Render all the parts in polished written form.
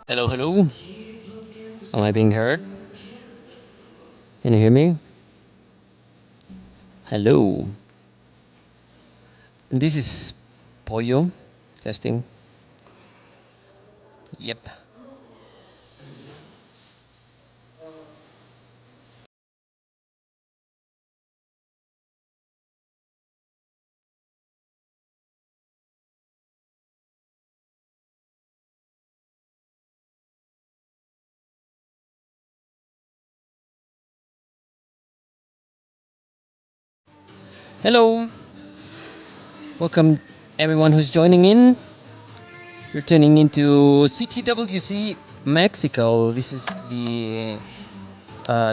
Hello, hello. Am I being heard? Can you hear me? Hello. This is Pollo. Testing. Yep. Hello. Welcome everyone who's joining in. You're tuning into CTWC Mexico. This is the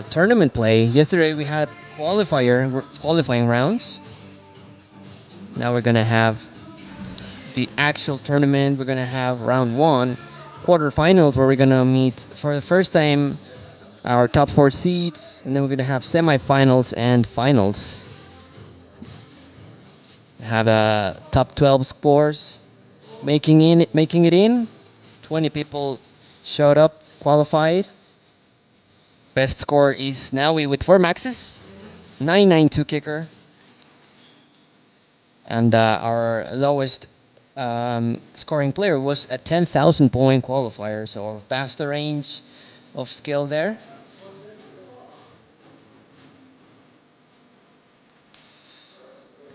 tournament play. Yesterday we had qualifying rounds. Now we're gonna have the actual tournament. We're gonna have round one, quarterfinals, where we're gonna meet for the first time our top four seeds, and then we're gonna have semifinals and finals. Have top 12 scores, making it in. 20 people showed up, qualified. Best score is now we with four maxes, 992 kicker, and our lowest scoring player was a 10,000 point qualifier. So a vast range of skill there.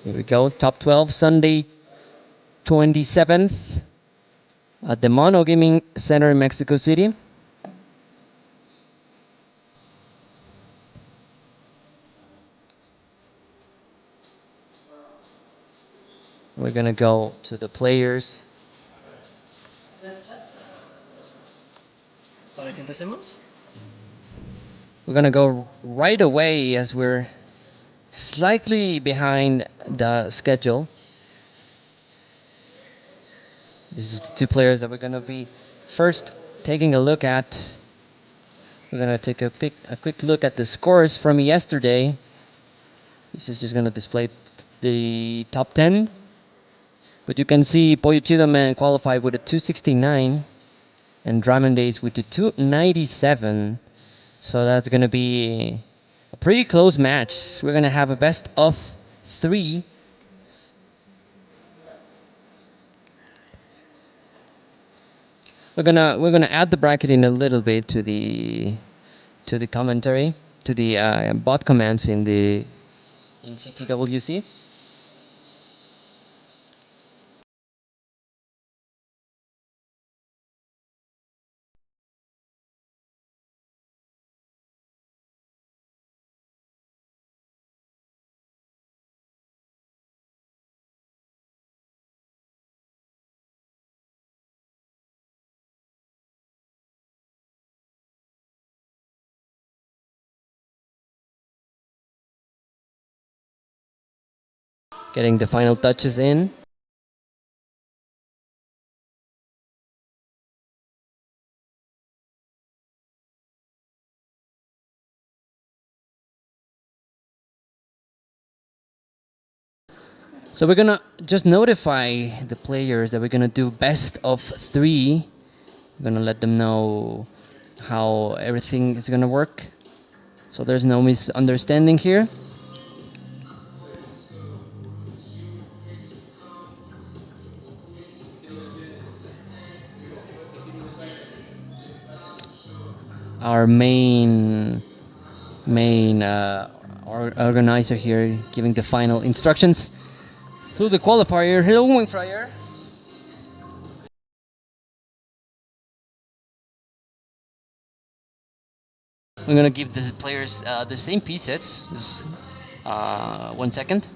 Here we go, top 12 Sunday 27th at the Mono Gaming Center in Mexico City. We're gonna go to the players. We're gonna go right away as we're slightly behind the schedule. This is the two players that we're gonna be first taking a look at. We're gonna take a quick look at the scores from yesterday. This is just gonna display the top 10. But you can see Pollo Chido Man qualified with a 269 and Drum Days with a 297. So that's gonna be a pretty close match. We're gonna have a best of three. We're gonna add the bracket in a little bit to the commentary, to the bot commands in CTWC. Getting the final touches in. So we're gonna just notify the players that we're gonna do best of three. We're gonna let them know how everything is gonna work. So there's no misunderstanding here. Our main organizer here giving the final instructions through the qualifier. Hello, Wing Fryer. I'm gonna give the players the same piece sets. Just 1 second.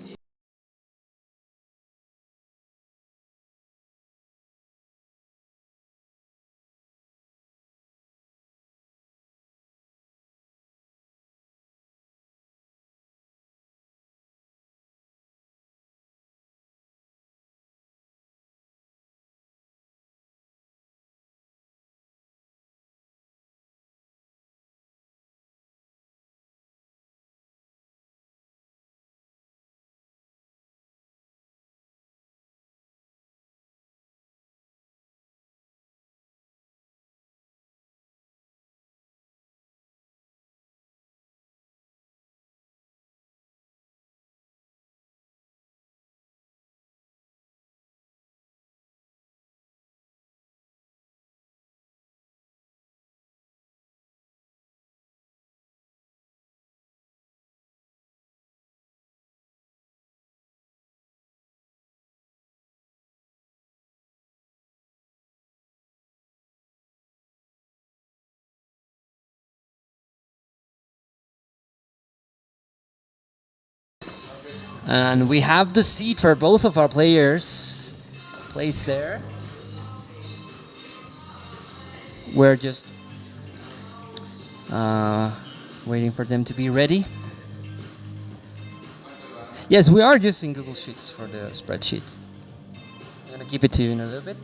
And we have the seat for both of our players placed there. We're just waiting for them to be ready. Yes, we are using Google Sheets for the spreadsheet. I'm going to give it to you in a little bit.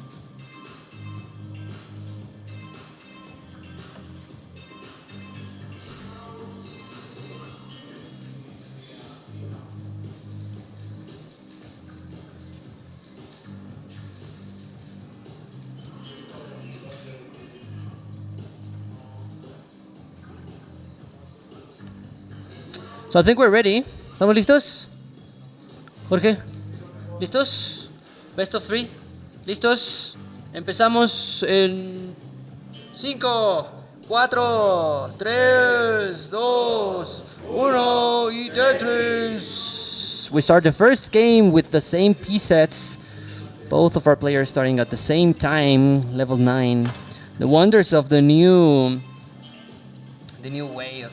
So I think we're ready. ¿Estamos listos? Jorge, ¿listos? Best of 3. ¿Listos? Empezamos en 5, 4, 3, 2, 1 y Tetris. We start the first game with the same piece sets. Both of our players starting at the same time, level 9. The wonders of the new way of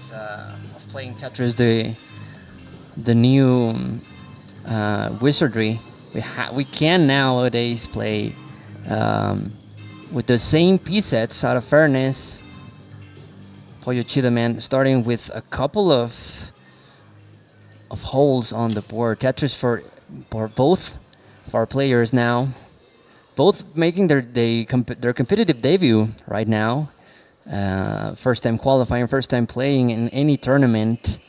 playing Tetris, the new wizardry. We can nowadays play with the same piece sets out of fairness. Pollo Chido Man starting with a couple of holes on the board. Tetris for both of our players now. Both making their competitive debut right now. First time qualifying, first time playing in any tournament.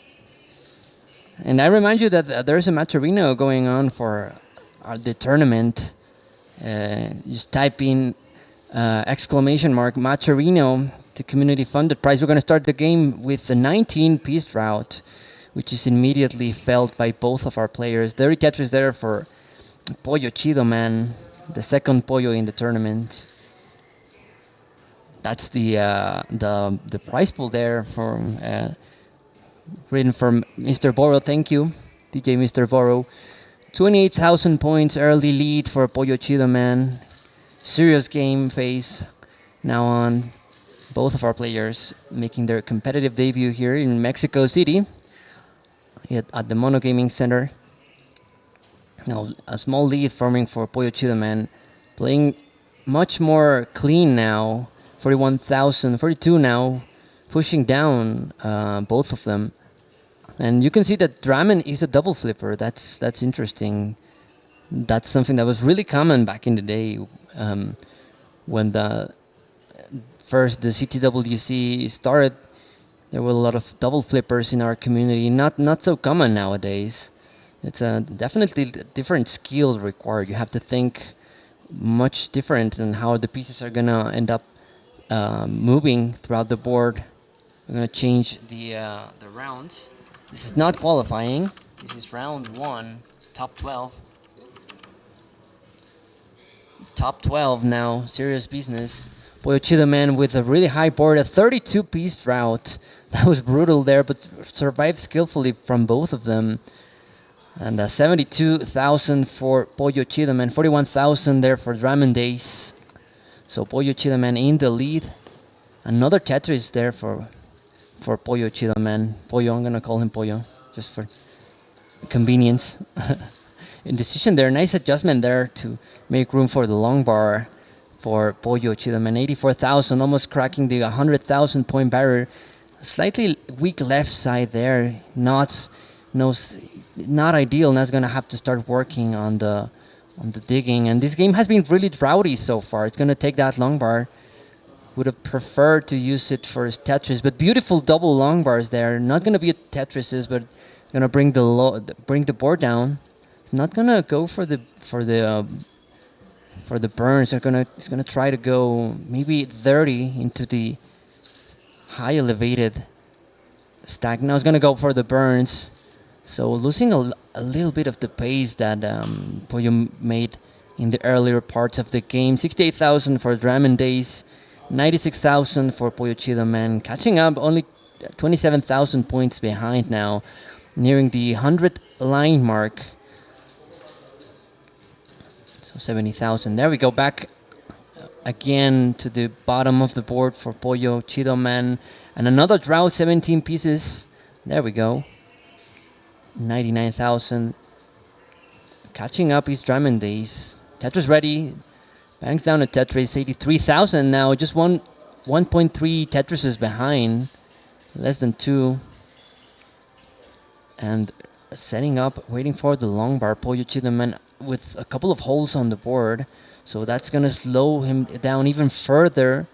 And I remind you that there's a Matcherino going on for the tournament. Just type in exclamation mark Matcherino, the community funded prize. We're going to start the game with the 19 piece drought, which is immediately felt by both of our players. Dirty Tetris there for Pollo Chido Man, the second Pollo in the tournament. That's the prize pool there from written from Mr. Boro. Thank you, DJ Mr. Boro. 28,000 points early lead for Pollo Chido Man. Serious game phase now on. Both of our players making their competitive debut here in Mexico City at the Mono Gaming Center. Now a small lead forming for Pollo Chido Man, playing much more clean now. 41,000, 42 now, pushing down both of them. And you can see that Dramen is a double flipper. That's interesting. That's something that was really common back in the day when the CTWC started. There were a lot of double flippers in our community. Not so common nowadays. It's a definitely different skill required. You have to think much different on how the pieces are gonna end up moving throughout the board. We're gonna change the rounds. This is not qualifying. This is round 1, top 12. Top 12 now, serious business. Pollo Chido Man with a really high board, a 32-piece drought. That was brutal there, but survived skillfully from both of them. And 72,000 for Pollo Chido Man, 41,000 there for Dramen Days. So Pollo Chido Man in the lead. Another Tetris there for Pollo Chido Man. Pollo, I'm going to call him Pollo, just for convenience. Indecision there, nice adjustment there to make room for the long bar for Pollo Chido Man. 84,000, almost cracking the 100,000 point barrier. Slightly weak left side there. Not ideal. Nat's going to have to start working on the digging. And this game has been really droughty so far. It's going to take that long bar. Would have preferred to use it for his Tetris, but beautiful double long bars there. Not going to be a Tetris, but going to bring the board down. It's not going to go for the burns. It's going to try to go maybe 30 into the high elevated stack. Now it's going to go for the burns. So losing a little bit of the pace that Pollo made in the earlier parts of the game. 68,000 for Dramen Days. 96,000 for Pollo Chido Man. Catching up, only 27,000 points behind now. Nearing the 100 line mark. So 70,000. There we go, back again to the bottom of the board for Pollo Chido Man. And another drought, 17 pieces. There we go. 99,000. Catching up is Diamond Days. Tetris ready. Banks down to Tetris. 83,000 now. Just 1.3 Tetrises behind. Less than 2. And setting up, waiting for the long bar. Pollo Chidaman with a couple of holes on the board. So that's going to slow him down even further.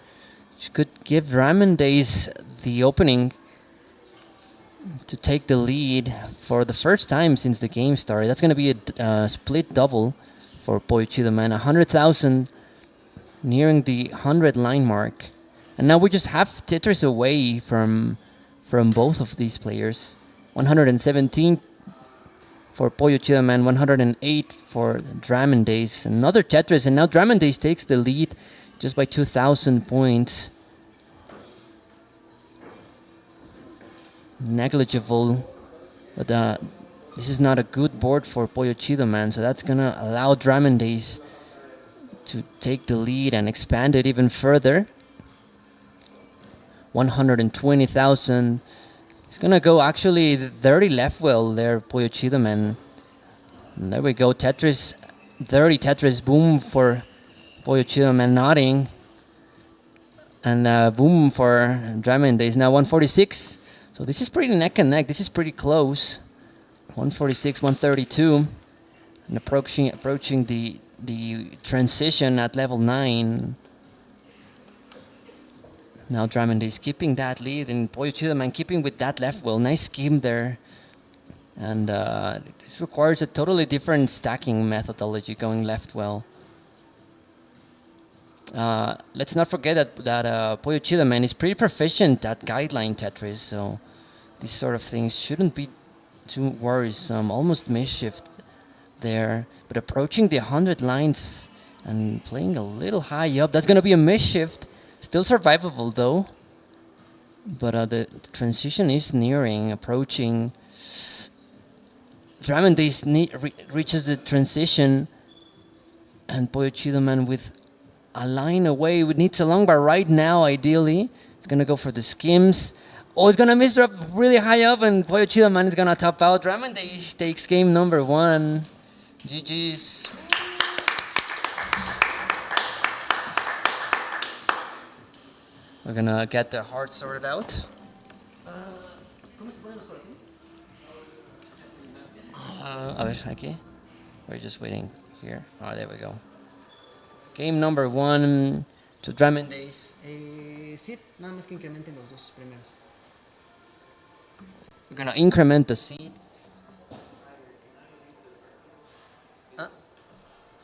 Which could give Diamond Days the opening to take the lead for the first time since the game started. That's going to be a split double for Pollo Chidaman. 100,000 nearing the 100 line mark. And now we just half Tetris away from both of these players. 117 for Pollo Chidaman, 108 for Diamond Days. Another Tetris, and now Diamond Days takes the lead just by 2,000 points. Negligible, but this is not a good board for Pollo Chidaman, so that's gonna allow Diamond Days to take the lead and expand it even further. 120,000. He's gonna go actually 30 left well there, Pollo Chidaman. And there we go, Tetris, 30 Tetris, boom for Pollo Chidaman, nodding. And boom for Diamond Days. Now 146. So this is pretty neck and neck. This is pretty close. 146, 132. And approaching the transition at level 9. Now Diamond is keeping that lead, and Pollo Chidaman keeping with that left well. Nice scheme there. And this requires a totally different stacking methodology going left well. Let's not forget that Pollo Chidaman is pretty proficient at guideline Tetris, so these sort of things shouldn't be too worrisome. Almost misshift there, but approaching the 100 lines and playing a little high up. That's going to be a misshift. Still survivable though. But the transition is nearing, approaching. Diamond Days reaches the transition, and Pollo Chidaman with a line away. It needs a long bar right now, ideally. It's going to go for the skims. Oh, it's going to miss drop really high up, and Pollo Chidaman is going to top out. Diamond Days takes game number 1. GG's. We're going to get the heart sorted out. A ver, aquí. We're just waiting here. Oh, there we go. Game number 1 to Diamond Days. Sí, nada más que incrementen los dos primeros. We're gonna increment the seed.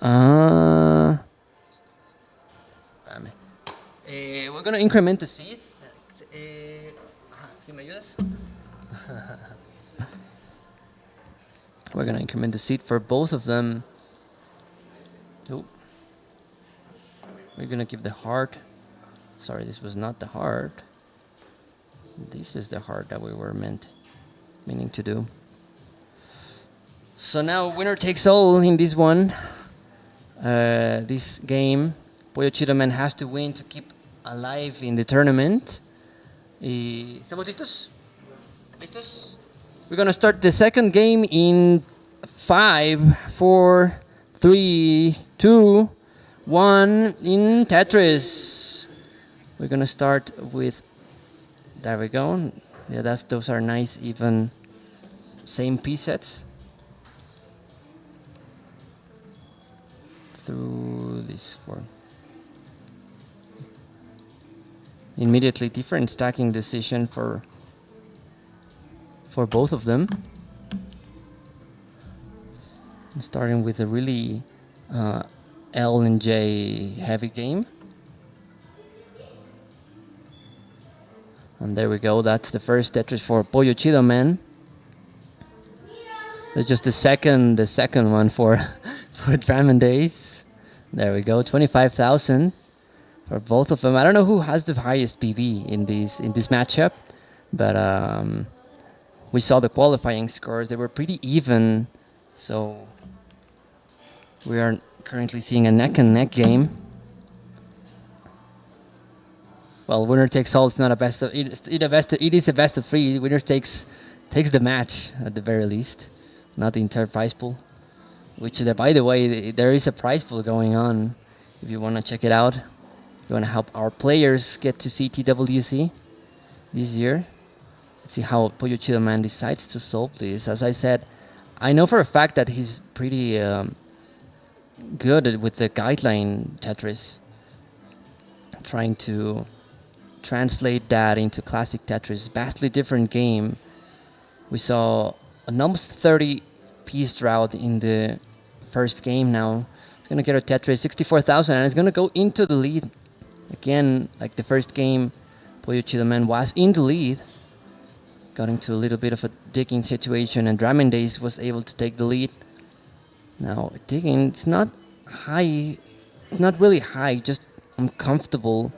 We're gonna increment the seed. ¿Sí me ayudas? We're gonna increment the seed for both of them. Oh. We're gonna give the heart. Sorry, this was not the heart. This is the heart that we were meaning to do. So now winner takes all in this one. This game, Pollo Chidaman has to win to keep alive in the tournament. ¿Estamos listos? ¿Listos? We're gonna start the second game in 5, 4, 3, 2, 1 in Tetris. We're gonna start with. There we go. Yeah, those are nice, even, same piece sets. Through this four. Immediately different stacking decision for both of them. Starting with a really L and J heavy game. And there we go. That's the first Tetris for Pollo Chidaman. That's just the second one for Diamond Days. There we go. 25,000 for both of them. I don't know who has the highest PV in this matchup, but we saw the qualifying scores. They were pretty even, so we are currently seeing a neck and neck game. Well, winner takes all. It's not a best of. It is a best of 3. Winner takes the match at the very least, not the entire prize pool. which by the way, there is a prize pool going on if you want to check it out. If you want to help our players get to CTWC this year. Let's see how Pollo Chido Man decides to solve this. As I said, I know for a fact that he's pretty good with the guideline Tetris, trying to translate that into classic Tetris. Vastly different game. We saw an almost 30 piece drought in the first game now. It's going to get a Tetris 64,000 and it's going to go into the lead. Again, like the first game, Pollo Chido Man was in the lead. Got into a little bit of a digging situation and Dramin Days was able to take the lead. Now, digging, it's not high, it's not really high, just uncomfortable.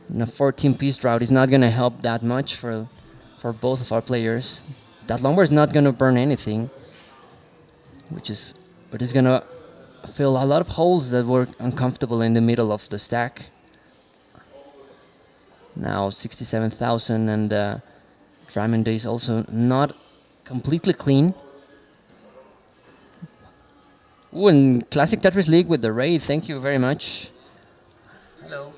And a 14-piece drought is not going to help that much for both of our players. That longboard is not going to burn anything, but is going to fill a lot of holes that were uncomfortable in the middle of the stack. Now 67,000 and Dramin Days also not completely clean. Ooh, and Classic Tetris League with the raid, thank you very much. Hello.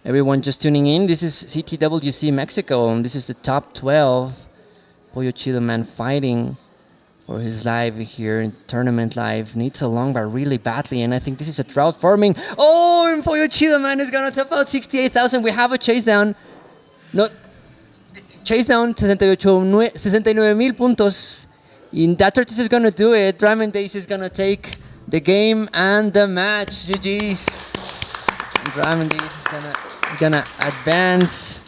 Everyone just tuning in, this is CTWC Mexico, and this is the top 12. Pollo Chido Man fighting for his life here in tournament live. Needs a long bar really badly, and I think this is a drought forming. Oh, and Pollo Chido Man is gonna top out 68,000. We have a chase down. No, chase down 69,000 puntos. And that Tortoise is gonna do it. Dramin Days is gonna take the game and the match. GG's. Dramin Days is gonna advance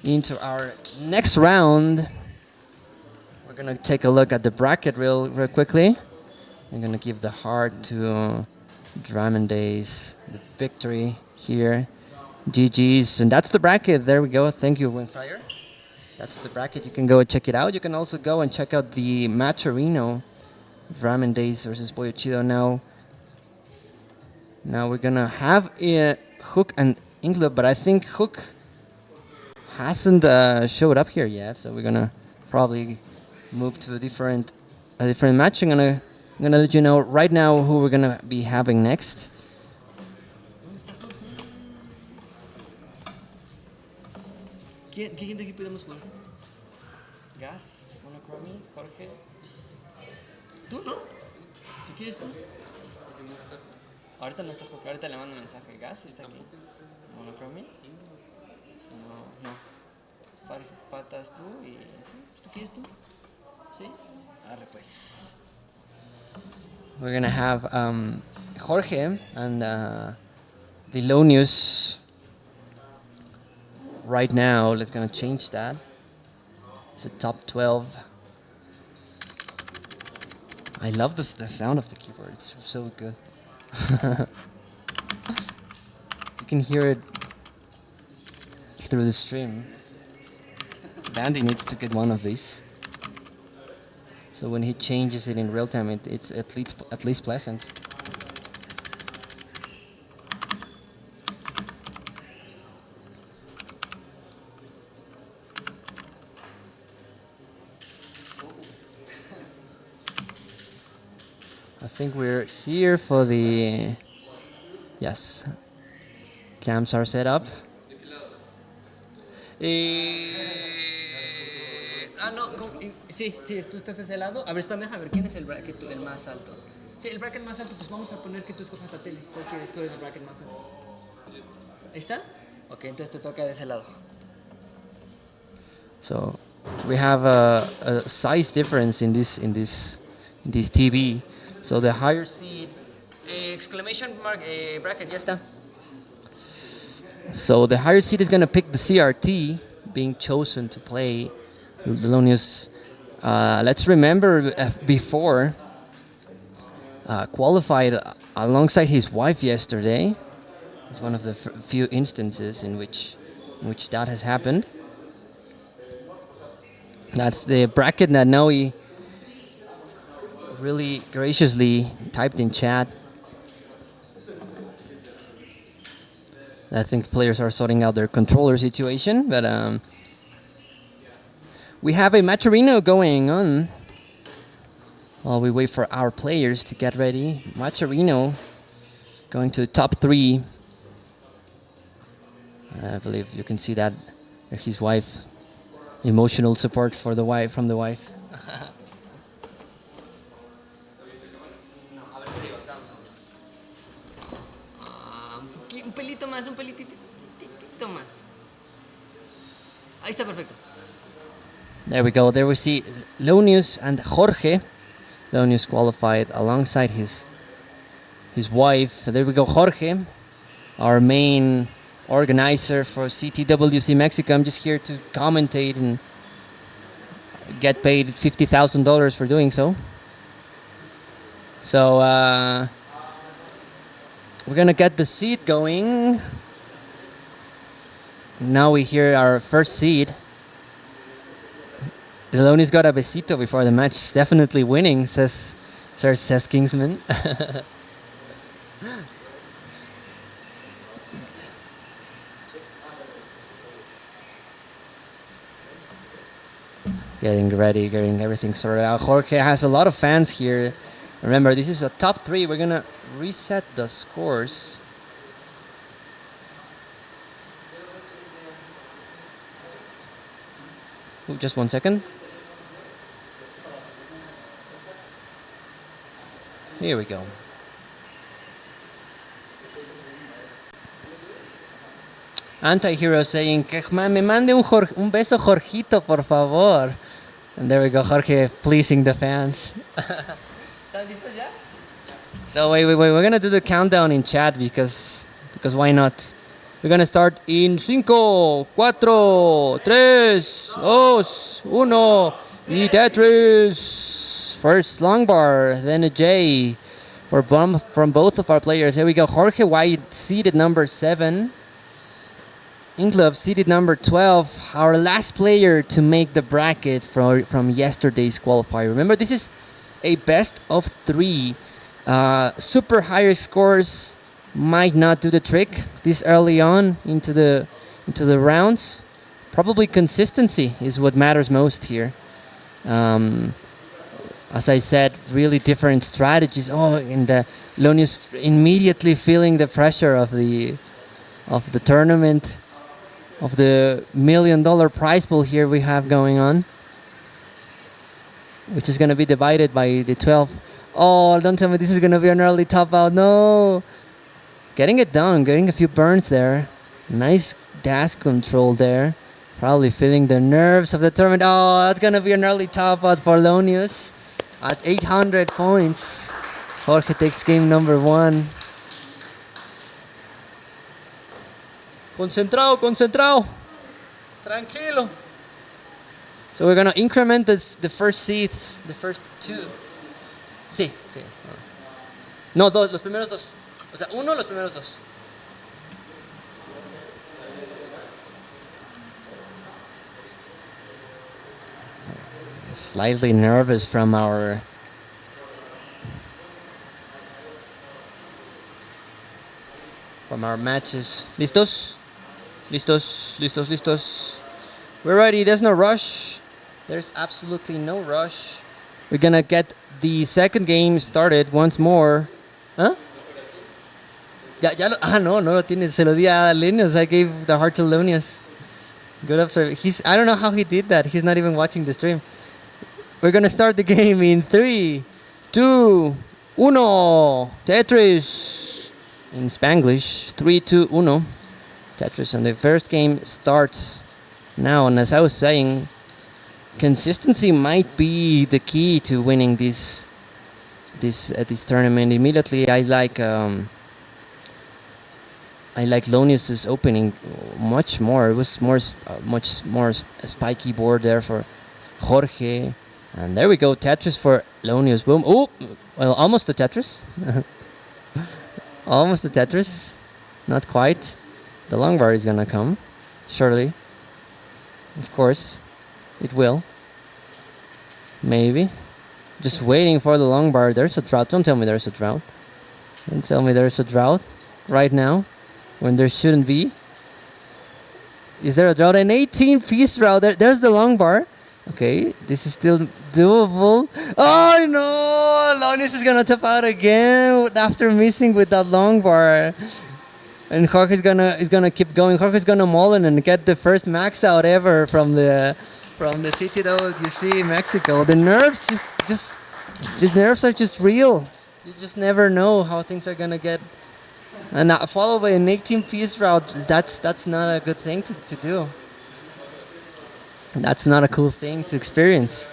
into our next round. We're gonna take a look at the bracket real quickly. I'm gonna give the heart to Dramin Days, the victory here. GG's, and that's the bracket. There we go. Thank you, Windfire. That's the bracket. You can go and check it out. You can also go and check out the Matcherino, Dramin Days versus Pollo Chido. Now we're gonna have a Hook and Inglob, but I think Hook hasn't showed up here yet, so we're gonna probably move to a different match. I'm gonna let you know right now who we're gonna be having next. ¿Quién de aquí podemos jugar? Gas, Monocromy, Jorge. ¿Tú no? Si quieres tú. Ahorita no está Jorge, ahorita le mando mensaje. Gas está aquí. Monocromy. No. Faltas tú y sí. ¿Tú quieres tú? Sí. Arre pues. We're gonna have Jorge and Vilonius. Right now, let's gonna change that. It's a top 12. I love the sound of the keyboard. It's so good. You can hear it through the stream. Bandy needs to get one of these. So when he changes it in real time, it's at least pleasant. I think we're here for the... Yes. Cams are set up. No, sí, tú estás de ese lado. A ver, espérame, a ver, ¿quién es el bracket el más alto? Sí, el bracket más alto, pues vamos a poner que tú escojas la tele. ¿Cuál quieres? Tú eres el bracket más alto. ¿Ahí está? Ok, entonces te toca de ese lado. So we have a size difference in this TV. So the higher seed, exclamation mark, bracket, ya está. So the higher seed is going to pick the CRT being chosen to play Thelonious. Let's remember before qualified alongside his wife yesterday. It's one of the few instances in which that has happened. That's the bracket that Noe really graciously typed in chat. I think players are sorting out their controller situation, but we have a Matcherino going on. while we wait for our players to get ready. Macharino going to the top 3. I believe you can see that his wife, emotional support for the wife from the wife. Un pelito más, un pelitito más. Ahí está perfecto. There we go. There we see Lonius and Jorge. Lonius qualified alongside his wife. There we go, Jorge, our main organizer for CTWC Mexico. I'm just here to commentate and get paid $50,000 for doing so. So we're gonna get the seed going. Now we hear our first seed. Deloni's got a besito before the match. Definitely winning, says Kingsman. Getting ready, getting everything sorted out. Jorge has a lot of fans here. Remember, this is a top 3. We're gonna reset the scores. Ooh, just 1 second. Here we go. Anti-hero saying, que me mande un beso Jorgito, por favor. And there we go, Jorge pleasing the fans. So wait, we're gonna do the countdown in chat because why not? We're gonna start in 5, 4, 3, 2, 1. Y Tetris. First long bar, then a J from both of our players. Here we go. Jorge White seated number 7. Inglove seated number 12. Our last player to make the bracket from yesterday's qualifier. Remember, this is a best of 3. Super higher scores might not do the trick this early on into the rounds. Probably consistency is what matters most here. As I said, really different strategies. And Lonius immediately feeling the pressure of the tournament, of the $1 million prize pool here we have going on, which is going to be divided by the 12. Oh, don't tell me this is going to be an early top out. No. Getting it done, getting a few burns there. Nice dash control there. Probably feeling the nerves of the tournament. Oh, that's going to be an early top out for Lonius at 800 points. Jorge takes game number 1. Concentrado. Tranquilo. So we're going to increment the first seats, the first 2. Sí. No, los primeros 2. O sea, 1, los primeros 2. Slightly nervous from our matches. ¿Listos? We're ready. There's no rush. There's absolutely no rush. We're gonna get the second game started once more. ¿Ah? No lo tienes. Se lo di a Lonius. I gave the heart to Lonius. Good observation. I don't know how he did that. He's not even watching the stream. We're gonna start the game in 3, 2, 1. Tetris. In Spanglish. 3, 2, 1. Tetris. And the first game starts now. And as I was saying, consistency might be the key to winning this tournament. Immediately, I like Lonius's opening much more. It was much more spiky board there for Jorge. And there we go, Tetris for Lonius. Boom. Oh, well, almost a Tetris. Almost a Tetris. Not quite. The long bar is gonna come, surely. Of course, it will. Maybe. Just waiting for the long bar. There's a drought. Don't tell me there's a drought. Don't tell me there's a drought right now when there shouldn't be. Is there a drought? An 18-piece drought. There's the long bar. Okay, this is still doable. Oh no! Lonis is gonna tap out again after missing with that long bar. And Jorge's gonna keep going. Jorge's gonna maul in and get the first max out ever from the CTWC Mexico. The nerves the nerves are just real. You just never know how things are gonna get. And followed by an 18-piece route, that's not a good thing to do. That's not a cool thing to experience.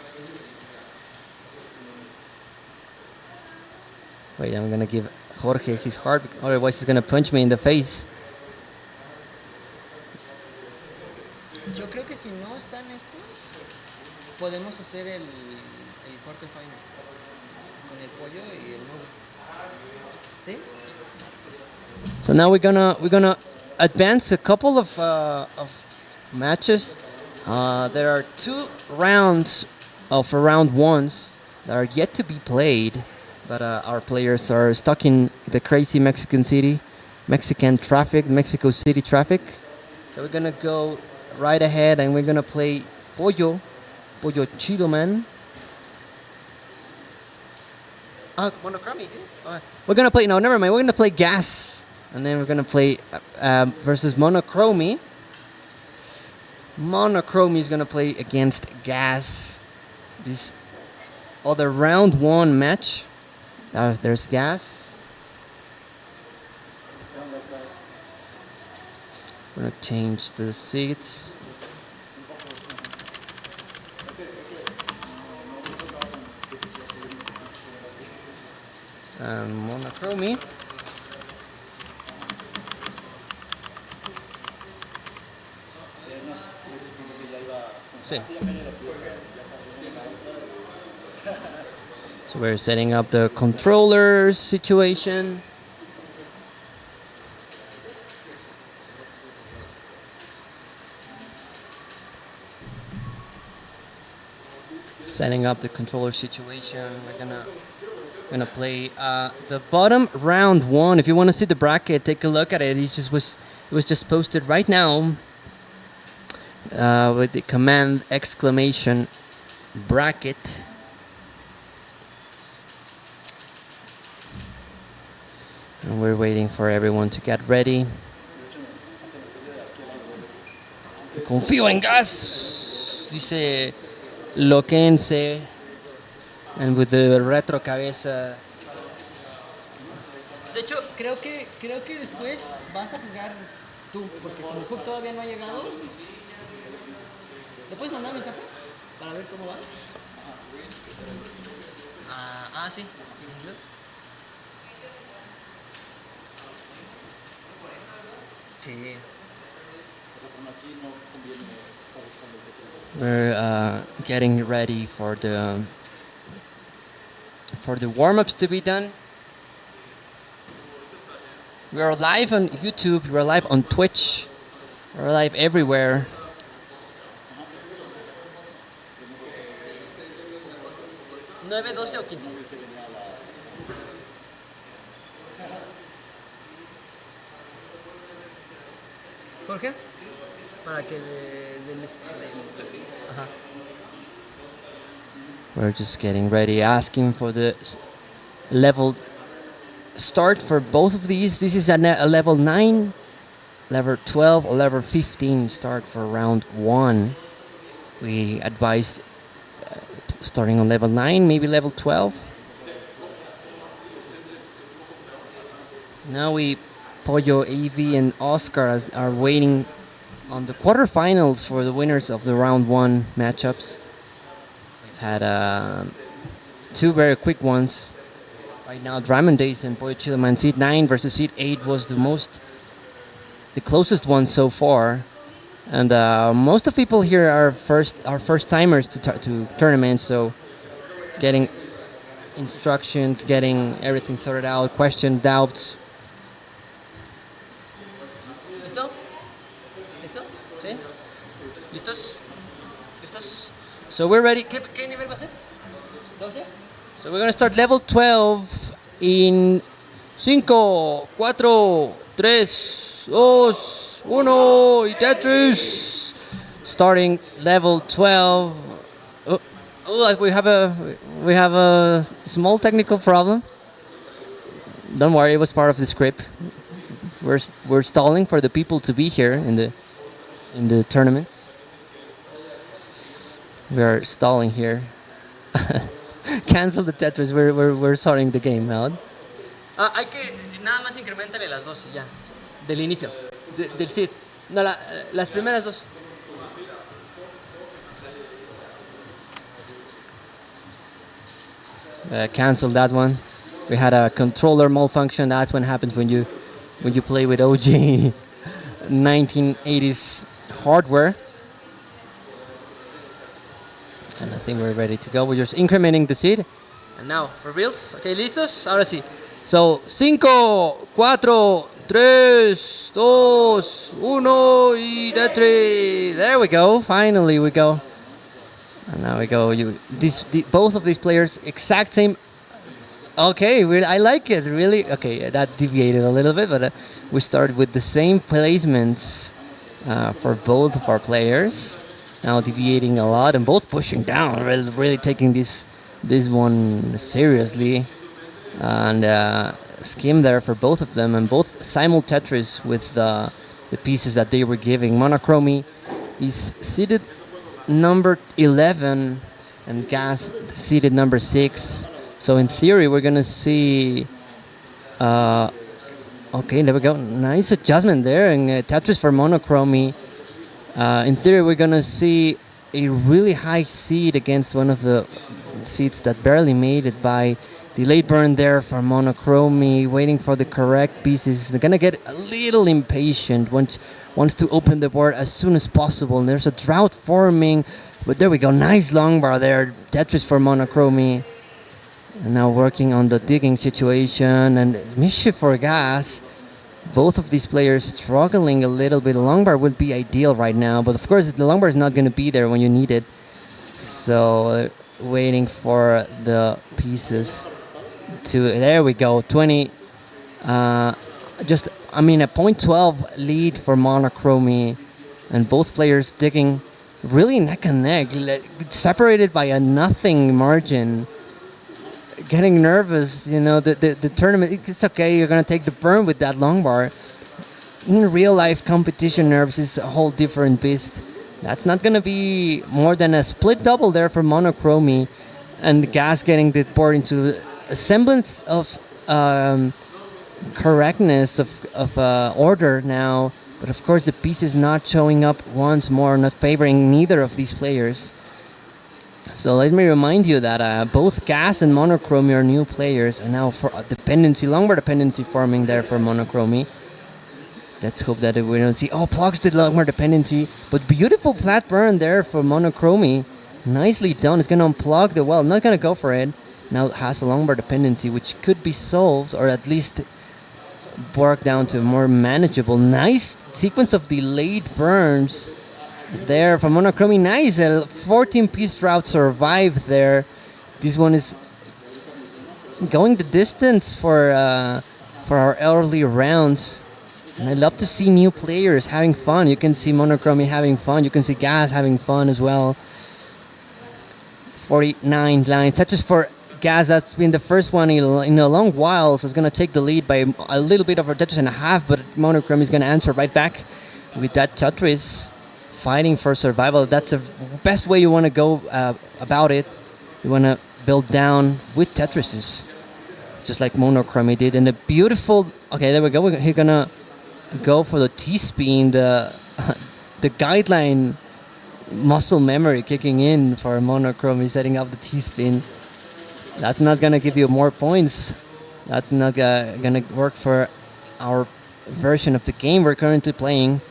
Wait, I'm gonna give Jorge his heart, otherwise he's gonna punch me in the face. Yo creo que si no están estos, podemos hacer el quarterfinal con el pollo y el nudo. ¿Sí? So now we're gonna advance a couple of matches. There are 2 rounds of round ones that are yet to be played, but our players are stuck in the crazy Mexico City traffic. So we're gonna go right ahead and we're gonna play Pollo Chido Man. Monochrome, we're gonna play, no, never mind, we're gonna play Gas, and then we're gonna play versus Monochrome. Monochrome is gonna play against Gas. This other round 1 match. There's Gas. We're gonna change the seats. Monochrome. Sí. So we're setting up the controller situation. Setting up the controller situation. We're gonna play the bottom round 1. If you want to see the bracket, take a look at it. It was just posted right now with the command exclamation bracket. And we're waiting for everyone to get ready. Confío en Gas, dice Loquense. And with the retro cabeza. De hecho, creo que después vas a jugar tú, porque como Hook todavía no ha llegado. ¿Le puedes mandar un mensaje para ver cómo va? Sí. Sí. We're getting ready for the warm-ups to be done. We are live on YouTube, we're live on Twitch, we're live everywhere. ¿9, 12 o 15? ¿Por qué? Para que Ajá. We're just getting ready, asking for the level start for both of these. This is a level 9, level 12, or level 15 start for round 1. We advise starting on level 9, maybe level 12. Now Pollo, AV, and Oscar are waiting on the quarterfinals for the winners of the round 1 matchups. We've had 2 very quick ones. Right now, Diamond Days and Pollo Chido Man seed 9 versus seed 8 was the closest one so far. And most of the people here are first timers to tournaments, so getting instructions, getting everything sorted out, questions, doubts. ¿Listo? ¿Listo? ¿Sí? ¿Listos? ¿Listos? So we're ready. ¿Qué nivel va a ser? ¿12? So we're gonna start level 12 in 5, 4, 3, 2, 1 y Tetris. Starting level 12 Oh, oh, we have a small technical problem. Don't worry, it was part of the script. We're stalling for the people to be here in the tournament. We are stalling here. Cancel the Tetris. We're sorting the game out. Hay que nada más incrementale las dos y ya. Del inicio. Del Cid. No, las primeras dos. Cancel that one. We had a controller malfunction. That's what happens when you play with OG 1980s hardware. And I think we're ready to go. We're just incrementing the seed. And now, for reals. Okay, listos? Ahora sí. So, 5, 4, 3, 2, 1, y de 3. There we go. Finally, we go. And now we go. Both of these players, exact same. Okay, I like it. Really. Okay, that deviated a little bit, but we started with the same placements for both of our players. Now deviating a lot and both pushing down, really taking this one seriously. And skim there for both of them, and both simul Tetris with the pieces that they were giving. Monochromy is seated number 11 and Gas seated number 6. So in theory, we're gonna see. Okay, there we go. Nice adjustment there, and Tetris for Monochromy. In theory, we're gonna see a really high seed against one of the seeds that barely made it by delayed burn there for Monochromy, waiting for the correct pieces. They're gonna get a little impatient, wants to open the board as soon as possible. And there's a drought forming, but there we go. Nice long bar there. Tetris for Monochromy. And now working on the digging situation, and Mischief for Gas. Both of these players struggling a little bit. Long bar would be ideal right now, but of course the long bar is not going to be there when you need it. So waiting for the pieces to. There we go. 20. A 0.12 lead for Monochromy, and both players digging really neck and neck, separated by a nothing margin. Getting nervous, the tournament, it's okay, you're going to take the burn with that long bar. In real life, competition nerves is a whole different beast. That's not going to be more than a split double there for Monochromy, and Gas getting the board into a semblance of correctness, of order now, but of course the pieces not showing up once more, not favoring neither of these players. So let me remind you that both Gas and Monochromy are new players, and now for a dependency, long bar dependency forming there for Monochromy. Let's hope that we don't see. Oh, plugs the long bar dependency, but beautiful flat burn there for Monochromy. Nicely done. It's gonna unplug the well. Not gonna go for it. Now it has a long bar dependency, which could be solved, or at least work down to a more manageable. Nice sequence of delayed burns there from Monochromy. Nice, a 14-piece drought survived there. This one is going the distance for our early rounds, and I love to see new players having fun. You can see Monochromy having fun. You can see Gas having fun as well. 49 lines. That's just for Gas. That's been the first one in a long while, so it's going to take the lead by a little bit over Tetris and a half, but Monochromy is going to answer right back with that Tetris. Fighting for survival. That's the best way you want to go about it. You want to build down with Tetrises, just like Monochromy did. And the beautiful. Okay, there we go. We're gonna go for the T-spin. The guideline muscle memory kicking in for Monochromy, setting up the T-spin. That's not gonna give you more points. That's not gonna work for our version of the game we're currently playing.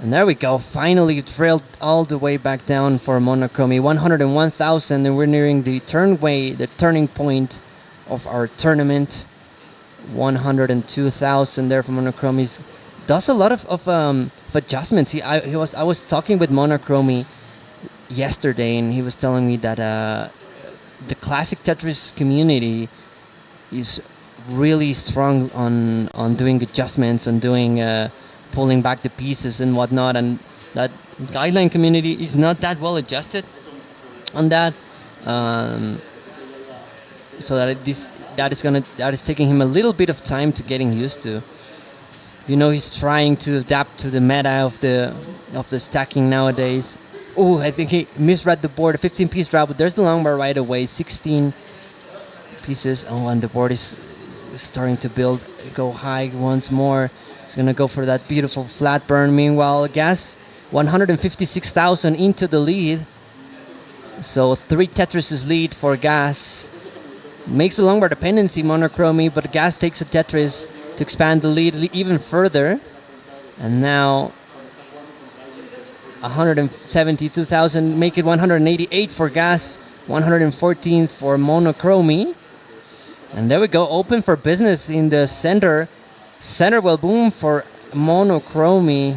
And there we go, finally drilled all the way back down for Monochromy. 101,000, and we're nearing the turning point of our tournament. 102,000 there for Monochromy. Does a lot of adjustments. I was talking with Monochromy yesterday, and he was telling me that the classic Tetris community is really strong on doing adjustments, on doing pulling back the pieces and whatnot, and that guideline community is not that well adjusted. on that. Um, so that is taking him a little bit of time to getting used to. He's trying to adapt to the meta of the stacking nowadays. Oh, I think he misread the board. A 15-piece drop, but there's the long bar right away. 16 pieces. Oh, and the board is starting to go high once more. It's gonna go for that beautiful flat burn. Meanwhile, Gas 156,000 into the lead. So 3 Tetrises lead for Gas. Makes the long bar dependency monochromy, but Gas takes a Tetris to expand the lead even further. And now 172,000, make it 188 for Gas, 114 for Monochromy. And there we go, open for business in the center. Center well boom for Monochromy.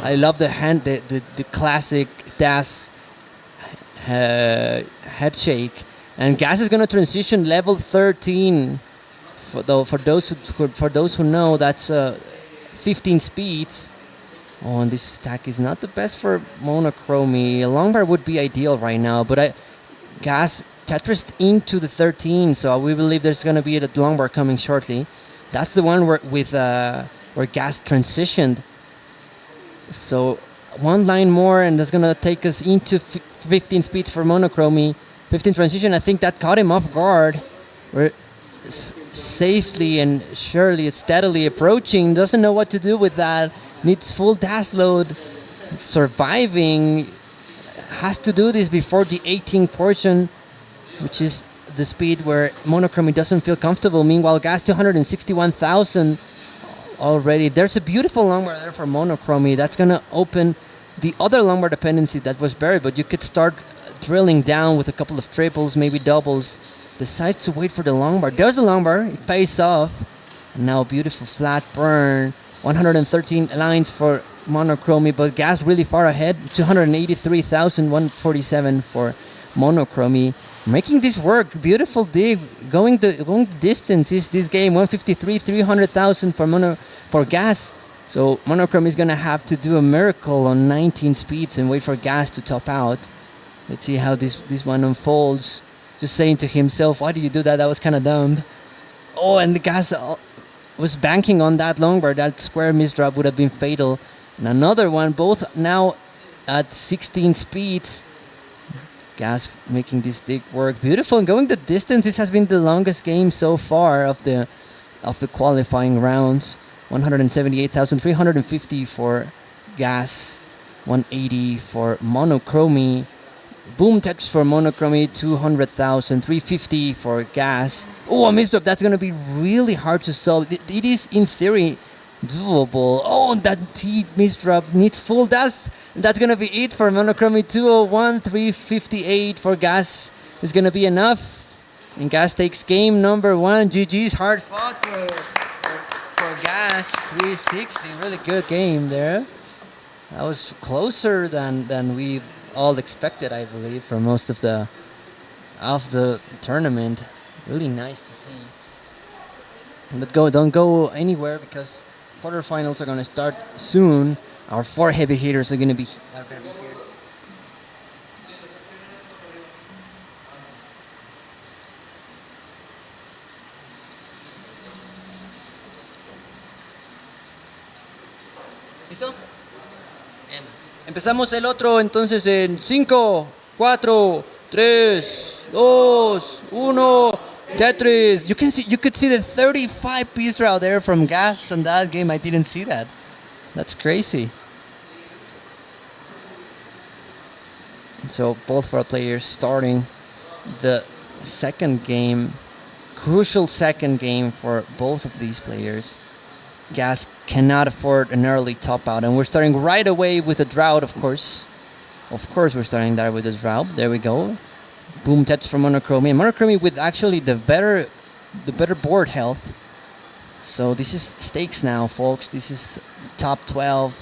I love the classic Das head shake. And Gas is going to transition level 13. For those who know, that's 15 speeds. Oh, and this stack is not the best for Monochromy. A long bar would be ideal right now, but Gas Tetris into the 13, so we believe there's going to be a long bar coming shortly. That's the one where Gas transitioned. So one line more, and that's going to take us into 15 speeds for Monochromy. 15 transition, I think that caught him off guard. We're safely and surely, steadily approaching. Doesn't know what to do with that. Needs full dash load. Surviving. Has to do this before the 18 portion, which is the speed where Monochromy doesn't feel comfortable. Meanwhile, Gas 261,000 already. There's a beautiful long bar there for Monochromy. That's going to open the other long bar dependency that was buried, but you could start drilling down with a couple of triples, maybe doubles. Decides to wait for the long bar. There's the long bar. It pays off. And now beautiful flat burn. 113 lines for Monochromy, but Gas really far ahead. 283,147 for Monochromy. Making this work. Beautiful dig. Going the distance is this game. 153, 300,000 for Gas. So Monochromy is going to have to do a miracle on 19 speeds and wait for Gas to top out. Let's see how this one unfolds. Just saying to himself, why did you do that? That was kind of dumb. Oh, and the Gas was banking on that long bar. That square misdrop would have been fatal. And another one, both now at 16 speeds. Gas making this dig work. Beautiful. And going the distance. This has been the longest game so far of the qualifying rounds. 178,350 for Gas. 180 for Monochromy. Boom Tetris for Monochromy, 200,000, 350 for Gas. Oh, a misdrop. That's going to be really hard to solve. It is, in theory, doable. Oh, that T misdrop needs full dash. That's going to be it for Monochromy. 201, 358 for Gas is going to be enough. And Gas takes game number 1. GG's hard fought for Gas. 360. Really good game there. That was closer than we all expected, I believe, for most of the tournament. Really nice to see. Don't go anywhere because quarterfinals are going to start soon. Our 4 heavy hitters are going to be here. ¿Listo? Empezamos el otro entonces en 5, 4, 3, 2, 1. Tetris. You could see the 35-piece draw there from Gas on that game. I didn't see that. That's crazy. So both of our players starting the second game. Crucial second game for both of these players. Gas cannot afford an early top out, and we're starting right away with a drought, of course. Of course, we're starting there with a drought. There we go. Boom Tetris for Monochromy. And Monochromy with actually the better board health. So this is stakes now, folks. This is the top 12.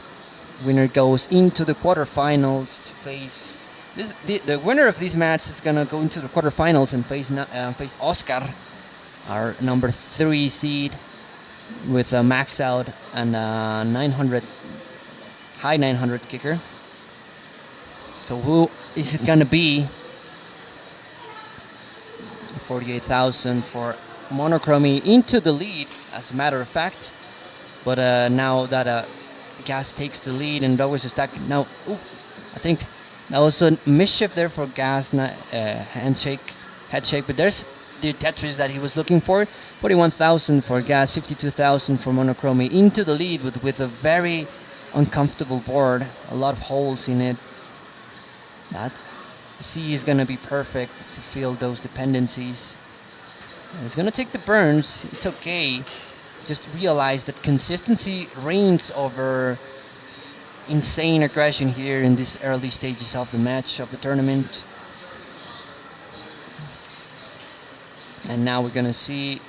Winner goes into the quarterfinals to face this. The winner of this match is gonna go into the quarterfinals and face Oscar, our number 3 seed, with a max out and a 900, high 900 kicker. So who is it gonna be? 48,000 for Monochromy into the lead, as a matter of fact. But now that Gas takes the lead and lowers the stack. Now, I think that was a mischief there for Gas, not head shake. But there's the Tetris that he was looking for. 41,000 for Gas, 52,000 for Monochromy into the lead with a very uncomfortable board. A lot of holes in it. That C is going to be perfect to fill those dependencies. And it's going to take the burns. It's okay. Just realize that consistency reigns over insane aggression here in these early stages of the match, of the tournament. And now we're going to see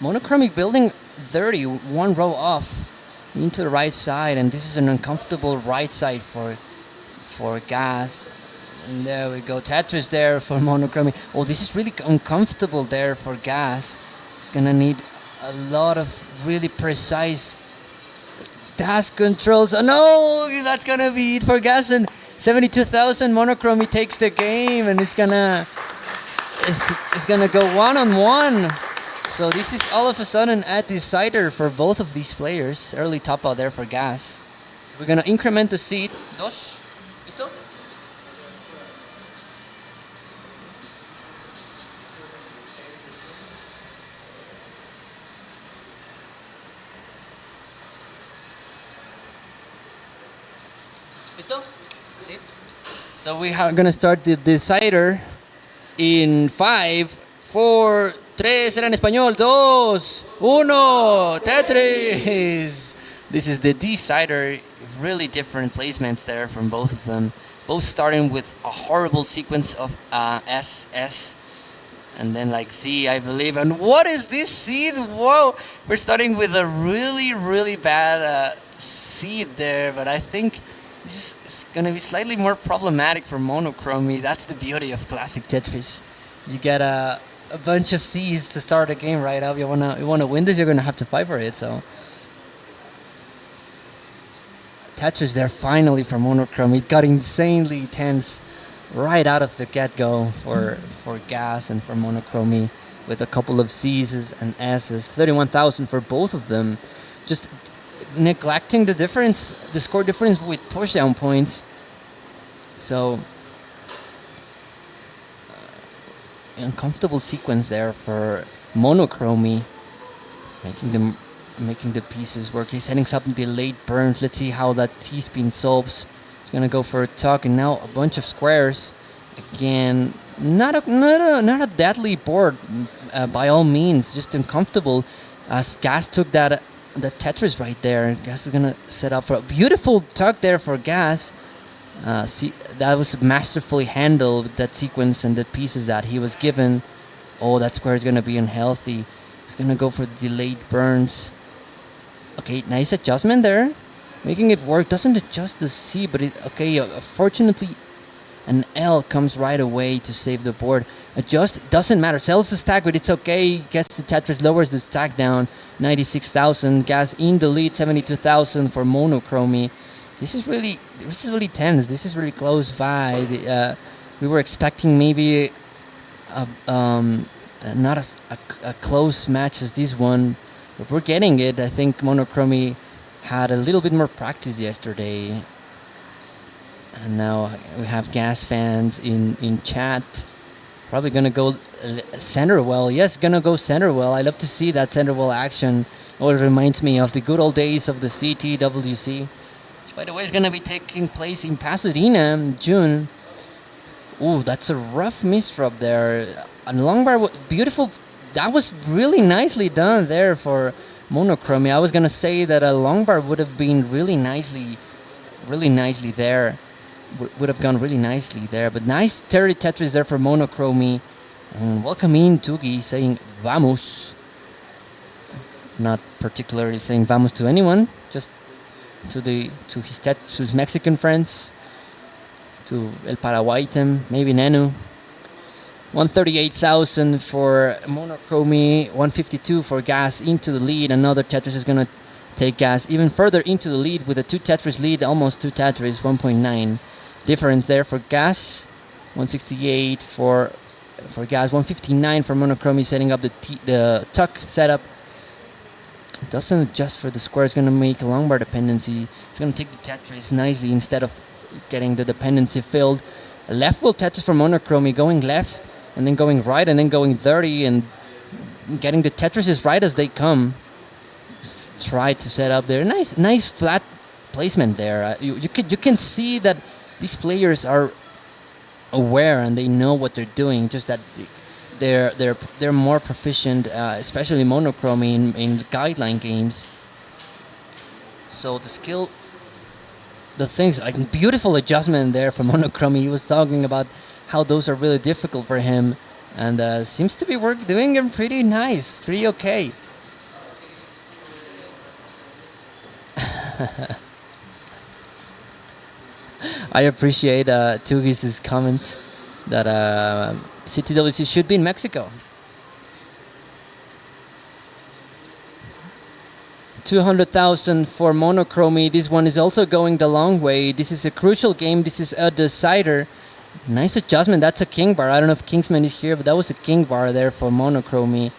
Monochromy building 30, one row off into the right side. And this is an uncomfortable right side for Gas. And there we go. Tetris there for Monochromy. Oh, this is really uncomfortable there for Gas. It's going to need a lot of really precise task controls. Oh no, that's going to be it for Gas. And 72,000, Monochromy takes the game. And it's going to go one-on-one. So this is all of a sudden a decider for both of these players. Early top out there for Gas. So we're going to increment the seed. Dos. ¿Listo? ¿Listo? Sí. So we are going to start the decider in 5, 4, 3, era en español, 2, 1, Tetris! This is the decider, really different placements there from both of them. Both starting with a horrible sequence of S, S, and then like Z, I believe. And what is this seed? Whoa! We're starting with a really, really bad seed there, but I think this is going to be slightly more problematic for Monochromy. That's the beauty of classic Tetris. You get a bunch of C's to start a game right up. You wanna win this, you're going to have to fight for it. So Tetris there finally for Monochromy. It got insanely tense right out of the get-go for Gas and for Monochromy with a couple of C's and S's. 31,000 for both of them. Just neglecting the difference, the score difference with pushdown points. So uncomfortable sequence there for Monochromy, making the pieces work. He's setting up delayed burns. Let's see how that T-spin solves. He's gonna go for a tuck and now a bunch of squares. Again, not a deadly board by all means, just uncomfortable as Gas took that the Tetris right there. Gas is gonna set up for a beautiful tuck there for Gas. See, that was masterfully handled, that sequence and the pieces that he was given. Oh, that square is gonna be unhealthy. He's gonna go for the delayed burns. Okay, nice adjustment there, making it work. Doesn't adjust the C, but fortunately an L comes right away to save the board. Adjust, doesn't matter, sells the stack, but it's okay. Gets the Tetris, lowers the stack down. 96,000, Gas in the lead. 72,000 for Monochromy. This is really tense. This is really close fight. We were expecting maybe not a close match as this one, but we're getting it. I think Monochromy had a little bit more practice yesterday, and now we have Gas fans in chat. Probably gonna go center well. Yes, gonna go center well. I love to see that center well action. Oh, it reminds me of the good old days of the CTWC. By the way, it's going to be taking place in Pasadena in June. Ooh, that's a rough misdrop there. And long bar, beautiful. That was really nicely done there for Monochromy. I was going to say that a long bar would have been really nicely there. Would have gone really nicely there. But nice Tetris there for Monochromy. And welcome in Tugi saying vamos. Not particularly saying vamos to anyone, just to his Mexican friends, to El Paraguaytem, maybe Nenu. 138,000 for Monochromy, 152 for Gas into the lead. Another Tetris is gonna take Gas even further into the lead with a 2 Tetris lead, almost 2 Tetris, 1.9 difference there for Gas. 168 for for Gas, 159 for Monochrome, setting up the tuck setup. Doesn't adjust for the square. It's going to make a long bar dependency. It's going to take the Tetris nicely instead of getting the dependency filled. A left wheel Tetris for Monochrome, going left and then going right and then going 30 and getting the Tetrises right as they come. Try to set up there. Nice flat placement there. You can see that these players are aware and they know what they're doing. Just that they're more proficient, especially Monochrome in guideline games. So the things like beautiful adjustment there for Monochrome. He was talking about how those are really difficult for him, and seems to be doing them pretty nice, pretty okay. I appreciate Tugis' comment that CTWC should be in Mexico. 200,000 for Monochrome. This one is also going the long way. This is a crucial game. This is a decider. Nice adjustment. That's a king bar. I don't know if Kingsman is here, but that was a king bar there for Monochrome,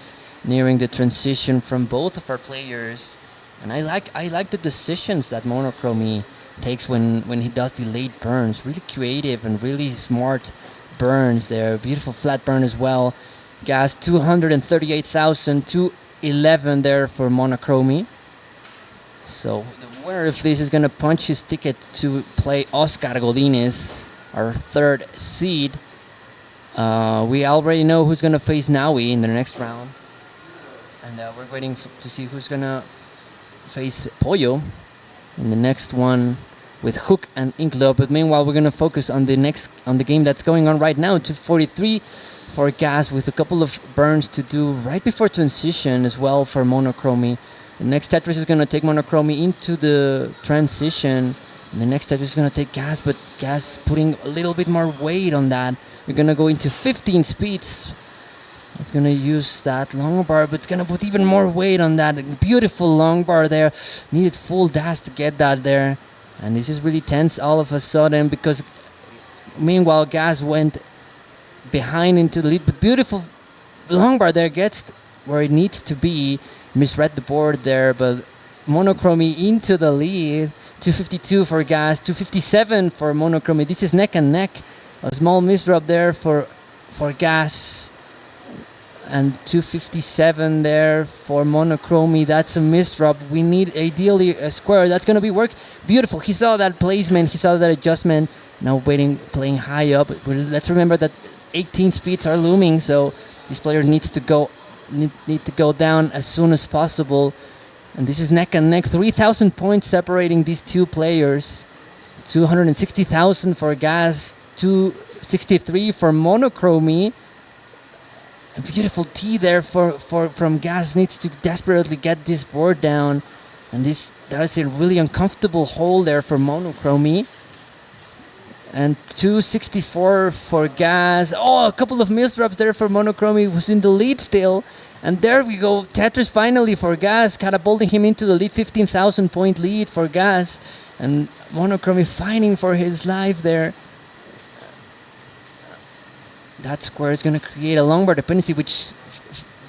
nearing the transition from both of our players. And I like the decisions that Monochrome takes when he does delayed burns. Really creative and really smart burns there. Beautiful flat burn as well. Gas 238,000, 211 there for Monochrome. So the winner of this is going to punch his ticket to play Oscar Godinez, our third seed. We already know who's going to face Naui in the next round. And we're waiting to see who's going to face Pollo in the next one with Hook and Inklo. But meanwhile, we're going to focus on the game that's going on right now. 243 for Gas with a couple of burns to do right before transition as well for Monochrome. The next Tetris is going to take Monochrome into the transition. And the next Tetris is going to take Gas, but Gas putting a little bit more weight on that. We're going to go into 15 speeds. It's going to use that long bar, but it's going to put even more weight on that beautiful long bar there. Needed full dash to get that there. And this is really tense all of a sudden because meanwhile Gas went behind into the lead. But beautiful long bar there gets where it needs to be. Misread the board there, but Monochrome into the lead. 252 for Gas, 257 for Monochrome. This is neck and neck. A small misdrop there for Gas. And 257 there for Monochrome. That's a misdrop. We need ideally a square. That's going to be work. Beautiful. He saw that placement. He saw that adjustment. Now playing high up. Let's remember that 18 speeds are looming. So this player needs to go down as soon as possible. And this is neck and neck. 3,000 points separating these two players. 260,000 for Gas. 263 for Monochrome. A beautiful T there from Gas. Needs to desperately get this board down, and that is a really uncomfortable hole there for Monochrome. And 264 for Gas. Oh, a couple of misdrops there for Monochrome, who's in the lead still. And there we go, Tetris finally for Gas, catapulting him into the lead. 15,000 point lead for Gas, and Monochrome fighting for his life there. That square is going to create a long bar dependency, which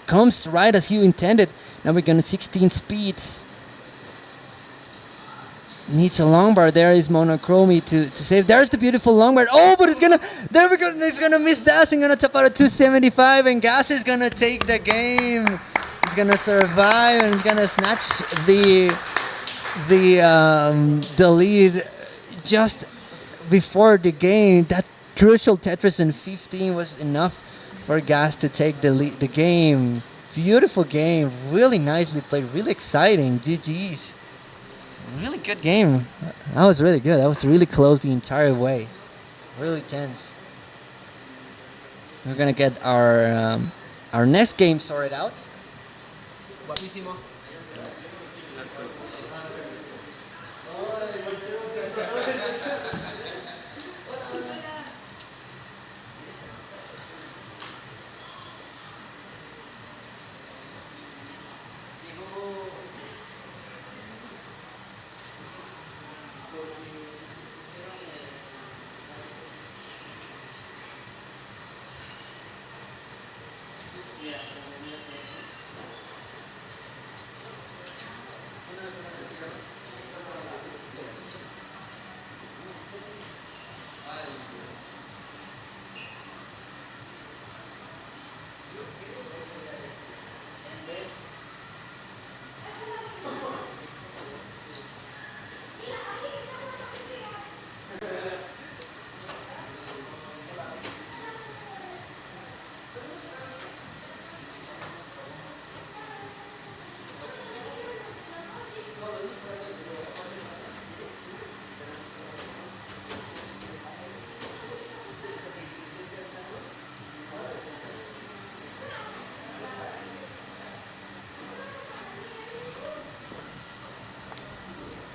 comes right as you intended. Now we're going to 16 speeds. Needs a long bar. There is Monochrome to save. There's the beautiful long bar. Oh, but it's gonna miss dash and gonna top out at 275, and Gas is gonna take the game. He's gonna survive and he's gonna snatch the lead just before the game. That crucial Tetris in 15 was enough for Gas to take the game. Beautiful game, really nicely played, really exciting. GG's. Really good game. That was really good. That was really close the entire way. Really tense. We're gonna get our next game sorted out. Guapísimo.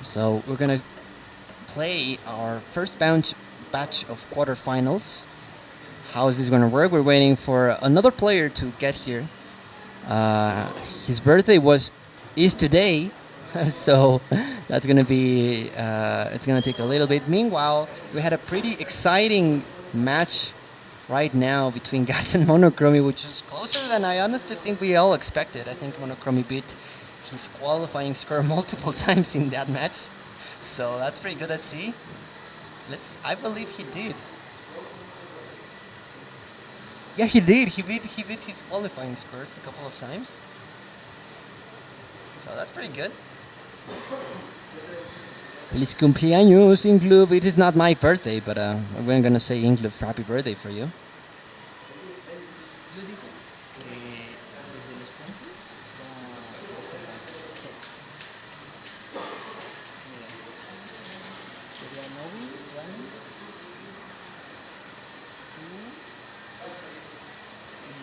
So we're gonna play our first batch of quarterfinals. How is this gonna work? We're waiting for another player to get here. His birthday is today, so that's gonna be it's gonna take a little bit. Meanwhile, we had a pretty exciting match right now between Gas and Monochromy, which is closer than I honestly think we all expected. I think Monochromy beat his qualifying score multiple times in that match, so that's pretty good. Let's see. I believe he did. Yeah, he did. He beat his qualifying scores a couple of times. So that's pretty good. Feliz cumpleaños, Inglub. It is not my birthday, but we're gonna say Inglub, happy birthday for you. Yo digo que desde los cuantos está Mustafa. Sí. Mira. Sería Novi, Rani, tú y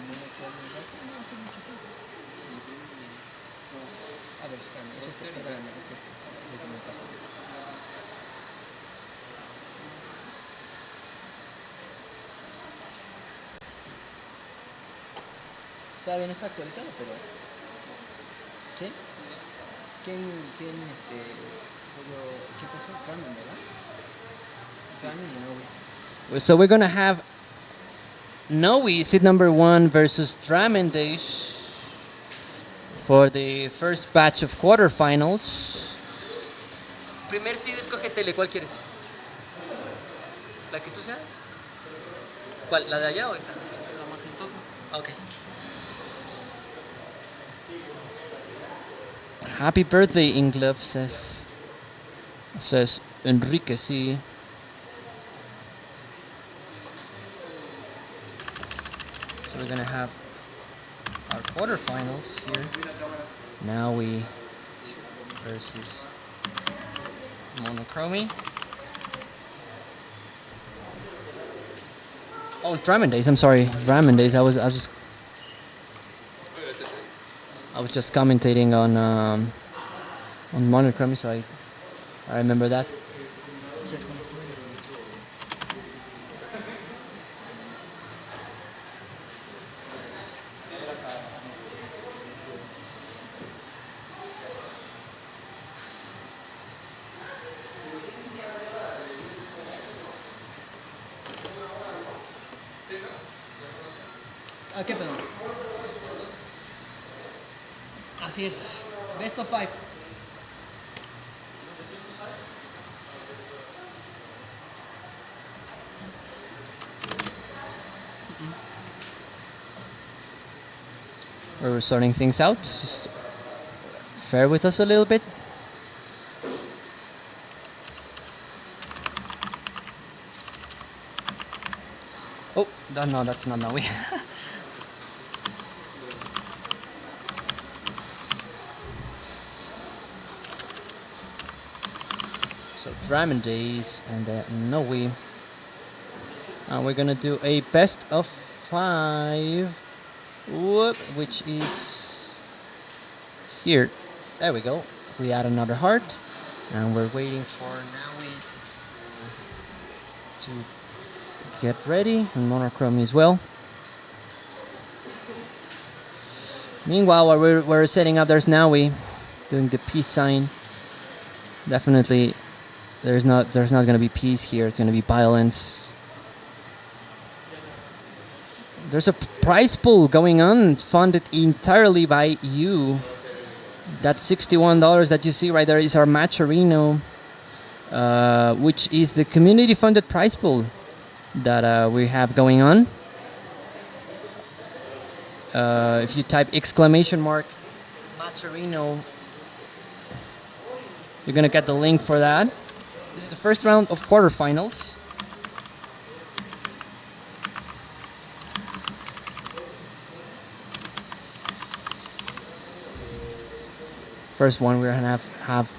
no me acuerdo de ese, no hace mucho tiempo. A ver, espérame, es este, perdóname, es este. Este es el que me pasa. Todavía no está actualizado, pero... ¿Sí? ¿Quién ¿Qué pasó? Ramen, ¿verdad? Ramen y Novi. So we're gonna have Noe, seed number 1, versus Dramendesh for the first batch of quarterfinals. Primer seed, escoge tele, ¿cuál quieres? ¿La que tú sabes? ¿Cuál? ¿La de allá o esta? La magentosa. Ok. Happy birthday, Inglove, says Enrique C. So we're gonna have our quarterfinals here. Now we versus Monochromy. Oh, Dramendays. I'm sorry, Dramendays. I was just commentating on Monochromy, so I remember that. ¿A qué perdón? Así es. Best of 5. We're sorting things out. Just bear with us a little bit. Oh, no, that's not Naui. So Dramendays and Naui. And we're gonna do a best of 5. Whoop, which is here. There we go. We add another heart, and we're waiting for Naui to get ready, and Monochromy as well. Meanwhile, while we're setting up, there's Naui doing the peace sign. Definitely, there's not going to be peace here. It's going to be violence. there's a prize pool going on, funded entirely by you. That $61 that you see right there is our Matcherino, which is the community-funded prize pool that we have going on. If you type exclamation mark Matcherino, you're gonna get the link for that. This is the first round of quarterfinals. First one, we're gonna have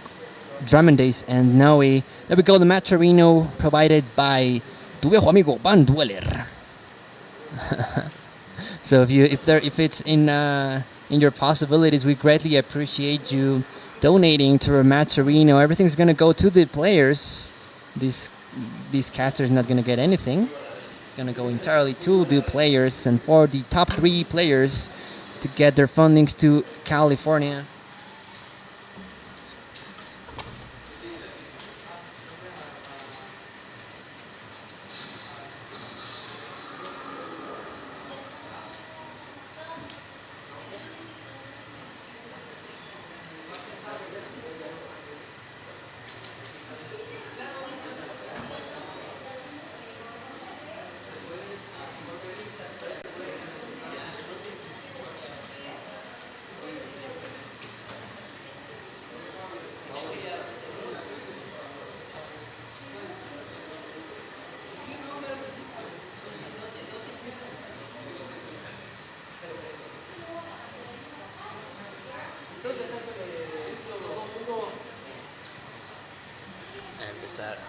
Drum and Days and Noe. There we go, the Matcherino provided by tu viejo amigo Van Dweller. So if it's in your possibilities, we greatly appreciate you donating to our Matcherino. Everything's gonna go to the players. These casters not gonna get anything. It's gonna go entirely to the players and for the top 3 players to get their fundings to California.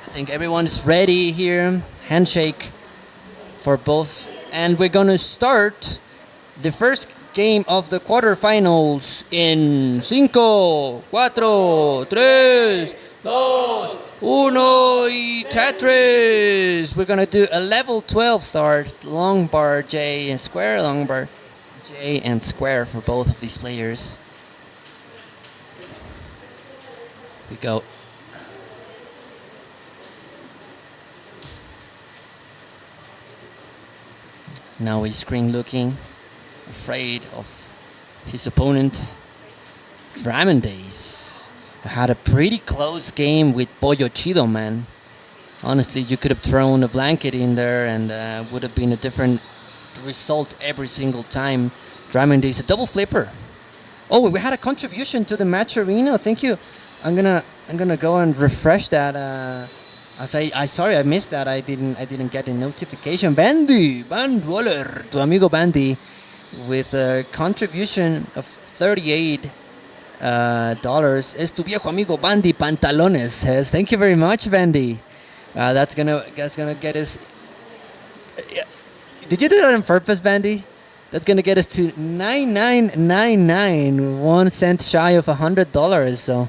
I think everyone's ready here. Handshake for both. And we're going to start the first game of the quarterfinals in 5, 4, 3, 2, 1 y Tetris. We're going to do a level 12 start. Long bar J and square, long bar J and square for both of these players. We go. Now he's screen looking, afraid of his opponent. Drum Days had a pretty close game with Pollo Chido, man. Honestly, you could have thrown a blanket in there and would have been a different result every single time. Drum Days, a double flipper. Oh, we had a contribution to the Matcherino. Thank you. I'm gonna go and refresh that. Sorry I missed that. I didn't get a notification. Bandy, Van Dweller, tu amigo Bandy, with a contribution of $38. Es tu viejo amigo Bandy Pantalones says. Thank you very much, Bandy. That's gonna get us. Did you do that on purpose, Bandy? That's gonna get us to $99.99, 1 cent shy of $100. So,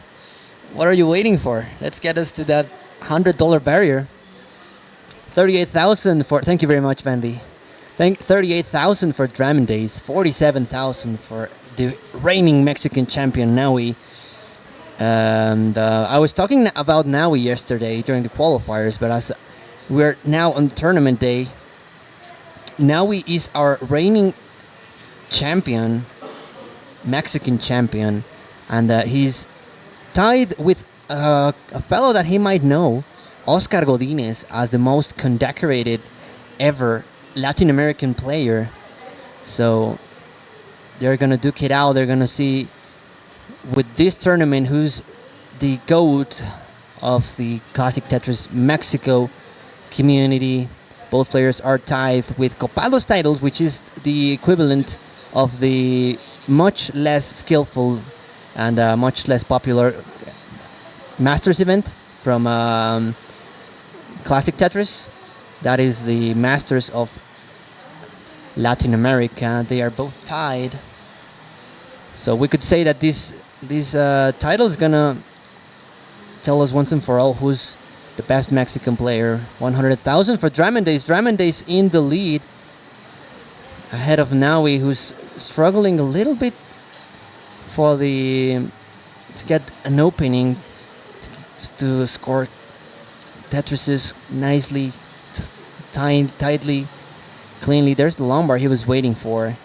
what are you waiting for? Let's get us to that $100 barrier. 38,000 for. Thank you very much, Vandy. 38,000 for Drum Days. 47,000 for the reigning Mexican champion Naui. And I was talking about Naui yesterday during the qualifiers, but as we're now on tournament day, Naui is our reigning champion, Mexican champion, and he's tied with a fellow that he might know, Oscar Godinez, as the most condecorated ever Latin American player. So they're gonna duke it out. They're gonna see with this tournament who's the GOAT of the Classic Tetris Mexico community. Both players are tied with Copados titles, which is the equivalent of the much less skillful and much less popular Masters event from Classic Tetris. That is the Masters of Latin America. They are both tied. So we could say that this title is gonna tell us once and for all who's the best Mexican player. 100,000 for Drum Days. Drum Days in the lead, ahead of Naui, who's struggling a little bit to get an opening to score Tetrises nicely, tightly cleanly. There's the long bar he was waiting for.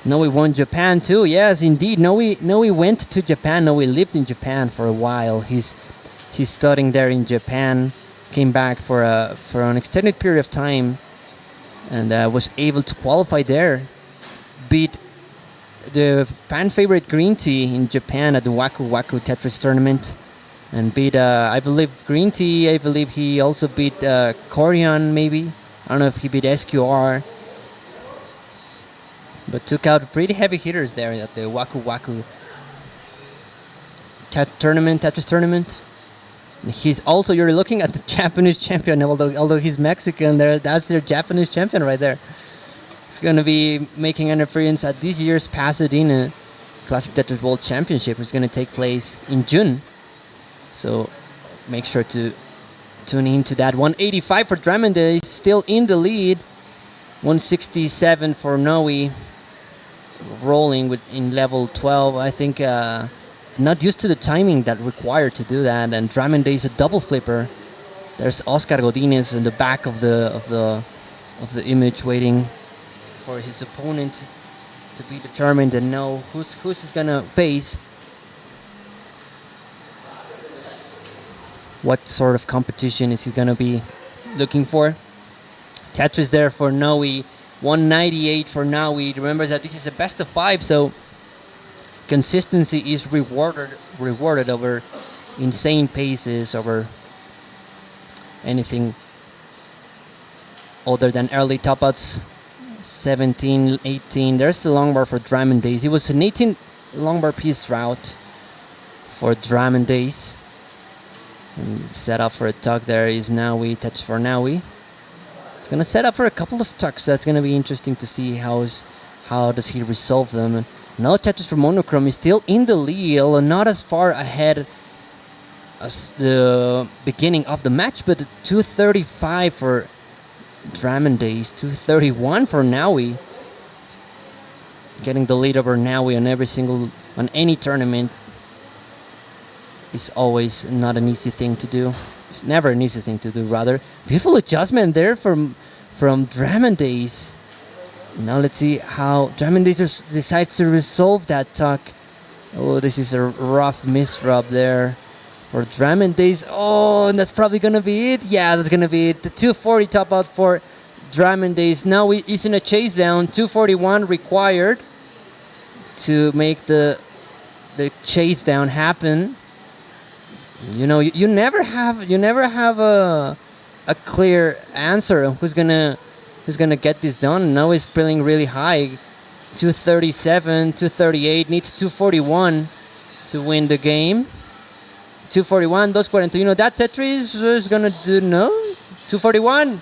Noe won Japan too. Yes, indeed. Noe went to Japan. Noe lived in Japan for a while. He's studying there in Japan. Came back for an extended period of time, and was able to qualify there. Beat the fan favorite Green Tea in Japan at the Waku Waku Tetris tournament, and beat I believe Green Tea. I believe he also beat Corian. Maybe I don't know if he beat SQR. But took out pretty heavy hitters there at the Waku Waku Tetris tournament. And he's also, you're looking at the Japanese champion, although he's Mexican. That's their Japanese champion right there. He's going to be making an appearance at this year's Pasadena Classic Tetris World Championship, which is going to take place in June. So make sure to tune in to that. 185 for Dramende, still in the lead. 167 for Noe, rolling in level 12. I think not used to the timing that required to do that. And Dramende is a double flipper. There's Oscar Godinez in the back of the image, waiting for his opponent to be determined and know who's he's gonna face. What sort of competition is he gonna be looking for? Tetris there for Noe. 198 for Noe. Remember that this is a best of 5, so consistency is rewarded over insane paces, over anything other than early top outs. 17, 18. There's the long bar for Dramende. It was an 18 long bar piece drought for Dramende. And set up for a tuck there is Noe. Touch for Noe. It's gonna set up for a couple of tucks. That's gonna be interesting to see how does he resolve them. And now Tetris for Monochrome is still in the lead, not as far ahead as the beginning of the match, but 235 for Dramende, 231 for Noe. Getting the lead over Noe on any tournament is always not an easy thing to do. It's never an easy thing to do, rather. Beautiful adjustment there from Dramende. Now let's see how Dramende decides to resolve that tuck. Oh, this is a rough misdrop there for Dramende. Oh, and that's probably going to be it. Yeah, that's going to be it. The 240 top out for Dramende. Now he's in a chase down. 241 required to make the chase down happen. You know, you never have a clear answer of who's gonna get this done. Now he's playing really high, 237, 238, needs 241 to win the game. 241, 241. That Tetris is gonna do 241.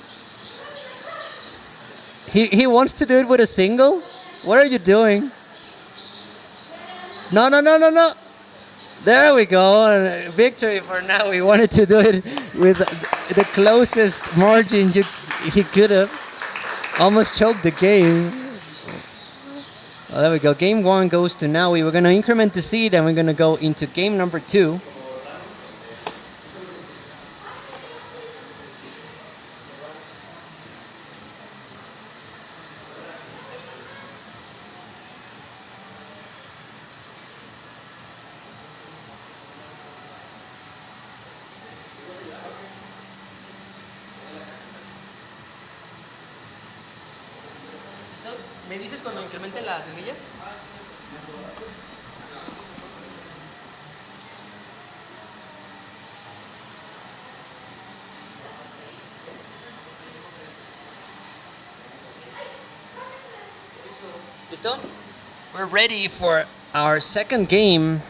He wants to do it with a single. What are you doing? No. There we go. Victory for Noe. We wanted to do it with the closest margin he could have. Almost choked the game. Oh, there we go. Game 1 goes to Noe. We're going to increment the seed and we're going to go into game number 2. ¿Me dices cuando incrementen las semillas? ¿Listo? We're ready for our second game.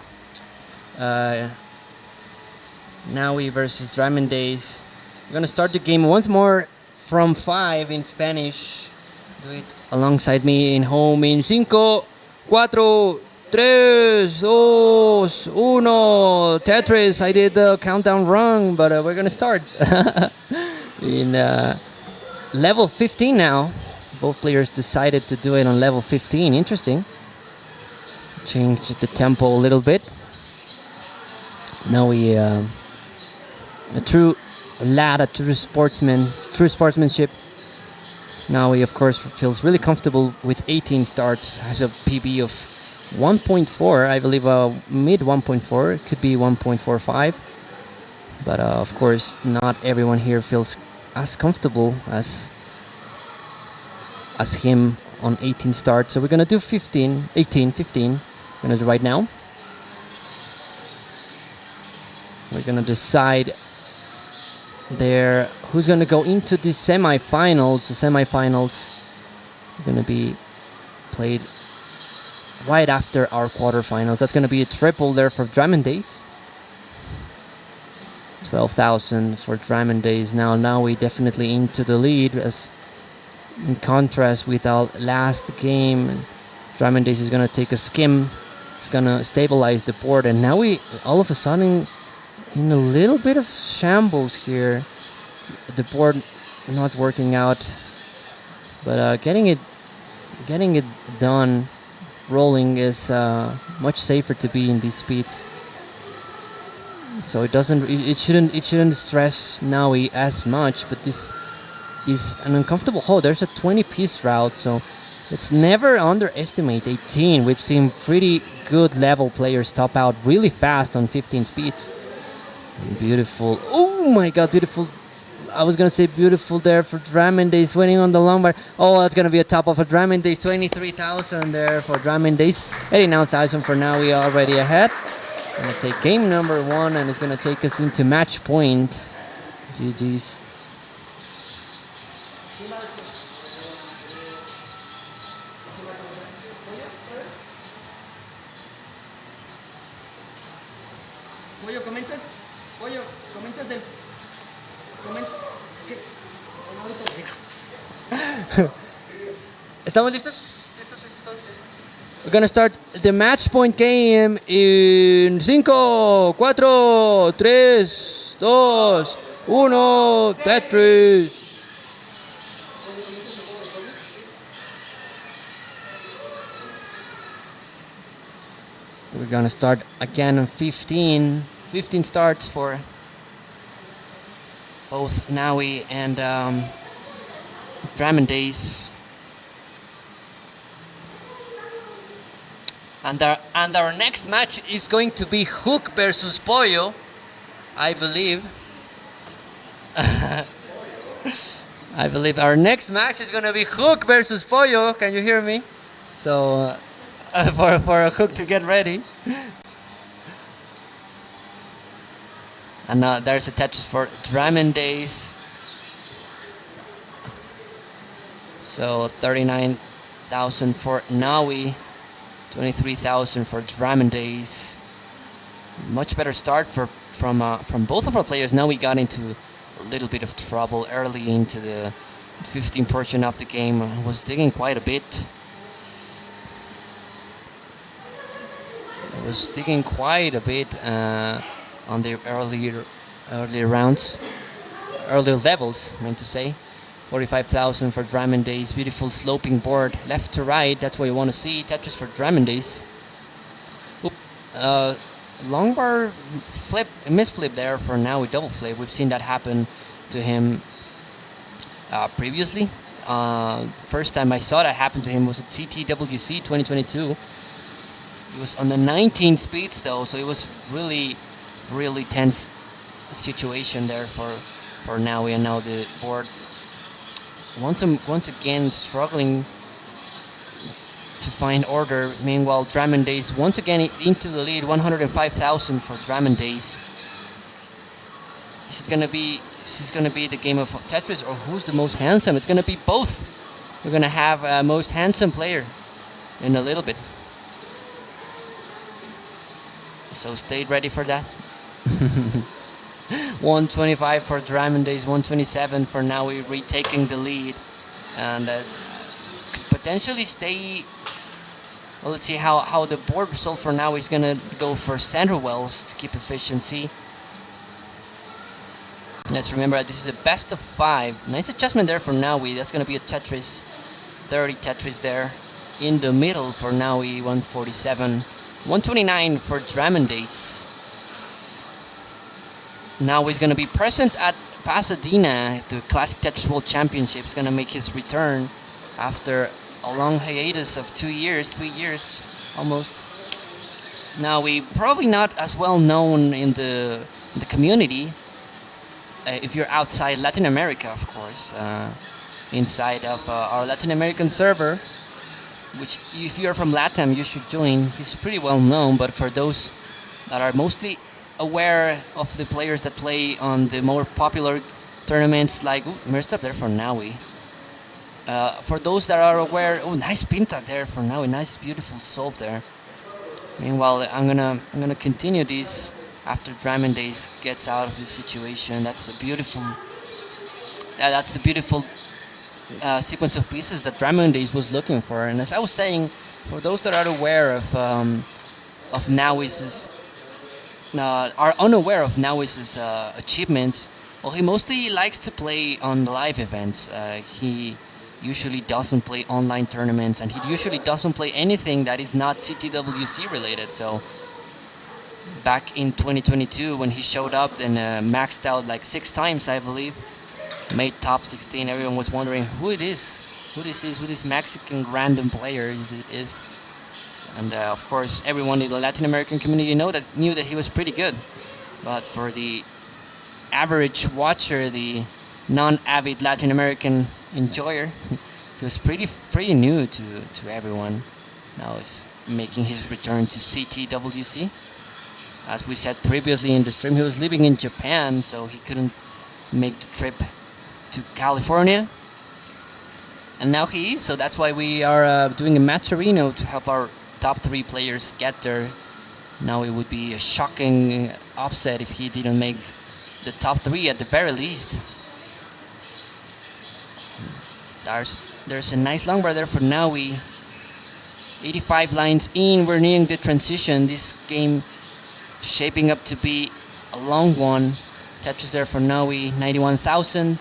Noe versus Dramende. We're going to start the game once more from 5 in Spanish. Do it alongside me in home in 5, 4, 3, 2, 1. Tetris, I did the countdown wrong, but we're going to start. In level 15 now. Both players decided to do it on level 15. Interesting. Changed the tempo a little bit. Now a true lad, a true sportsmanship. Now he, of course, feels really comfortable with 18 starts, has a PB of 1.4, I believe mid 1.4, it could be 1.45. But of course, not everyone here feels as comfortable as him on 18 starts. So we're gonna do 15, 18, 15. We're gonna do right now. We're gonna decide there who's gonna go into the semifinals. The semifinals are gonna be played right after our quarterfinals. That's gonna be a triple there for Drum Days. 12,000 for Drum Days. Now we definitely into the lead, as in contrast with our last game. Drum Days is gonna take a skim. It's gonna stabilize the board, and now we all of a sudden in a little bit of shambles here. The board not working out, but getting it done, rolling is much safer to be in these speeds. So it shouldn't stress Naui as much. But this is an uncomfortable. Oh, there's a 20-piece route, so let's never underestimate 18. We've seen pretty good level players top out really fast on 15 speeds. Beautiful. Oh my god, beautiful. I was gonna say beautiful there for Drum Days winning on the long bar. Oh, that's gonna be a top of a Drum Days. 23,000 there for Drum Days. 89,000 for now. We are already ahead. Gonna take game number 1, and it's gonna take us into match point. GG's. Pollo, ¿comentas? Pollo, ¿comentas el...? ¿Qué? Ahorita lo digo. ¿Estamos listos? We're gonna start the match point game in 5, 4, 3, 2, 1, Tetris. We're gonna start again on 15 starts for both Naui and Drum Days. And our next match is going to be Hook versus Pollo, I believe. I believe our next match is going to be Hook versus Pollo. Can you hear me? So, for a Hook to get ready. And there's a Tetris for Drum Days. So 39,000 for Naui. 23,000 for Drum Days. Much better start from both of our players. Now we got into a little bit of trouble early into the 15 portion of the game. Was digging quite a bit. On the earlier rounds, earlier levels, I meant to say. 45,000 for Drum Days. Beautiful sloping board, left to right. That's what you want to see. Tetris for Drum Days. Long bar flip, misflip there for now. We double flip. We've seen that happen to him previously. First time I saw that happen to him was at CTWC 2022. He was on the 19 speeds though, so it was really tense situation there for Naui, and now the board once again struggling to find order. Meanwhile, Drum Days once again into the lead. 105,000 for Drum Days. This is gonna be the game of Tetris, or who's the most handsome? It's gonna be both. We're gonna have a most handsome player in a little bit. So stay ready for that. 125 for Drum Days, 127 for Naui, retaking the lead, and could potentially stay. Well, let's see how the board result for Naui is gonna go for center wells to keep efficiency. Let's remember that this is a best of 5. Nice adjustment there for Naui. That's gonna be a Tetris, 30 Tetris there in the middle for Naui. 147, 129 for Drum Days. Now he's going to be present at Pasadena, the Classic Tetris World Championship, is gonna make his return after a long hiatus of 2 years, 3 years, almost. Now we probably not as well known in the community. If you're outside Latin America, of course, inside of our Latin American server, which if you're from LATAM, you should join. He's pretty well known, but for those that are mostly aware of the players that play on the more popular tournaments, like messed up there for Naui. For those that are aware, nice pinta there for Naui, nice beautiful solve there. Meanwhile, I'm gonna continue this after Diamond Days gets out of this situation. That's a beautiful. That's the beautiful sequence of pieces that Diamond Days was looking for. And as I was saying, for those that are aware of Nauis's are unaware of Nauis's achievements, well, he mostly likes to play on live events. He usually doesn't play online tournaments, and he usually doesn't play anything that is not CTWC related. So back in 2022, when he showed up and maxed out like 6 times, I believe, made top 16, everyone was wondering who it is, who this Mexican random player is. And of course, everyone in the Latin American community knew that he was pretty good. But for the average watcher, the non-avid Latin American enjoyer, he was pretty new to everyone. Now he's making his return to CTWC. As we said previously in the stream, he was living in Japan, so he couldn't make the trip to California. And now he is, so that's why we are doing a matcherino to help our top 3 players get there. Now it would be a shocking upset if he didn't make the top 3 at the very least. There's a nice long bar there for Naui. 85 lines in, we're nearing the transition. This game shaping up to be a long one. Tetris there for Naui, 91,000.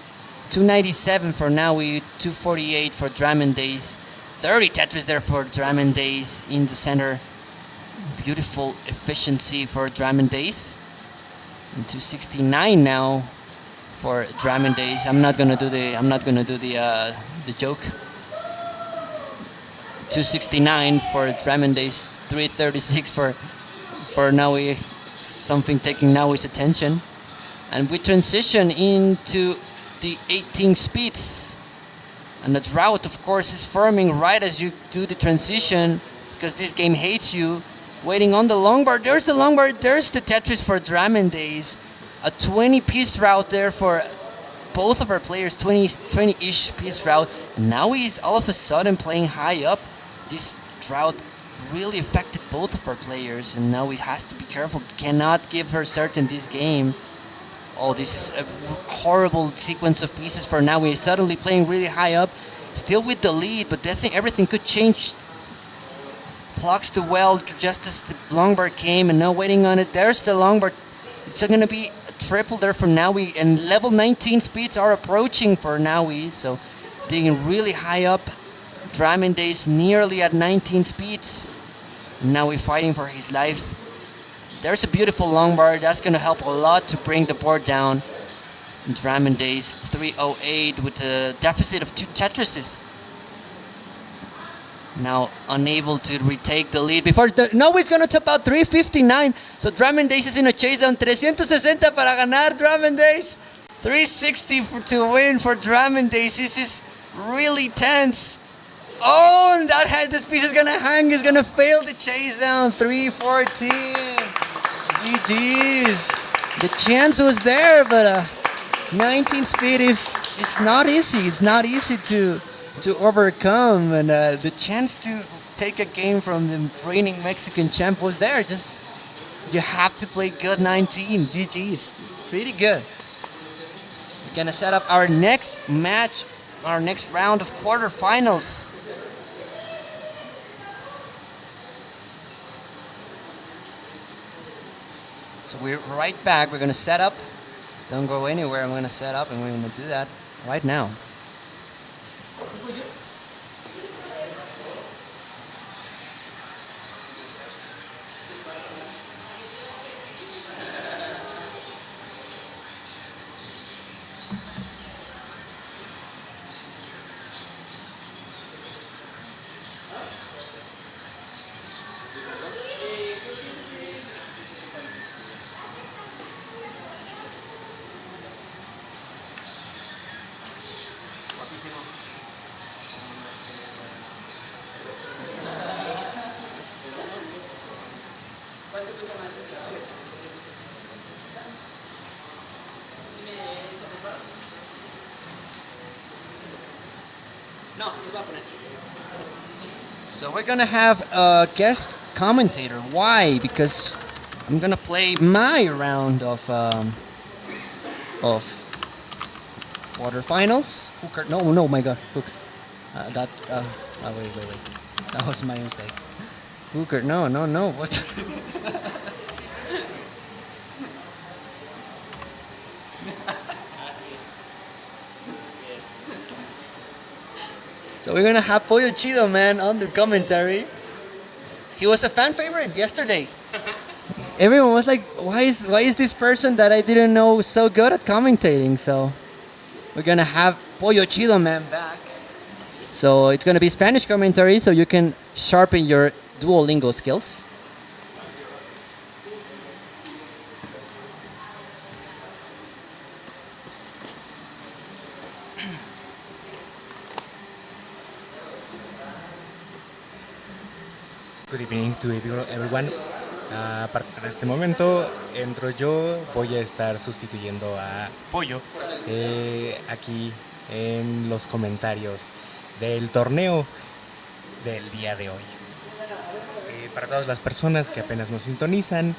297 for Naui, 248 for Diamond Days. 30 Tetris there for Diamond Days in the center. Beautiful efficiency for Diamond Days. And 269 now for Diamond Days. I'm not gonna do the joke. 269 for Diamond Days. 336 for Naui. Something taking Naui's attention. And we transition into the 18 speeds. And the drought, of course, is forming right as you do the transition, because this game hates you. Waiting on the long bar. There's the long bar. There's the Tetris for Diamond Days. A 20-piece drought there for both of our players. 20-ish piece drought. And now he's all of a sudden playing high up. This drought really affected both of our players, and now he has to be careful. Cannot give her certain this game. Oh, this is a horrible sequence of pieces for now. We're suddenly playing really high up, still with the lead, but everything could change. Clocks the well just as the long bar came, and now waiting on it. There's the long bar. It's going to be a triple there for Naui, and level 19 speeds are approaching for Naui, so digging really high up. Diamond Days nearly at 19 speeds. Now we're fighting for his life. There's a beautiful long bar. That's going to help a lot to bring the board down. Diamond Days 308 with a deficit of 2 Tetrises. Now unable to retake the lead before. No, he's going to top out 359. So Diamond Days is in a chase down. 360 para ganar Diamond Days. 360 to win for Diamond Days. This is really tense. Oh, and this piece is going to hang. He's going to fail the chase down. 314. GG's. The chance was there, but 19 speed is not easy. It's not easy to overcome, and the chance to take a game from the reigning Mexican champ was there. Just you have to play good 19. GG's. Pretty good. We're gonna set up our next match, our next round of quarterfinals. So we're right back. We're gonna set up. Don't go anywhere. I'm gonna set up, and we're gonna do that right now. No, los voy a poner. So we're gonna have a guest commentator. Why? Because I'm gonna play my round of quarterfinals. Hooker. No, my God, hook. That's wait. That was my mistake. Hooker. No. What? So we're gonna have Pollo Chido, man, on the commentary. He was a fan favorite yesterday. Everyone was like, why is this person that I didn't know so good at commentating? So we're gonna have Pollo Chido, man, back. So it's gonna be Spanish commentary, so you can sharpen your Duolingo skills. Good evening to everyone. A partir de este momento entro yo, voy a estar sustituyendo a Pollo aquí en los comentarios del torneo del día de hoy. Para todas las personas que apenas nos sintonizan,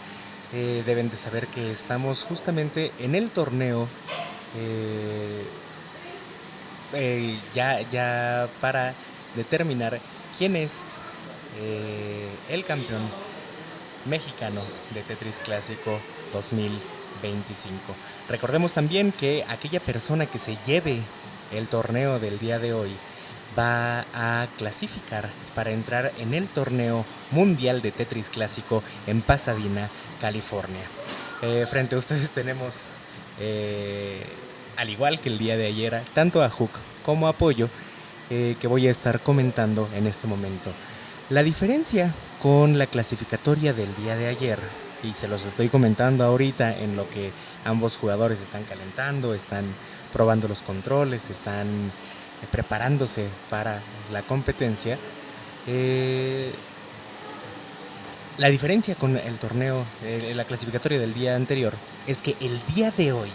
deben de saber que estamos justamente en el torneo ya para determinar quién es el campeón mexicano de Tetris Clásico 2025. Recordemos también que aquella persona que se lleve el torneo del día de hoy va a clasificar para entrar en el torneo mundial de Tetris Clásico en Pasadena, California. Frente a ustedes tenemos, al igual que el día de ayer, tanto a Hook como a Pollo, que voy a estar comentando en este momento. La diferencia con la clasificatoria del día de ayer, y se los estoy comentando ahorita en lo que ambos jugadores están calentando, están probando los controles, están preparándose para la competencia. La diferencia con el torneo, la clasificatoria del día anterior, es que el día de hoy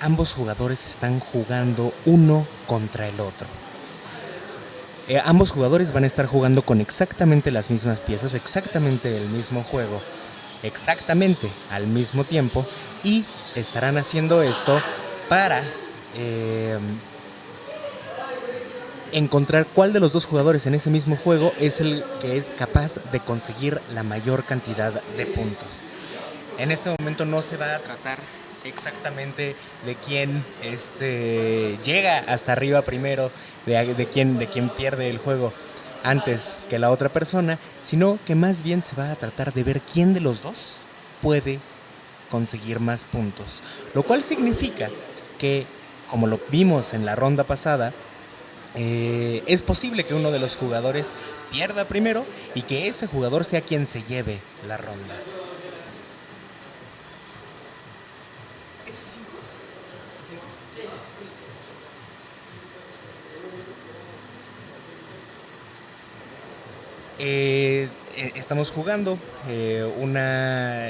ambos jugadores están jugando uno contra el otro. Ambos jugadores van a estar jugando con exactamente las mismas piezas, exactamente el mismo juego, exactamente al mismo tiempo, y estarán haciendo esto para encontrar cuál de los dos jugadores en ese mismo juego es el que es capaz de conseguir la mayor cantidad de puntos. En este momento no se va a tratar exactamente de quién llega hasta arriba primero, de quién pierde el juego antes que la otra persona, sino que más bien se va a tratar de ver quién de los dos puede conseguir más puntos, lo cual significa que, como lo vimos en la ronda pasada, es posible que uno de los jugadores pierda primero y que ese jugador sea quien se lleve la ronda. Estamos jugando una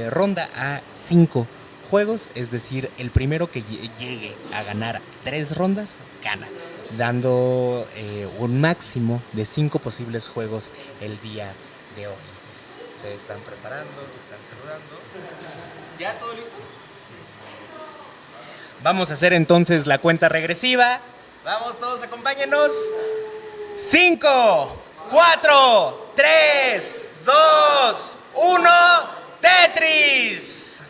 ronda a 5 juegos, es decir, el primero que llegue a ganar 3 rondas gana, dando un máximo de 5 posibles juegos el día de hoy. Se están preparando, se están saludando. ¿Ya todo listo? Vamos a hacer entonces la cuenta regresiva. Vamos todos, acompáñenos. 5, 4, 3, 2, 1, ¡Tetris!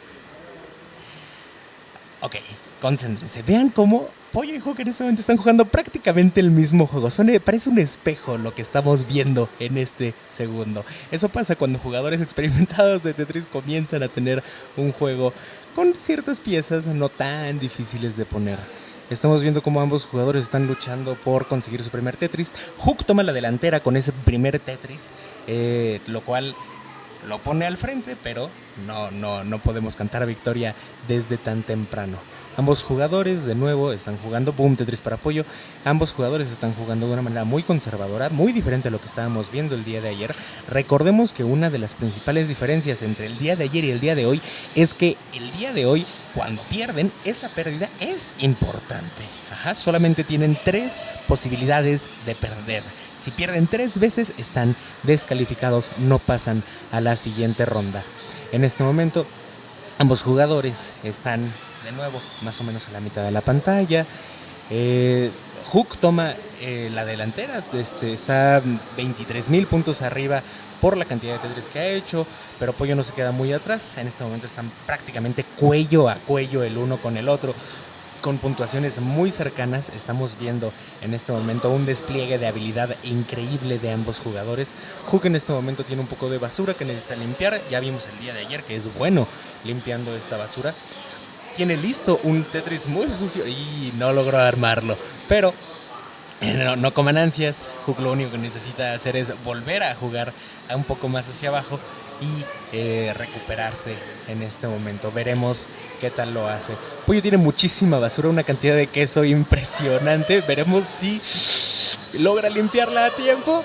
Ok, concéntrense. Vean cómo Pollo y Hook en este momento están jugando prácticamente el mismo juego. Parece un espejo lo que estamos viendo en este segundo. Eso pasa cuando jugadores experimentados de Tetris comienzan a tener un juego con ciertas piezas no tan difíciles de poner. Estamos viendo cómo ambos jugadores están luchando por conseguir su primer Tetris. Hook toma la delantera con ese primer Tetris, lo cual lo pone al frente, pero no podemos cantar victoria desde tan temprano. Ambos jugadores de nuevo están jugando Boom Tetris para Pollo. Ambos jugadores están jugando de una manera muy conservadora, muy diferente a lo que estábamos viendo el día de ayer. Recordemos que una de las principales diferencias entre el día de ayer y el día de hoy es que el día de hoy, cuando pierden, esa pérdida es importante. Solamente tienen 3 posibilidades de perder. Si pierden 3 veces, están descalificados, no pasan a la siguiente ronda. En este momento, ambos jugadores están de nuevo más o menos a la mitad de la pantalla. Hook toma la delantera, está 23,000 puntos arriba por la cantidad de Tetris que ha hecho, pero Pollo no se queda muy atrás. En este momento están prácticamente cuello a cuello el uno con el otro, con puntuaciones muy cercanas. Estamos viendo en este momento un despliegue de habilidad increíble de ambos jugadores. Hook en este momento tiene un poco de basura que necesita limpiar. Ya vimos el día de ayer que es bueno limpiando esta basura. Tiene listo un Tetris muy sucio y no logró armarlo, pero no coman ansias. Hook lo único que necesita hacer es volver a jugar un poco más hacia abajo y recuperarse en este momento. Veremos qué tal lo hace. Pollo tiene muchísima basura, una cantidad de queso impresionante. Veremos si logra limpiarla a tiempo.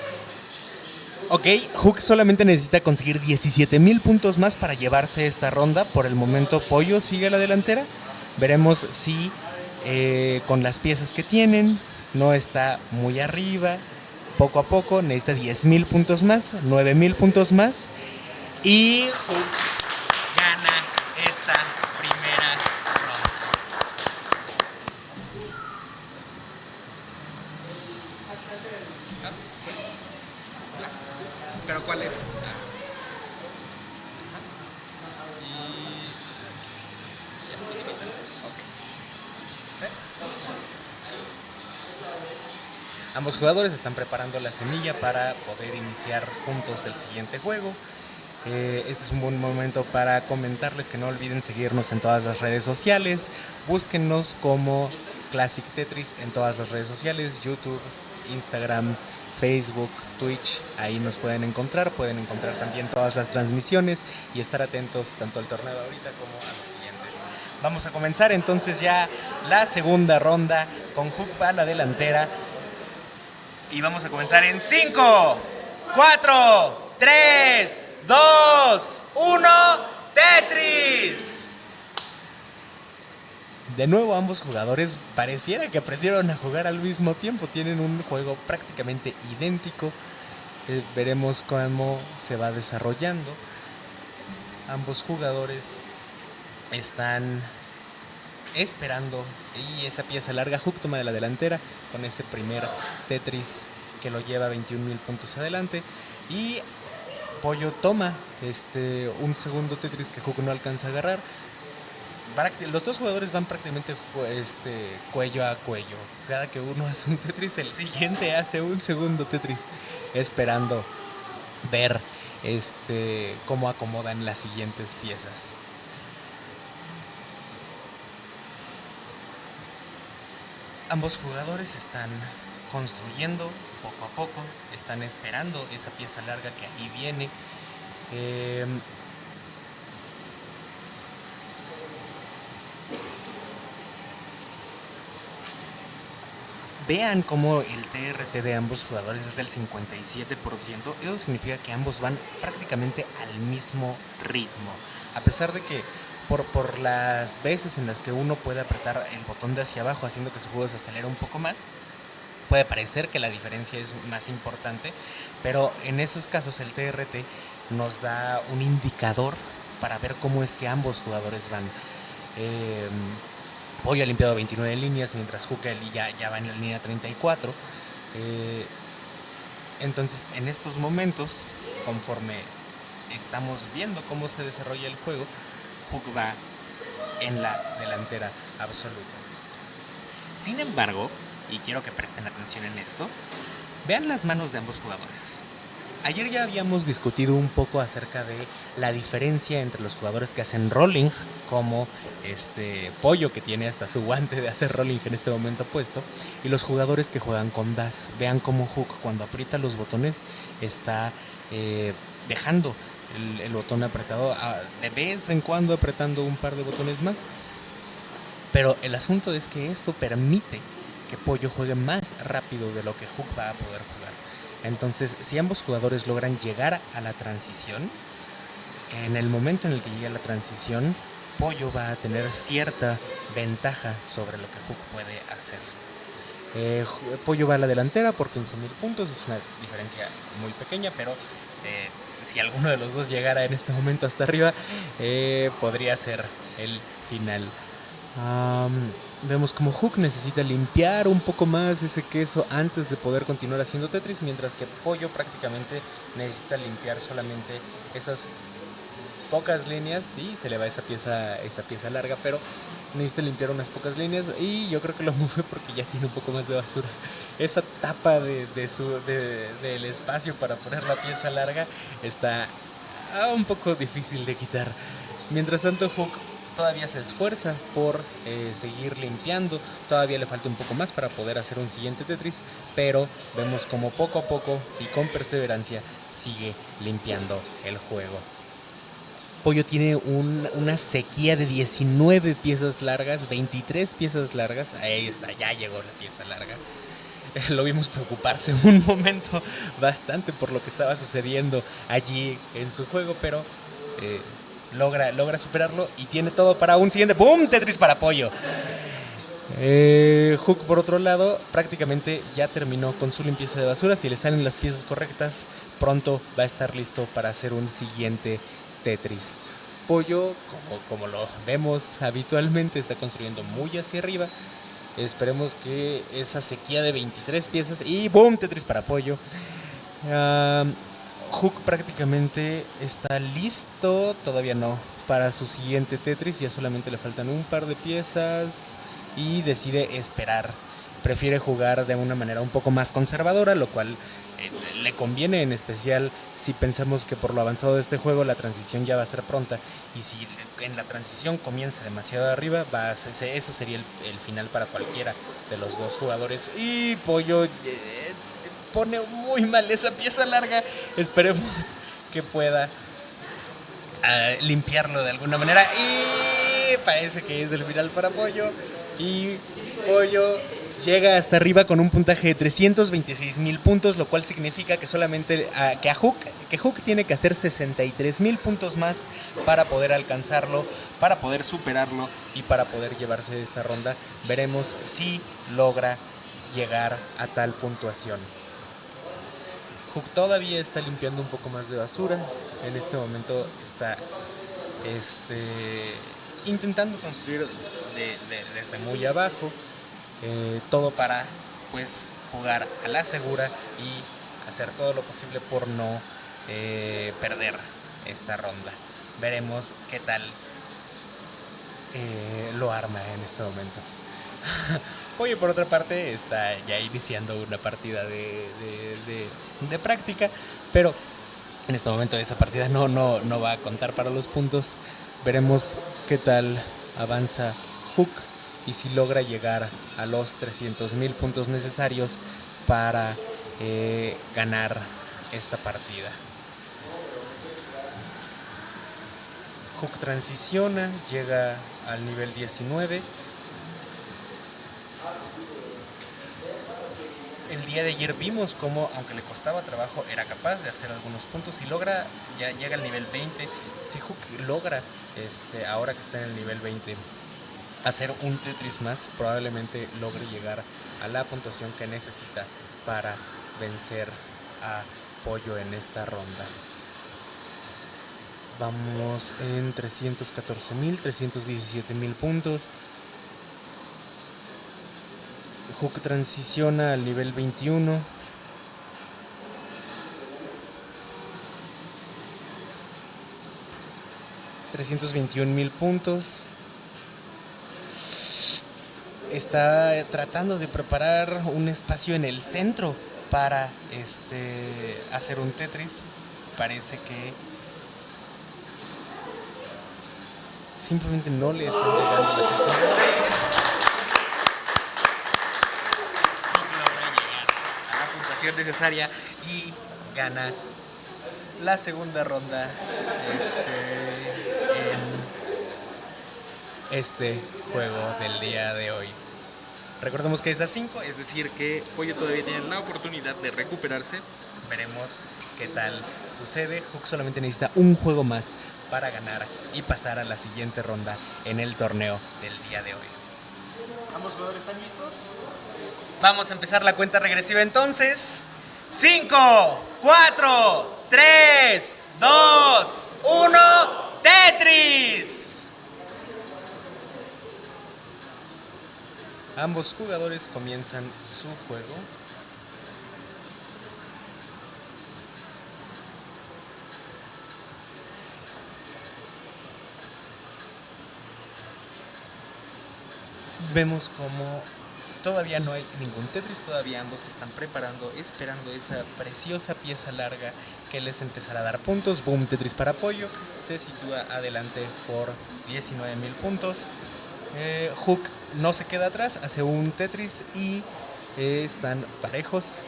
Ok, Hook solamente necesita conseguir 17,000 puntos más para llevarse esta ronda. Por el momento Pollo sigue a la delantera. Veremos si con las piezas que tienen no está muy arriba. Poco a poco necesita 10,000 puntos más, 9,000 puntos más. Y Hook gana esta primera ronda. ¿Pero cuál es? Ambos jugadores están preparando la semilla para poder iniciar juntos el siguiente juego. Este es un buen momento para comentarles que no olviden seguirnos en todas las redes sociales. Búsquennos como Classic Tetris en todas las redes sociales: YouTube, Instagram, Facebook, Twitch. Ahí nos pueden encontrar también todas las transmisiones y estar atentos tanto al torneo de ahorita como a los siguientes. Vamos a comenzar entonces ya la segunda ronda con Hook a la delantera. Y vamos a comenzar en 5, 4, 3, 2, 1, ¡Tetris! De nuevo ambos jugadores pareciera que aprendieron a jugar al mismo tiempo. Tienen un juego prácticamente idéntico. Veremos cómo se va desarrollando. Ambos jugadores están esperando, y esa pieza larga. Hook toma de la delantera con ese primer Tetris que lo lleva 21,000 puntos adelante, y Pollo toma un segundo Tetris que Hook no alcanza a agarrar. Los dos jugadores van prácticamente cuello a cuello. Cada que uno hace un Tetris, el siguiente hace un segundo Tetris, esperando ver cómo acomodan las siguientes piezas. Ambos jugadores están construyendo poco a poco, están esperando esa pieza larga que ahí viene. Vean cómo el TRT de ambos jugadores es del 57%. Eso significa que ambos van prácticamente al mismo ritmo. A pesar de que por las veces en las que uno puede apretar el botón de hacia abajo haciendo que su juego se acelere un poco más, puede parecer que la diferencia es más importante, pero en esos casos el TRT nos da un indicador para ver cómo es que ambos jugadores van. Pollo ha limpiado 29 líneas, mientras Hook ya va en la línea 34. Entonces, en estos momentos, conforme estamos viendo cómo se desarrolla el juego, Hook va en la delantera absoluta. Sin embargo, y quiero que presten atención en esto, vean las manos de ambos jugadores. Ayer ya habíamos discutido un poco acerca de la diferencia entre los jugadores que hacen rolling, como Pollo, que tiene hasta su guante de hacer rolling en este momento puesto, y los jugadores que juegan con dash. Vean cómo Hook, cuando aprieta los botones, está dejando el botón apretado, de vez en cuando apretando un par de botones más. Pero el asunto es que esto permite que Pollo juegue más rápido de lo que Hook va a poder jugar. Entonces, si ambos jugadores logran llegar a la transición, en el momento en el que llegue a la transición, Pollo va a tener cierta ventaja sobre lo que Hook puede hacer. Pollo va a la delantera por 15,000 puntos, es una diferencia muy pequeña, pero si alguno de los dos llegara en este momento hasta arriba, podría ser el final. Vemos como Hook necesita limpiar un poco más ese queso antes de poder continuar haciendo Tetris, mientras que Pollo prácticamente necesita limpiar solamente esas pocas líneas. Sí, se le va esa pieza larga, pero necesita limpiar unas pocas líneas y yo creo que lo mueve porque ya tiene un poco más de basura. Esa tapa del espacio para poner la pieza larga está un poco difícil de quitar. Mientras tanto, Hook todavía se esfuerza por seguir limpiando. Todavía le falta un poco más para poder hacer un siguiente Tetris, pero vemos como poco a poco y con perseverancia sigue limpiando el juego. Pollo tiene una sequía de 19 piezas largas, 23 piezas largas. Ahí está, ya llegó la pieza larga. Lo vimos preocuparse un momento bastante por lo que estaba sucediendo allí en su juego, pero logra superarlo y tiene todo para un siguiente ¡boom! Tetris para Pollo. Hook, por otro lado, prácticamente ya terminó con su limpieza de basura. Si le salen las piezas correctas, pronto va a estar listo para hacer un siguiente Tetris. Pollo, como lo vemos habitualmente, está construyendo muy hacia arriba. Esperemos que esa sequía de 23 piezas y ¡boom! Tetris para Pollo. Hook prácticamente está listo, todavía no, para su siguiente Tetris. Ya solamente le faltan un par de piezas y decide esperar. Prefiere jugar de una manera un poco más conservadora, lo cual le conviene, en especial si pensamos que por lo avanzado de este juego la transición ya va a ser pronta, y si en la transición comienza demasiado arriba, eso sería el final para cualquiera de los dos jugadores. Y Pollo pone muy mal esa pieza larga. Esperemos que pueda limpiarlo de alguna manera, y parece que es el final para Pollo. Y Pollo llega hasta arriba con un puntaje de 326,000 puntos, lo cual significa que solamente que Hook tiene que hacer 63,000 puntos más para poder alcanzarlo, para poder superarlo y para poder llevarse esta ronda. Veremos si logra llegar a tal puntuación. Hook todavía está limpiando un poco más de basura. En este momento está intentando construir desde muy abajo, todo para pues jugar a la segura y hacer todo lo posible por no perder esta ronda. Veremos qué tal lo arma en este momento. Pollo, por otra parte, está ya iniciando una partida de práctica, pero en este momento esa partida no va a contar para los puntos. Veremos qué tal avanza Hook y si logra llegar a los 300,000 puntos necesarios para ganar esta partida. Hook transiciona, llega al nivel 19. El día de ayer vimos cómo, aunque le costaba trabajo, era capaz de hacer algunos puntos y ya llega al nivel 20. Si Hook logra, ahora que está en el nivel 20, hacer un Tetris más, probablemente logre llegar a la puntuación que necesita para vencer a Pollo en esta ronda. Vamos en 314,000, 317,000 puntos. Hook transiciona al nivel 21. $321,000 puntos. Está tratando de preparar un espacio en el centro para hacer un Tetris. Parece que simplemente no le están llegando las piezas. Necesaria y gana la segunda ronda este juego del día de hoy. Recordemos que es a 5, es decir que Pollo todavía tiene la oportunidad de recuperarse. Veremos qué tal sucede. Hook solamente necesita un juego más para ganar y pasar a la siguiente ronda en el torneo del día de hoy. ¿Ambos jugadores están listos? Vamos a empezar la cuenta regresiva entonces. 5, 4, 3, 2, 1, ¡Tetris! Ambos jugadores comienzan su juego. Vemos como todavía no hay ningún Tetris, todavía ambos se están preparando, esperando esa preciosa pieza larga que les empezará a dar puntos. Boom, Tetris para Pollo, se sitúa adelante por 19,000 puntos. Hook no se queda atrás, hace un Tetris y están parejos,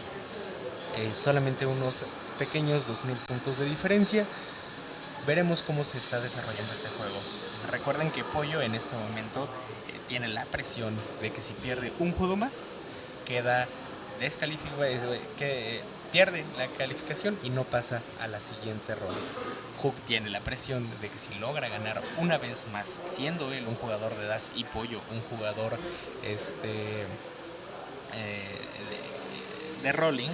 solamente unos pequeños 2,000 puntos de diferencia. Veremos cómo se está desarrollando este juego. Recuerden que Pollo en este momento tiene la presión de que si pierde un juego más, queda descalificado, que pierde la calificación y no pasa a la siguiente ronda. Hook tiene la presión de que si logra ganar una vez más, siendo él un jugador de Das y Pollo un jugador de rolling,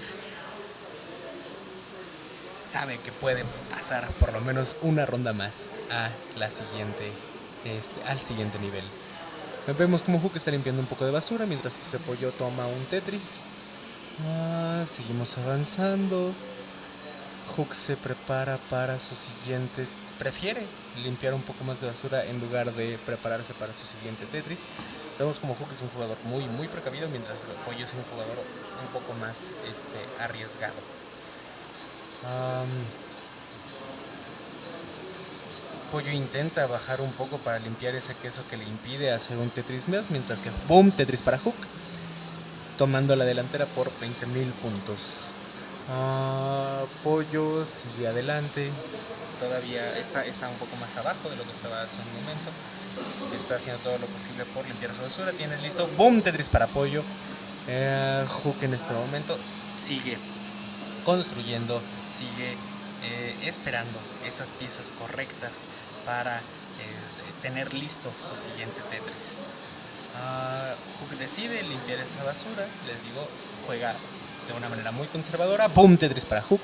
sabe que puede pasar por lo menos una ronda más a la siguiente, al siguiente nivel. Vemos como Hook está limpiando un poco de basura mientras que Pollo toma un Tetris. Seguimos avanzando. Hook se prepara para su siguiente. Prefiere limpiar un poco más de basura en lugar de prepararse para su siguiente Tetris. Vemos como Hook es un jugador muy precavido, mientras Pollo es un jugador un poco más arriesgado. Pollo intenta bajar un poco para limpiar ese queso que le impide hacer un Tetris más, mientras que boom, Tetris para Hook, tomando la delantera por 20,000 puntos. Pollo sigue adelante, todavía está un poco más abajo de lo que estaba hace un momento. Está haciendo todo lo posible por limpiar su basura. Tiene listo, boom, Tetris para Pollo. Hook en este momento sigue construyendo, sigue esperando esas piezas correctas para tener listo su siguiente Tetris. Hook decide limpiar esa basura, les digo, juega de una manera muy conservadora. Boom, Tetris para Hook,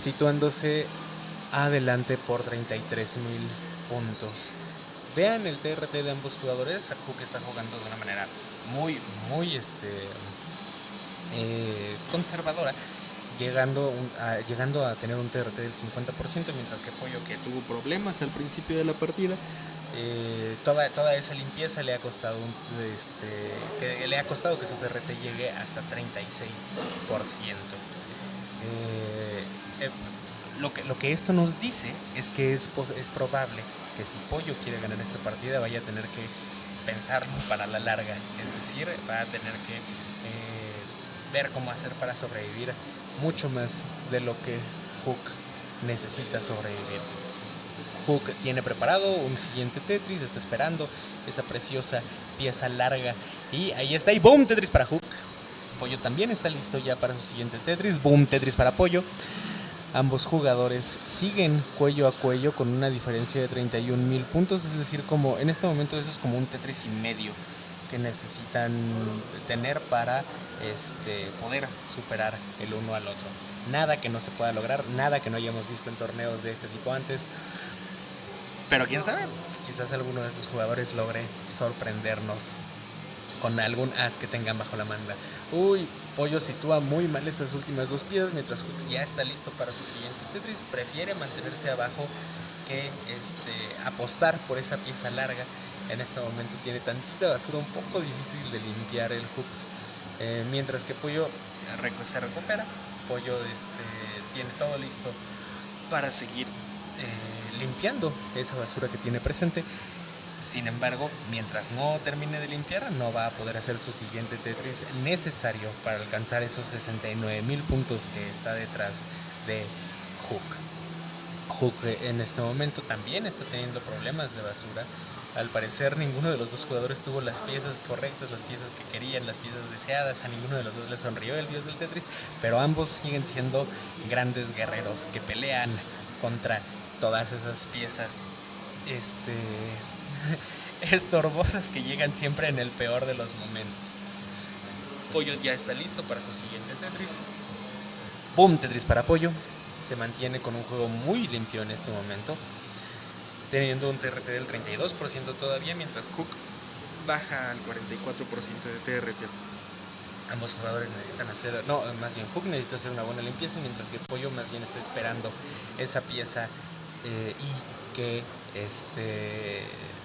situándose adelante por 33,000 puntos. Vean el TRT de ambos jugadores. Hook está jugando de una manera muy conservadora, llegando a tener un TRT del 50%, mientras que Pollo, que tuvo problemas al principio de la partida, toda esa limpieza le ha costado que su TRT llegue hasta 36%. Lo que esto nos dice es que es probable que si Pollo quiere ganar esta partida vaya a tener que pensarlo para la larga, es decir, va a tener que ver cómo hacer para sobrevivir mucho más de lo que Hook necesita sobrevivir. Hook tiene preparado un siguiente Tetris, está esperando esa preciosa pieza larga y ahí está, y boom, Tetris para Hook. Pollo también está listo ya para su siguiente Tetris, boom, Tetris para Pollo. Ambos jugadores siguen cuello a cuello con una diferencia de 31,000 puntos, es decir, como en este momento eso es como un Tetris y medio que necesitan tener para poder superar el uno al otro. Nada que no se pueda lograr, nada que no hayamos visto en torneos de este tipo antes, pero quién sabe, quizás alguno de esos jugadores logre sorprendernos con algún as que tengan bajo la manga. Pollo sitúa muy mal esas últimas dos piezas, mientras Hooks ya está listo para su siguiente Tetris. Prefiere mantenerse abajo que apostar por esa pieza larga. En este momento tiene tantita basura, un poco difícil de limpiar el Hook, mientras que Pollo se recupera. Pollo tiene todo listo para seguir limpiando esa basura que tiene presente. Sin embargo, mientras no termine de limpiar, no va a poder hacer su siguiente Tetris necesario para alcanzar esos 69,000 puntos que está detrás de Hook. Hook en este momento también está teniendo problemas de basura. Al parecer ninguno de los dos jugadores tuvo las piezas correctas, las piezas que querían, las piezas deseadas. A ninguno de los dos le sonrió el dios del Tetris, pero ambos siguen siendo grandes guerreros que pelean contra todas esas piezas estorbosas que llegan siempre en el peor de los momentos. Pollo ya está listo para su siguiente Tetris. Boom, Tetris para Pollo. Se mantiene con un juego muy limpio en este momento, teniendo un TRT del 32% todavía, mientras Hook baja al 44% de TRT. Ambos jugadores necesitan hacer, más bien Hook necesita hacer una buena limpieza, mientras que Pollo más bien está esperando esa pieza y que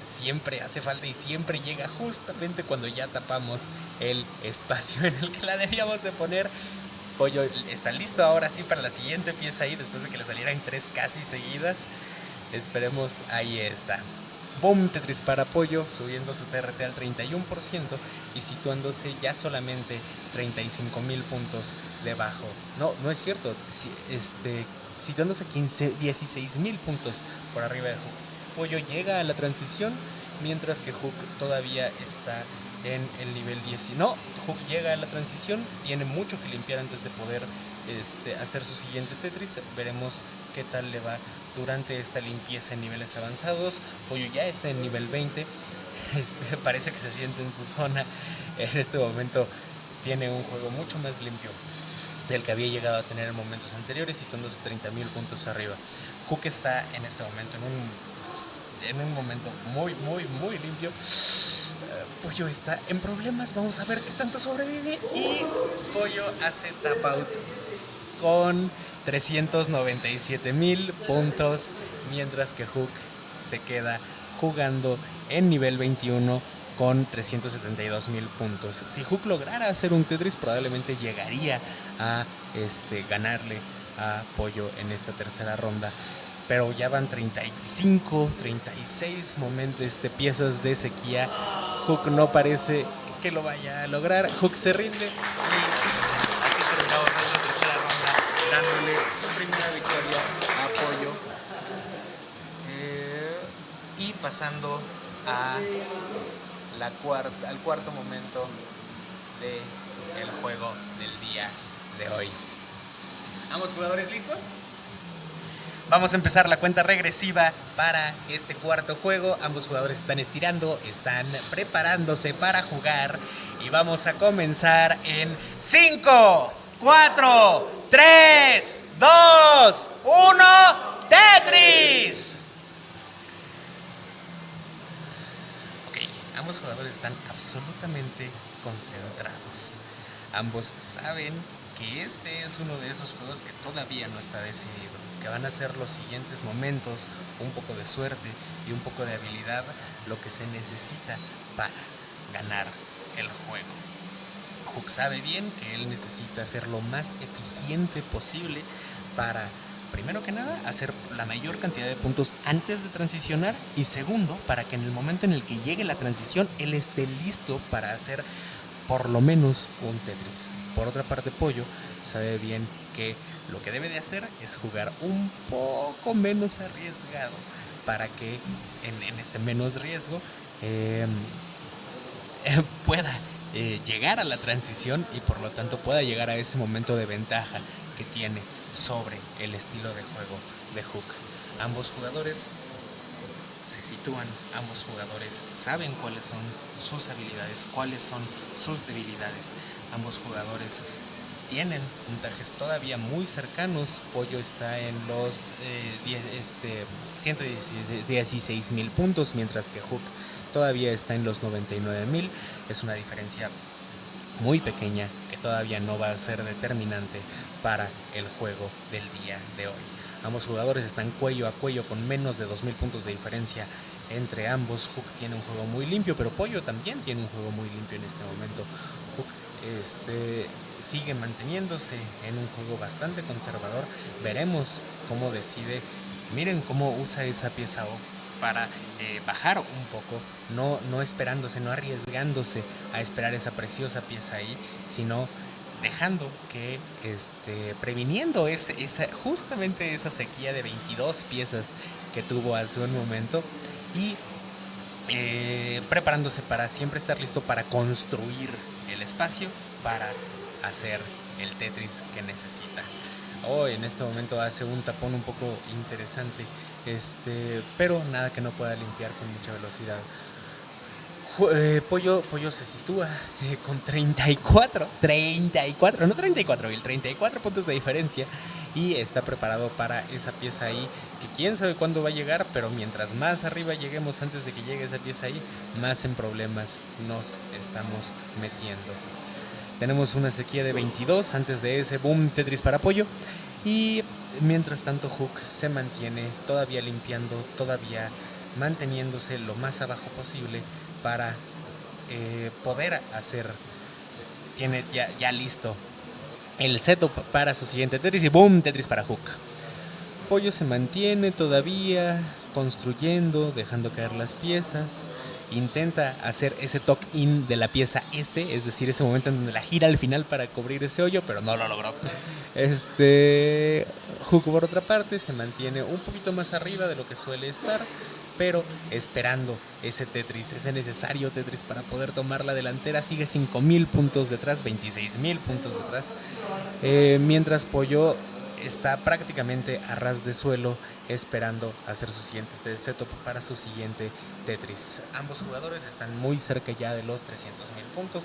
siempre hace falta y siempre llega justamente cuando ya tapamos el espacio en el que la debíamos de poner. Pollo está listo ahora sí para la siguiente pieza ahí, después de que le salieran 3 casi seguidas. Esperemos, ahí está. Boom, Tetris para Pollo, subiendo su TRT al 31% y situándose ya solamente 35,000 puntos debajo. No es cierto, situándose 16,000 puntos por arriba de Hook. Pollo llega a la transición, mientras que Hook todavía está en el nivel 10. No, Hook llega a la transición, tiene mucho que limpiar antes de poder hacer su siguiente Tetris. Veremos qué tal le va durante esta limpieza en niveles avanzados. Pollo ya está en nivel 20. Parece que se siente en su zona. En este momento tiene un juego mucho más limpio del que había llegado a tener en momentos anteriores, situándose 30,000 puntos arriba. Hook está en este momento en un momento muy, muy, muy limpio. Pollo está en problemas, vamos a ver qué tanto sobrevive. Y Pollo hace tap out con 397,000 puntos, mientras que Hook se queda jugando en nivel 21 con 372,000 puntos. Si Hook lograra hacer un Tetris, probablemente llegaría a ganarle a Pollo en esta tercera ronda. Pero ya van 35, 36 piezas de sequía. Hook no parece que lo vaya a lograr. Hook se rinde y así terminamos la tercera ronda, dándole su primera victoria a Pollo. Y pasando al cuarto momento del juego del día de hoy. ¿Ambos jugadores listos? Vamos a empezar la cuenta regresiva para este cuarto juego. Ambos jugadores están estirando, están preparándose para jugar. Y vamos a comenzar en 5, 4, 3, 2, 1, ¡Tetris! Ok, ambos jugadores están absolutamente concentrados. Ambos saben que este es uno de esos juegos que todavía no está decidido, que van a ser los siguientes momentos, un poco de suerte y un poco de habilidad, lo que se necesita para ganar el juego. Hook sabe bien que él necesita ser lo más eficiente posible para, primero que nada, hacer la mayor cantidad de puntos antes de transicionar, y segundo, para que en el momento en el que llegue la transición, él esté listo para hacer por lo menos un Tetris. Por otra parte, Pollo sabe bien que lo que debe de hacer es jugar un poco menos arriesgado para que en este menos riesgo pueda llegar a la transición y por lo tanto pueda llegar a ese momento de ventaja que tiene sobre el estilo de juego de Hook. Ambos jugadores se sitúan, ambos jugadores saben cuáles son sus habilidades, cuáles son sus debilidades. Ambos jugadores tienen puntajes todavía muy cercanos. Pollo está en los 116,000 puntos, mientras que Hook todavía está en los 99,000. Es una diferencia muy pequeña que todavía no va a ser determinante para el juego del día de hoy. Ambos jugadores están cuello a cuello con menos de 2,000 puntos de diferencia entre ambos. Hook tiene un juego muy limpio, pero Pollo también tiene un juego muy limpio en este momento. Hook sigue manteniéndose en un juego bastante conservador. Veremos cómo decide. Miren cómo usa esa pieza O para bajar un poco, no esperándose, no arriesgándose a esperar esa preciosa pieza ahí, sino dejando que, previniendo justamente esa sequía de 22 piezas que tuvo hace un momento, y preparándose para siempre estar listo para construir el espacio para hacer el Tetris que necesita. En este momento hace un tapón un poco interesante, pero nada que no pueda limpiar con mucha velocidad. Pollo se sitúa con 34, no 34, 34 puntos de diferencia, y está preparado para esa pieza ahí, que quién sabe cuándo va a llegar, pero mientras más arriba lleguemos antes de que llegue esa pieza ahí, más en problemas nos estamos metiendo. Tenemos una sequía de 22 antes de ese boom Tetris para Pollo, y mientras tanto Hook se mantiene todavía limpiando, todavía manteniéndose lo más abajo posible para poder hacer, tiene ya listo el setup para su siguiente Tetris, y boom, Tetris para Hook. Pollo se mantiene todavía construyendo, dejando caer las piezas, intenta hacer ese tuck-in de la pieza S, es decir, ese momento en donde la gira al final para cubrir ese hoyo, pero no lo logró. Hook, por otra parte, se mantiene un poquito más arriba de lo que suele estar, pero esperando ese Tetris, ese necesario Tetris para poder tomar la delantera. Sigue 5,000 puntos detrás, 26,000 puntos detrás, mientras Pollo está prácticamente a ras de suelo esperando hacer su siguiente setup para su siguiente Tetris. Ambos jugadores están muy cerca ya de los 300,000 puntos,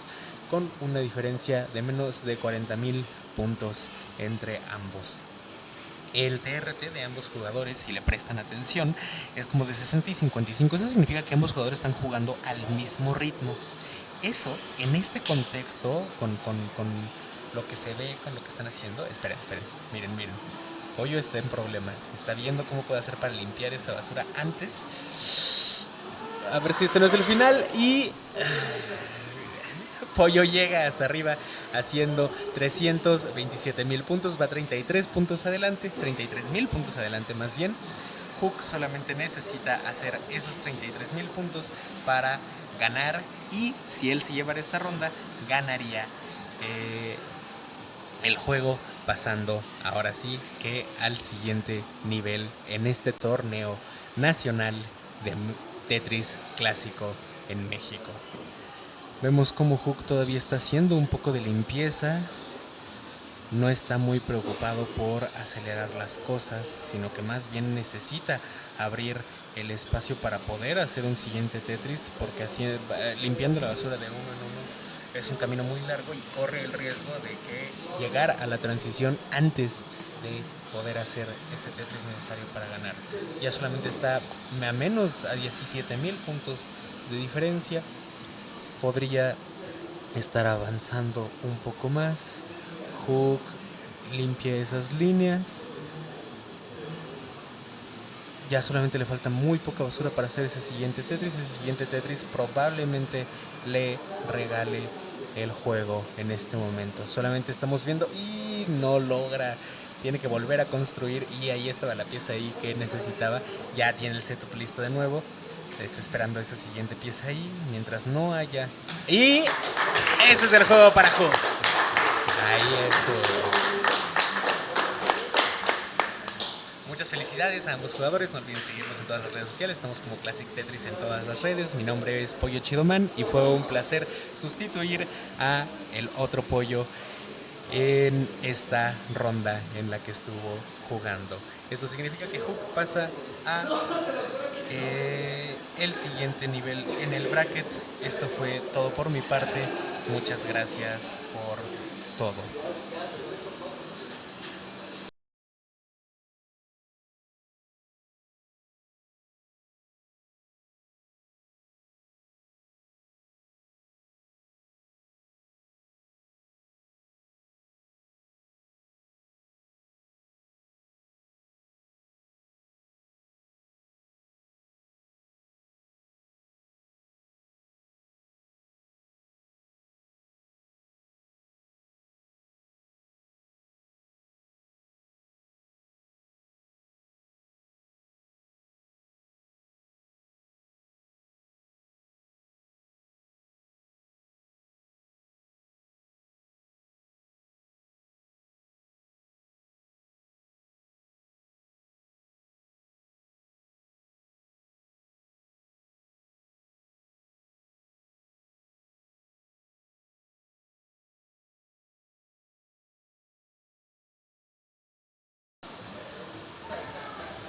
con una diferencia de menos de 40,000 puntos entre ambos. El TRT de ambos jugadores, si le prestan atención, es como de 60 y 55. Eso significa que ambos jugadores están jugando al mismo ritmo. Eso, en este contexto, con lo que se ve, con lo que están haciendo. Esperen, miren. Pollo está en problemas. Está viendo cómo puede hacer para limpiar esa basura antes. A ver si este no es el final. Y Pollo llega hasta arriba haciendo 327,000 puntos. Va 33 puntos adelante. 33,000 puntos adelante más bien. Hook solamente necesita hacer esos 33,000 puntos para ganar. Y si él se llevara esta ronda, ganaría el juego, pasando ahora sí que al siguiente nivel en este torneo nacional de Tetris clásico en México. Vemos como Hook todavía está haciendo un poco de limpieza. No está muy preocupado por acelerar las cosas, sino que más bien necesita abrir el espacio para poder hacer un siguiente Tetris, porque así, limpiando la basura de uno en uno, es un camino muy largo y corre el riesgo de que llegar a la transición antes de poder hacer ese Tetris necesario para ganar. Ya solamente está a menos a 17,000 puntos de diferencia. Podría estar avanzando un poco más. Hook limpia esas líneas. Ya solamente le falta muy poca basura para hacer ese siguiente Tetris. Ese siguiente Tetris probablemente le regale el juego en este momento. Solamente estamos viendo y no logra. Tiene que volver a construir, y ahí estaba la pieza ahí que necesitaba. Ya tiene el setup listo de nuevo. Está esperando esa siguiente pieza ahí. Mientras no haya. Y ese es el juego para Hook. Ahí estuvo. Muchas felicidades a ambos jugadores. No olviden seguirnos en todas las redes sociales. Estamos como Classic Tetris en todas las redes. Mi nombre es Pollo Chidoman y fue un placer sustituir a el otro Pollo en esta ronda en la que estuvo jugando. Esto significa que Hook pasa a el siguiente nivel en el bracket. Esto fue todo por mi parte. Muchas gracias por todo.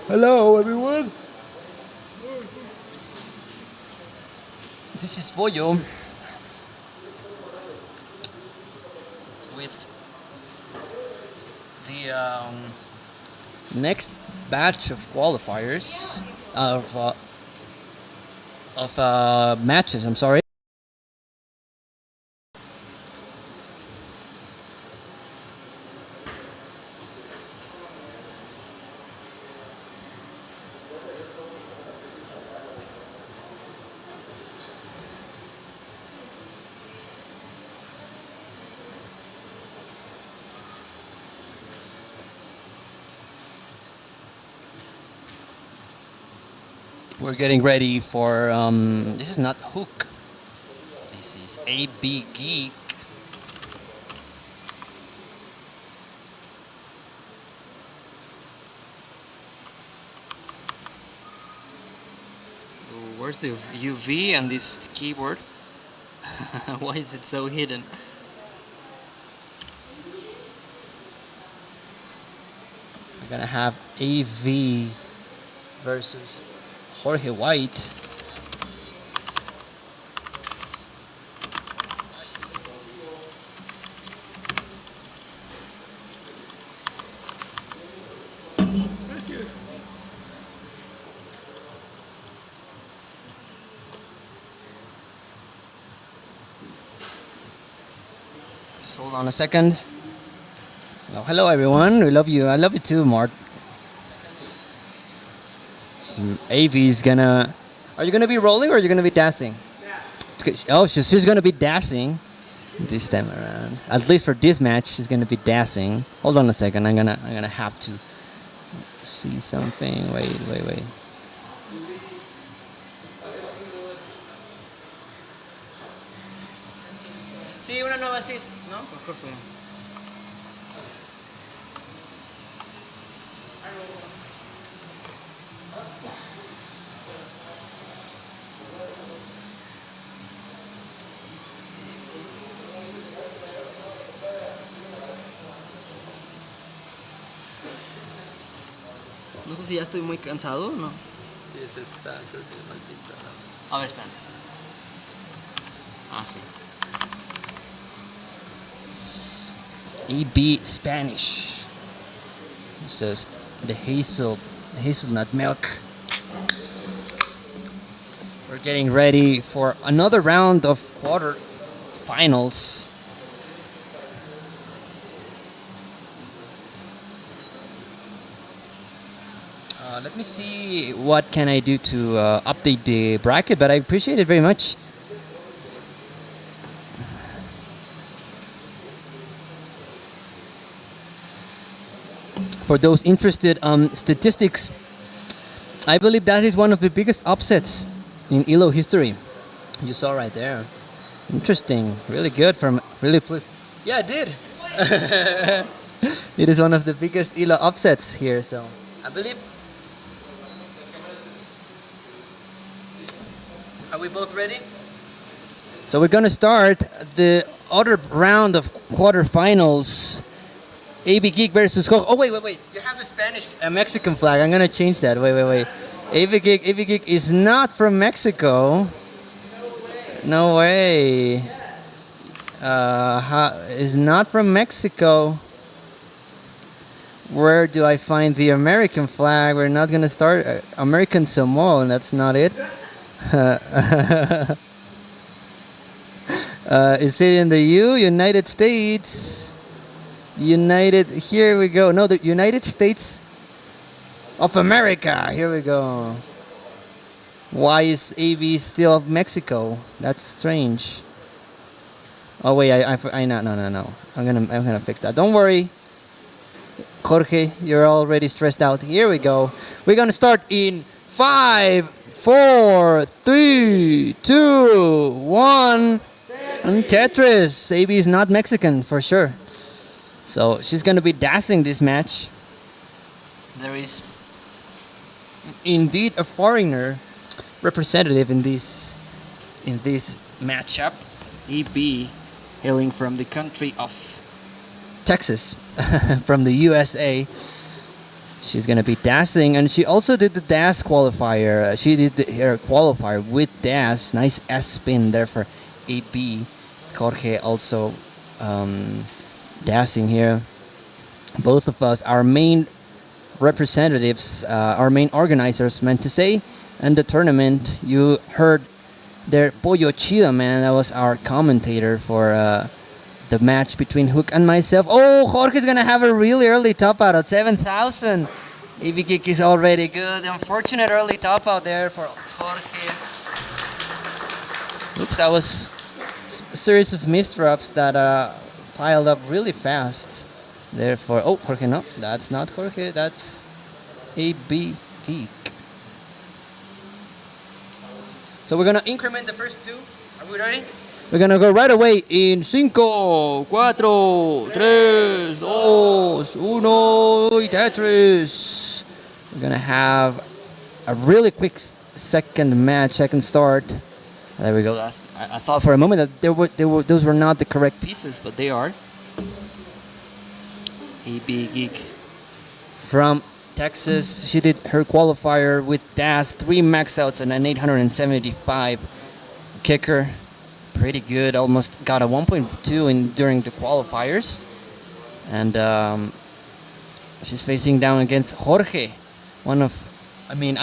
Hello, everyone. This is Pollo with the next batch of qualifiers of matches. I'm sorry. We're getting ready for this is not Hook. This is AB Geek. Where's the UV and this keyboard? Why is it so hidden? We're gonna have AV versus Jorge White. Just hold on a second. Oh, hello everyone. We love you. I love you too, Mart. AV is gonna. Are you gonna be rolling or are you gonna be dancing? Oh, she's gonna be dancing this time around. At least for this match, she's gonna be dancing. Hold on a second. I'm gonna have to see something. Wait. Sí, una no va a decir, ¿no? Mejor fue. No sé si ya estoy muy cansado o no. Sí, ese está, creo que mal pintado. A ver, espera. Ah, sí. EB Spanish. It says the hazelnut milk. We're getting ready for another round of quarterfinals. Let me see what can I do to update the bracket, but I appreciate it very much. For those interested, statistics, I believe that is one of the biggest upsets in ELO history. You saw right there. Interesting. Really good from really pleased. Yeah, I did. It is one of the biggest ELO upsets here, so I believe. Are we both ready? So we're gonna start the other round of quarterfinals. AB Geek versus Hook. Oh wait. You have a Spanish, a Mexican flag. I'm gonna change that. Wait. AB Geek is not from Mexico. No way. Is not from Mexico. Where do I find the American flag? We're not gonna start American Samoa, and that's not it. Is it in the United States? Here we go. No, the United States of America. Here we go. Why is AV still of Mexico? That's strange. Oh wait, I no. I'm gonna fix that. Don't worry, Jorge. You're already stressed out. Here we go. We're gonna start in 5, 4, 3, 2, 1. And Tetris. AV is not Mexican for sure. So she's gonna be dancing this match. There is indeed a foreigner representative in this matchup. EB hailing from the country of Texas, from the USA. She's gonna be dancing, and she also did the dash qualifier. She did her qualifier with dash. Nice S spin there for 8B. Jorge also dashing here. Both of us, our main representatives, our main organizers, meant to say, and the tournament. You heard their Pollo Chido, man. That was our commentator for the match between Hook and myself. Oh, Jorge's gonna have a really early top out at 7,000. EV Kick is already good. Unfortunate early top out there for Jorge. Oops, that was a series of misdrops that piled up really fast. Therefore, oh, Jorge, no, that's not Jorge. That's AB Geek. So we're gonna increment the first two. Are we ready? We're gonna go right away in 5, 4, 3, 2, 1 y Tetris. We're gonna have a really quick second start. There we go. I thought for a moment that those were not the correct pieces, but they are. AB Geek from Texas. She did her qualifier with dash, 3 max outs and an 875 kicker. Pretty good. Almost got a 1.2 during the qualifiers. And she's facing down against Jorge, one of, I meant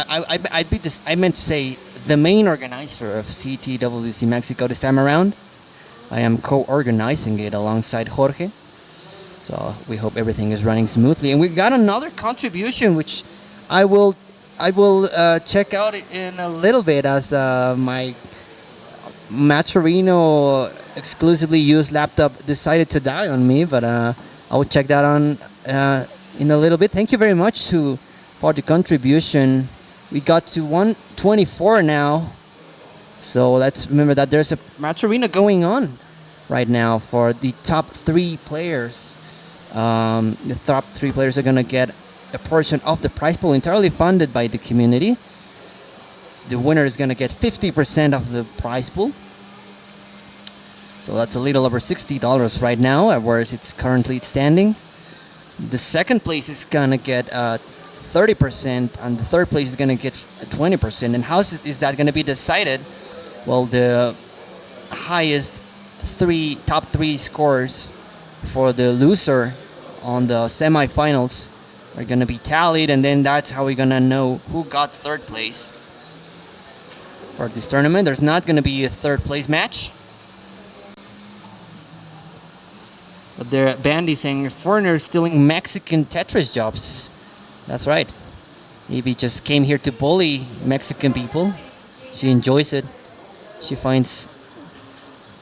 to say the main organizer of CTWC Mexico this time around. I am co-organizing it alongside Jorge. So we hope everything is running smoothly. And we got another contribution, which I will check out in a little bit, as my Maturino exclusively used laptop decided to die on me. But I will check that on in a little bit. Thank you very much for the contribution. We got to 124 now. So let's remember that there's a Maturino going on right now for the top 3 players. The top 3 players are going to get a portion of the prize pool entirely funded by the community. The winner is going to get 50% of the prize pool. So that's a little over $60 right now, whereas it's currently standing. The second place is going to get 30%, and the third place is going to get 20%. And how is that going to be decided? Well, the highest top 3 scores for the loser on the semifinals are going to be tallied, and then that's how we're going to know who got third place for this tournament. There's not going to be a third place match, but they're bandy saying foreigners stealing Mexican Tetris jobs. That's right. Evie just came here to bully Mexican people. She enjoys it. She finds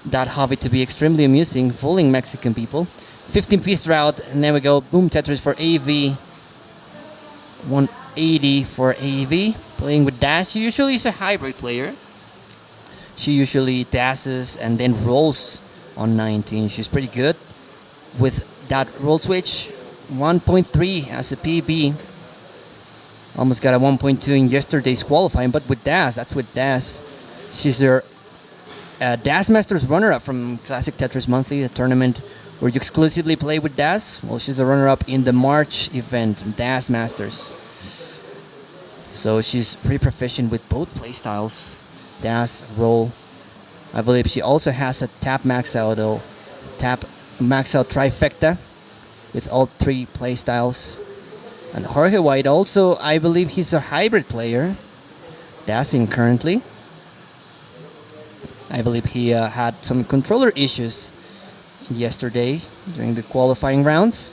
that hobby to be extremely amusing, fooling Mexican people. 15-piece route, and there we go. Boom Tetris for AV. 180 for AV. Playing with dash. She usually is a hybrid player. She usually dashes and then rolls on 19. She's pretty good with that roll switch. 1.3 as a PB. Almost got a 1.2 in yesterday's qualifying, but with dash, that's with dash. She's her Dash Masters runner-up from Classic Tetris Monthly, a tournament where you exclusively play with Dash. Well, she's a runner-up in the March event, Dash Masters. So she's pretty proficient with both playstyles, Dash, roll. I believe she also has a tap max out trifecta with all 3 playstyles. And Jorge White also, I believe he's a hybrid player, dashing currently. I believe he had some controller issues yesterday during the qualifying rounds,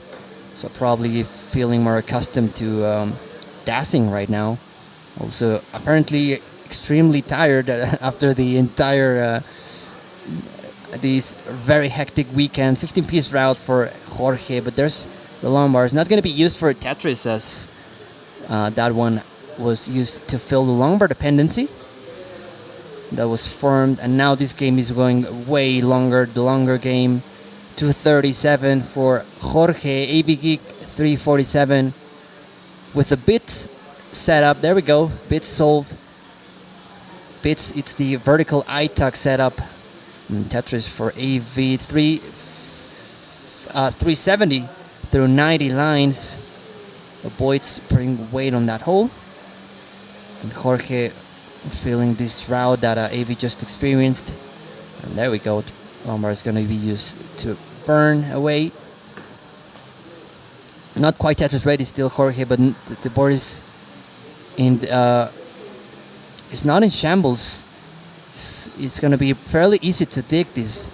so probably feeling more accustomed to dashing right now. Also, apparently extremely tired after the entire this very hectic weekend. 15-piece route for Jorge, but there's the long bar. It's not going to be used for Tetris, as that one was used to fill the long bar dependency that was formed, and now this game is going way longer. The longer game, 237 for Jorge. AV Geek 347 with the bits setup. There we go, bits solved. Bits, it's the vertical ITAC setup. And Tetris for AV 370 through 90 lines. avoids putting weight on that hole. And Jorge feeling this drought that AV just experienced. And there we go. Lombard is going to be used to burn away. Not quite Tetris ready still, Jorge, but the board is it's not in shambles. It's going to be fairly easy to dig this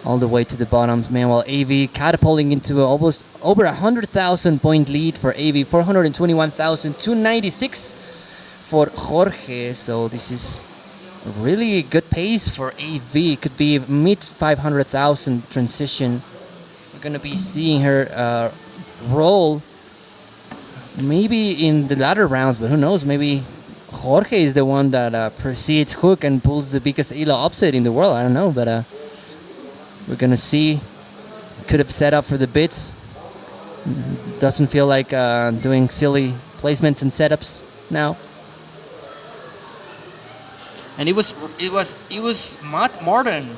all the way to the bottom. Meanwhile, AV catapulting into almost over 100,000 point lead for AV, 421,296 for Jorge. So this is a really good pace for AV. It could be mid 500,000 transition. We're going to be seeing her roll maybe in the latter rounds, but who knows? Maybe Jorge is the one that precedes Hook and pulls the biggest ELA upset in the world. I don't know, but we're gonna see. Could have set up for the bits. Doesn't feel like doing silly placements and setups now. And it was Matt Martin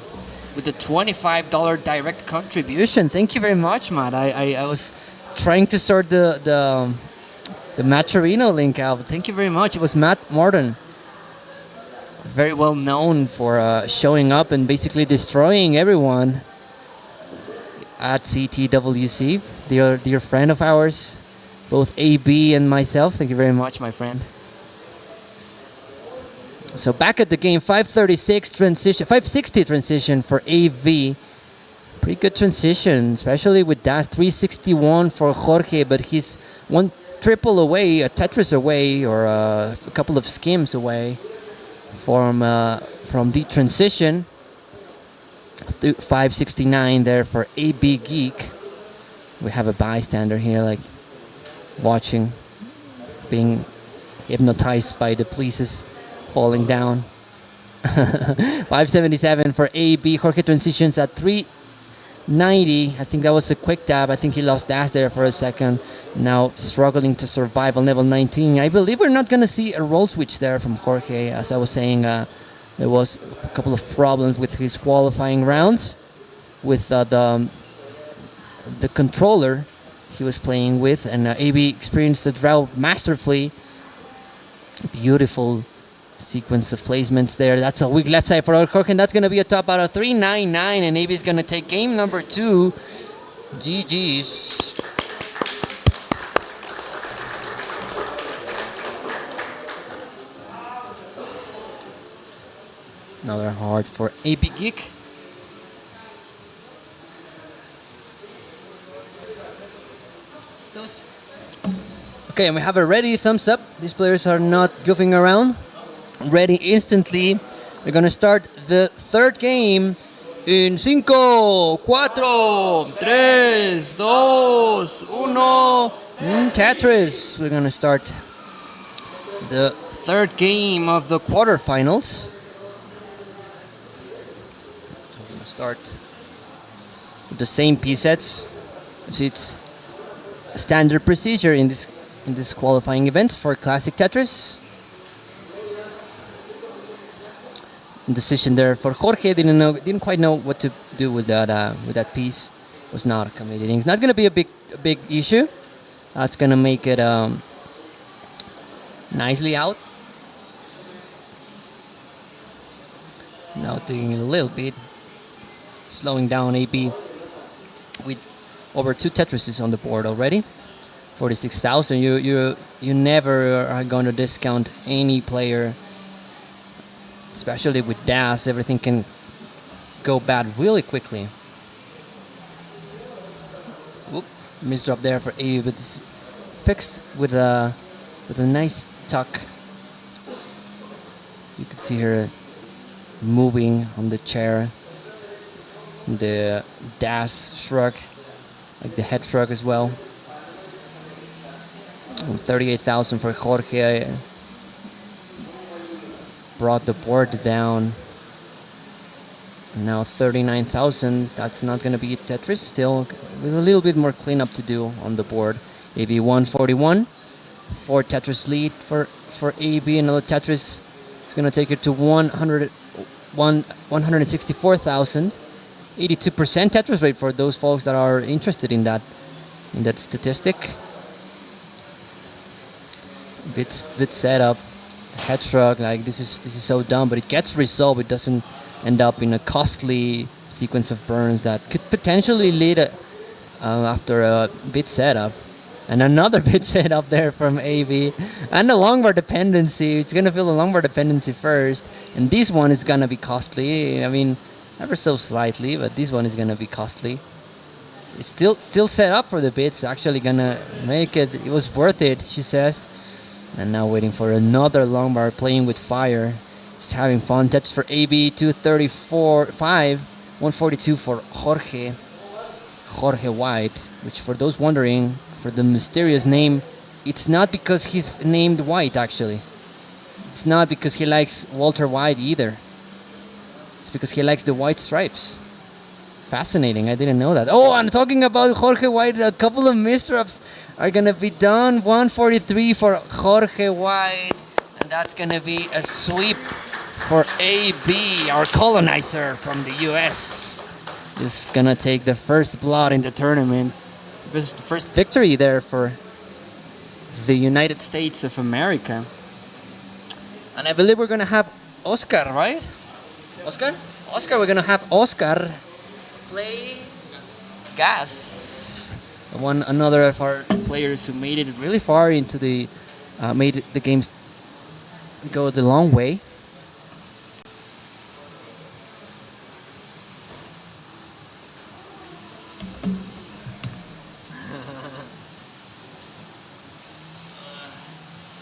with the $25 direct contribution. Thank you very much, Matt. I was trying to sort the Matcherino link out. Thank you very much. It was Matt Martin. Very well known for showing up and basically destroying everyone at CTWC. Dear friend of ours, both AB and myself. Thank you very much, my friend. So back at the game, 536 transition, 560 transition for AV. Pretty good transition, especially with dash 361 for Jorge, but he's one triple away, a Tetris away, or a couple of skims away from the transition. 569 there for AB Geek. We have a bystander here, like watching, being hypnotized by the pieces falling down. 577 for AB. Jorge transitions at 390. I think that was a quick dab. I think he lost dash there for a second. Now struggling to survive on level 19. I believe we're not going to see a roll switch there from Jorge. As I was saying, there was a couple of problems with his qualifying rounds with the controller he was playing with, and AB experienced the drought masterfully. Beautiful sequence of placements there. That's a weak left side for Jorge, and that's going to be a top out of 399, and AB is going to take game number 2. GG's. Another hard for AB Geek. Okay, and we have a ready thumbs up. These players are not goofing around. Ready instantly. We're going to start the third game in 5, 4, 3, 2, 1. Tetris. We're going to start the third game of the quarterfinals. We're going to start with the same piece sets. So it's standard procedure in this qualifying event for Classic Tetris. Decision there for Jorge. Didn't quite know what to do with that piece. Was not accommodating. It's not going to be a big issue. That's going to make it nicely out. Now doing a little bit, slowing down AB with over 2 Tetrises on the board already. 46,000. You never are going to discount any player, especially with DAS. Everything can go bad really quickly. Whoop, misdrop there for A, but it's fixed with a nice tuck. You can see her moving on the chair. The DAS shrug, like the head shrug as well. And 38,000 for Jorge. Brought the board down. Now 39,000. That's not going to be Tetris. Still with a little bit more cleanup to do on the board. AB 141. 4 Tetris lead for AB. Another Tetris is going to take it to 164,000. 82% Tetris rate for those folks that are interested in that statistic. bit setup, head shrug. Like this is so dumb, but it gets resolved. It doesn't end up in a costly sequence of burns that could potentially lead after a bit setup. And another bit setup there from AB. And the longbar dependency. It's going to feel the longbar dependency first. And this one is going to be costly. I mean, ever so slightly, but this one is going to be costly. It's still set up for the bits. Actually going to make it. It was worth it, she says. And now waiting for another longbar, playing with fire. Just having fun. Touch for AB, 234, 5, 142 for Jorge White, which for those wondering, for the mysterious name, it's not because he's named White, actually. It's not because he likes Walter White either. It's because he likes the white stripes. Fascinating, I didn't know that. Oh, I'm talking about Jorge White. A couple of misreps are going to be done. 143 for Jorge White. And that's going to be a sweep for AB, our colonizer from the US. This is going to take the first blood in the tournament. This is the first victory there for the United States of America. And I believe we're going to have Oscar, right? Oscar, we're going to have Oscar play Gas. Another of our players who made it really far into the... made the games go the long way.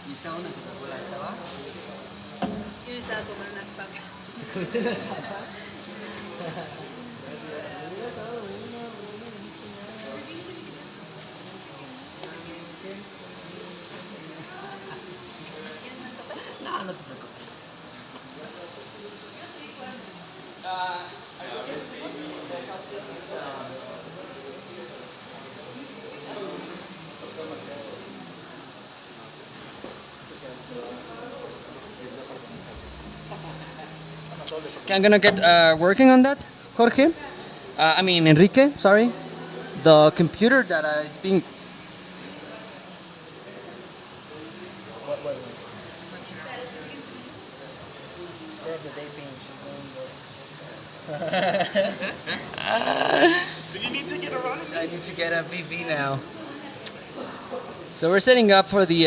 ¿Lista una Coca-Cola? ¿Estaba? Yo estaba comiendo unas papas. ¿Comiste unas papas? No, no te preocupes. Okay, I'm gonna get working on that, Jorge. I mean, Enrique, sorry. The computer that is being... What? Score of the day being So you need to get around it. I need to get a BB now. So we're setting up for the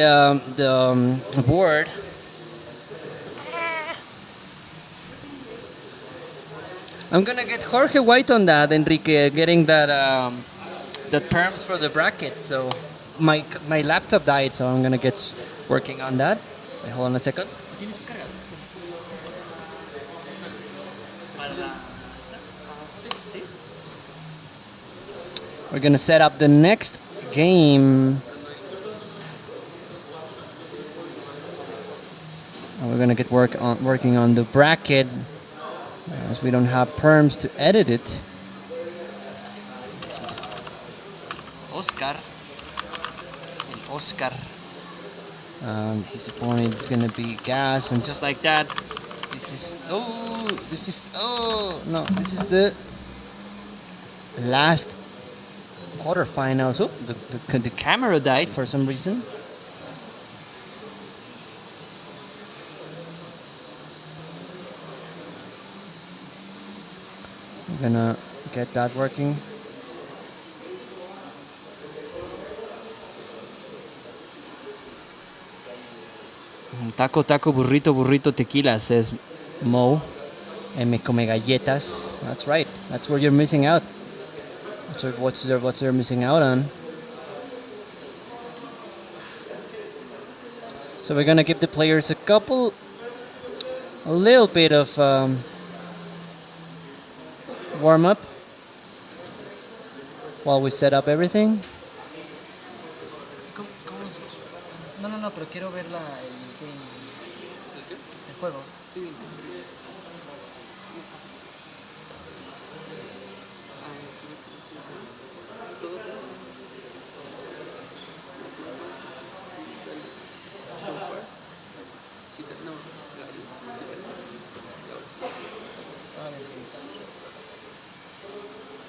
board. I'm gonna get Jorge White on that, Enrique, getting that the terms for the bracket. So my laptop died, so I'm gonna get working on that. Wait, hold on a second. ¿Tienes un cargador? ¿Sí? We're gonna set up the next game. And we're gonna get working on the bracket, as we don't have perms to edit it. This is Oscar. And Oscar. His opponent is gonna be Gas, and just like that, this is the last quarterfinals. Oh, the camera died for some reason. I'm gonna get that working. Taco, burrito, tequila, says Mo. Me come galletas. That's right. That's where you're missing out. What's you're missing out on. So we're gonna give the players a little bit of warm up while we set up everything. ¿Cómo se...? No, pero quiero ver el juego. Sí.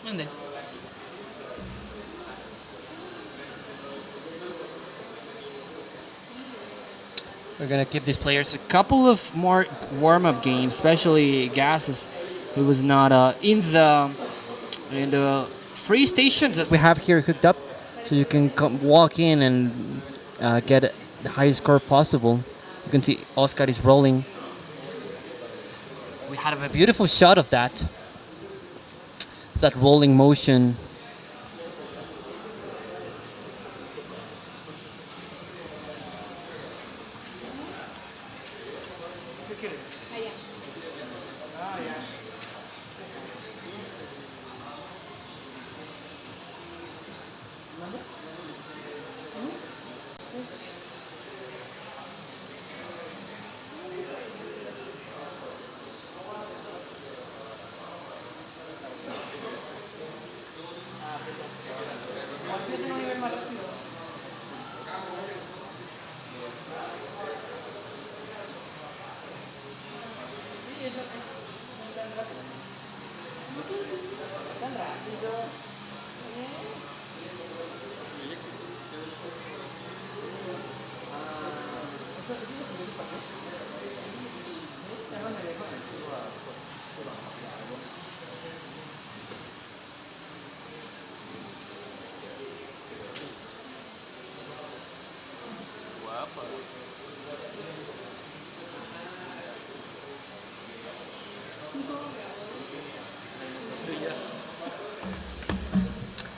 ¿Dónde? We're gonna give these players a couple of more warm-up games, especially Gas. He was not in the free stations that We have here hooked up, so you can walk in and get the highest score possible. You can see Oscar is rolling. We had a beautiful shot of that rolling motion.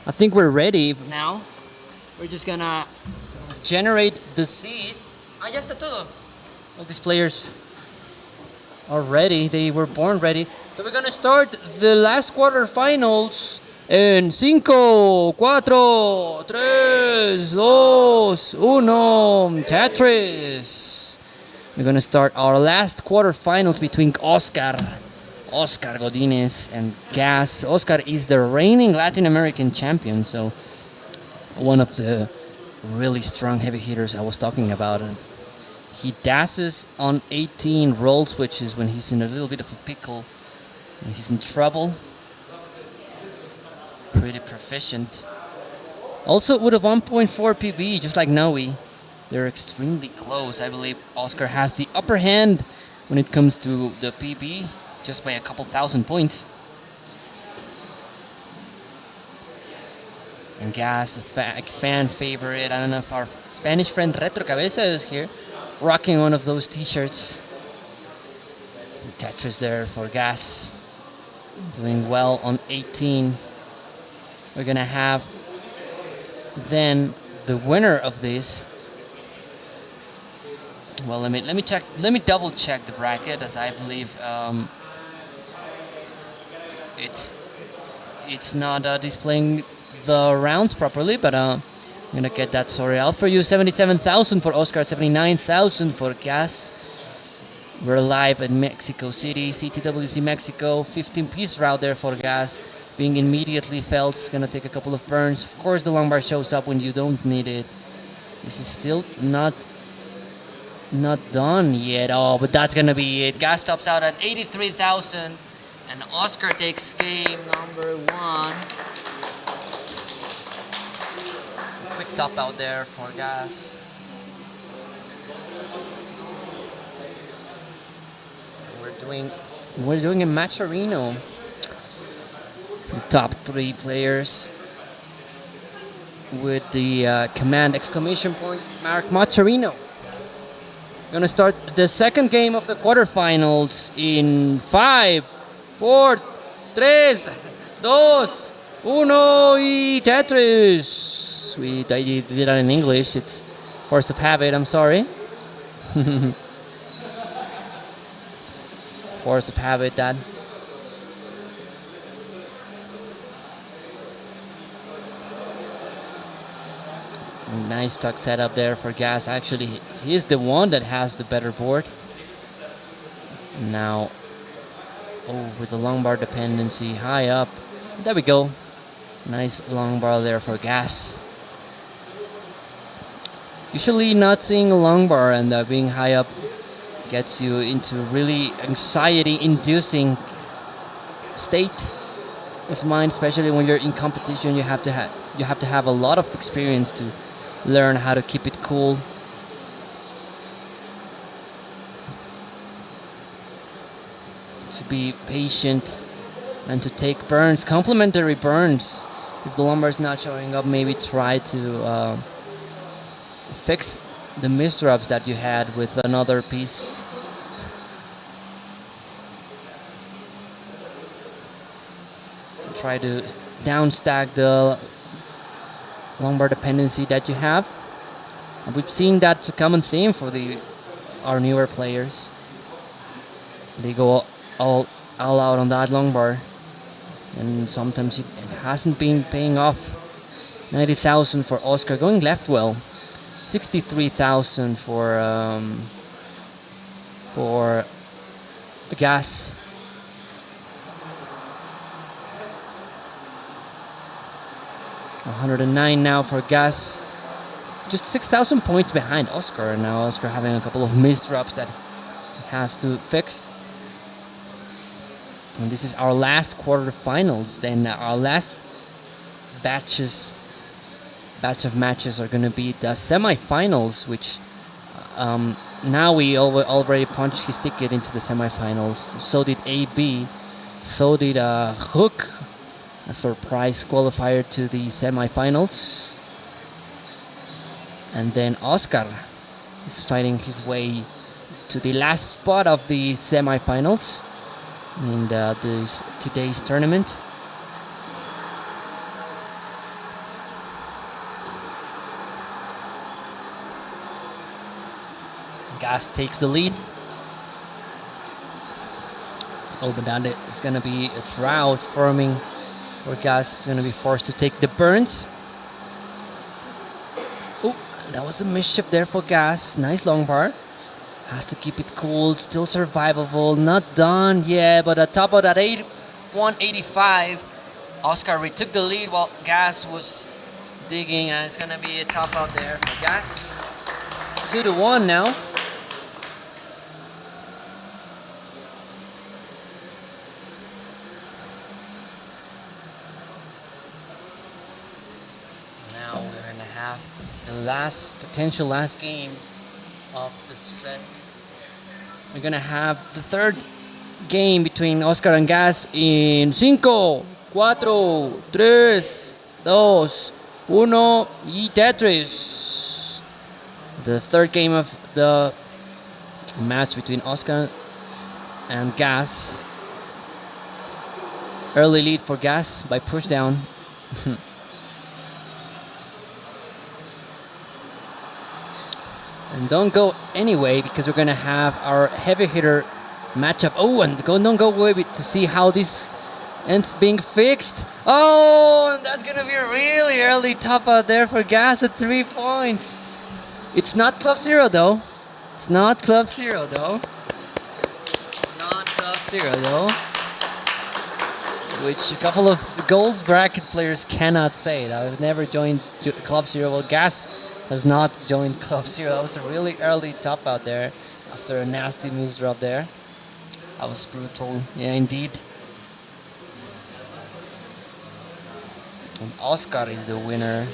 I think we're ready. now. We're just gonna Generate the seed. Ah, ya está todo. All these players are ready. They were born ready. So we're gonna start the last quarterfinals in 5, 4, 3, 2, 1. Tetris. We're gonna start our last quarterfinals between Oscar Godinez and Gas. Oscar is the reigning Latin American champion, so one of the really strong heavy hitters I was talking about. He dashes on 18 roll switches when he's in a little bit of a pickle, when he's in trouble. Pretty proficient. Also with a 1.4 PB, just like Noe. They're extremely close. I believe Oscar has the upper hand when it comes to the PB, just by a couple thousand points. And Gas, a fan favorite. I don't know if our Spanish friend Retro Cabeza is here, rocking one of those t-shirts. Tetris there for Gas, doing well on 18. We're gonna have then the winner of this. Well, let me check. Let me double check the bracket, as I believe it's not displaying the rounds properly, but I'm gonna get that sorted out for you. 77,000 for Oscar, 79,000 for Gas. We're live in Mexico City, CTWC Mexico. 15-piece route there for Gas, being immediately felt. It's gonna take a couple of burns. Of course, the long bar shows up when you don't need it. This is still not done yet. Oh, but that's gonna be it. Gas tops out at 83,000, and Oscar takes game number 1. Quick top out there for Gas. We're doing a Matcherino. The top 3 players with the command exclamation point mark Matcherino. We're gonna start the second game of the quarterfinals in 5, 4, 3, 2, 1 y Tetris. I did that in English. It's force of habit. I'm sorry. Force of habit, Dad. Nice tuck setup there for Gas. Actually, he's the one that has the better board. Now, with the long bar dependency high up. There we go. Nice long bar there for Gas. Usually not seeing a long bar and being high up gets you into really anxiety-inducing state of mind, especially when you're in competition. You have to have a lot of experience to learn how to keep it cool. to be patient and to take burns, complementary burns. If the lumbar is not showing up, maybe try to fix the misdrops that you had with another piece. Try to downstack the lumbar dependency that you have. And we've seen that's a common theme for our newer players. They go all out on that lumbar, and sometimes it hasn't been paying off. 90,000 for Oscar, going left well. 63,000 for Gas. $109 now for Gas. Just 6,000 points behind Oscar, and now Oscar having a couple of misdrops that he has to fix. And this is our last quarterfinals. Then our last batch of matches are going to be the semifinals, which now we already punched his ticket into the semifinals. So did AB. So did Hook, a surprise qualifier to the semifinals. And then Oscar is fighting his way to the last spot of the semifinals in today's tournament. Gas takes the lead. Oh, but now it's going to be a drought forming for Gas. Is going to be forced to take the burns. Oh, that was a misshift there for Gas. Nice long bar. Has to keep it cool. Still survivable. Not done yet, but at top of that 185, Oscar retook the lead while Gas was digging, and it's going to be a top out there for Gas. 2-1 now. Now we're going to have the potential last game of the set. We're going to have the third game between Oscar and Gas in 5, 4, 3, 2, 1 y Tetris. The third game of the match between Oscar and Gas. Early lead for Gas by push down. And don't go anyway, because we're going to have our heavy hitter matchup. Oh, and don't go away to see how this ends being fixed. Oh, and that's going to be a really early top out there for Gas at 3 points. It's not Club Zero, though. It's not Club Zero, though. Not Club Zero, though. Which a couple of gold bracket players cannot say. I've never joined Club Zero. Well, Gas has not joined Club Zero. That was a really early top out there after a nasty misdrop there. That was brutal. Yeah, indeed. And Oscar is the winner.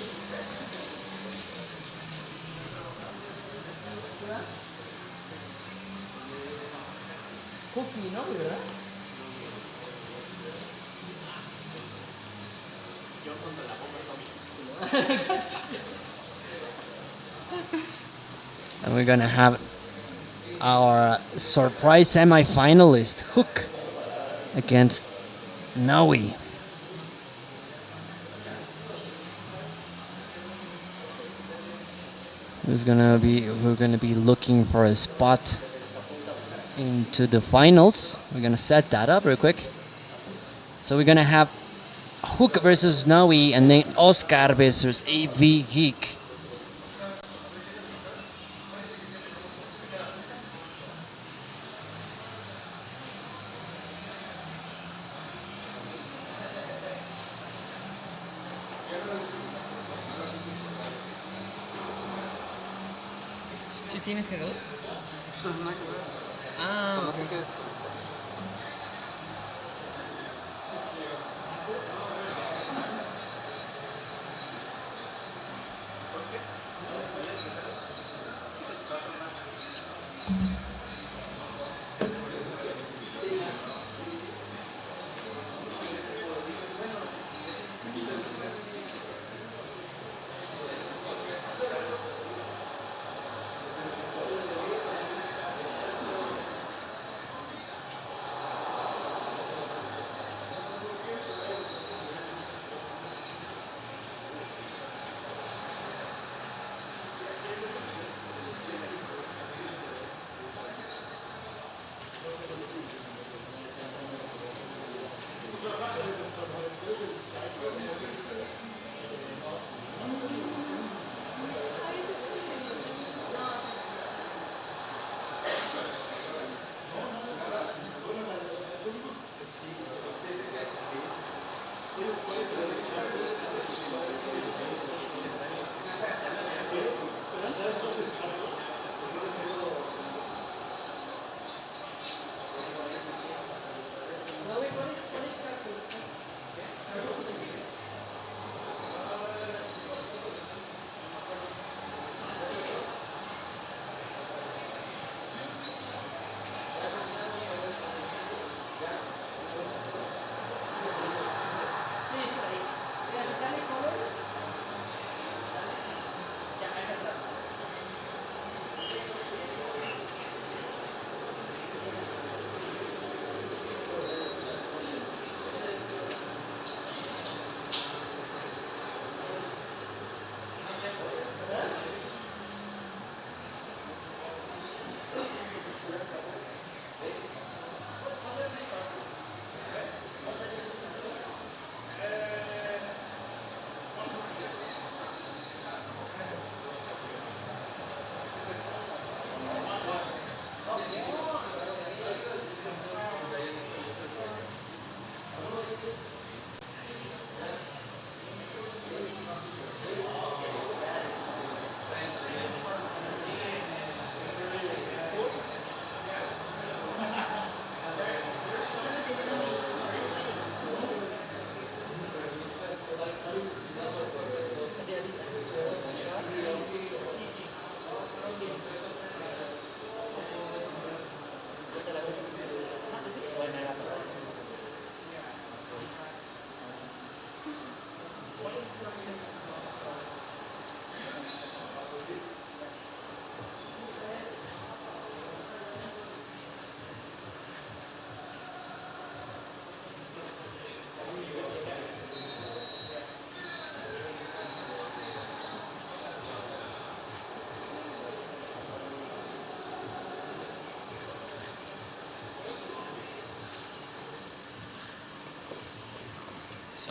And we're gonna have our surprise semi-finalist Hook against Noe. We're gonna be looking for a spot into the finals. We're gonna set that up real quick. So we're gonna have Hook versus Noe, and then Oscar versus AV Geek. ¿Sí tienes cargador? No hay que ver. Ah, Nomás ok. es que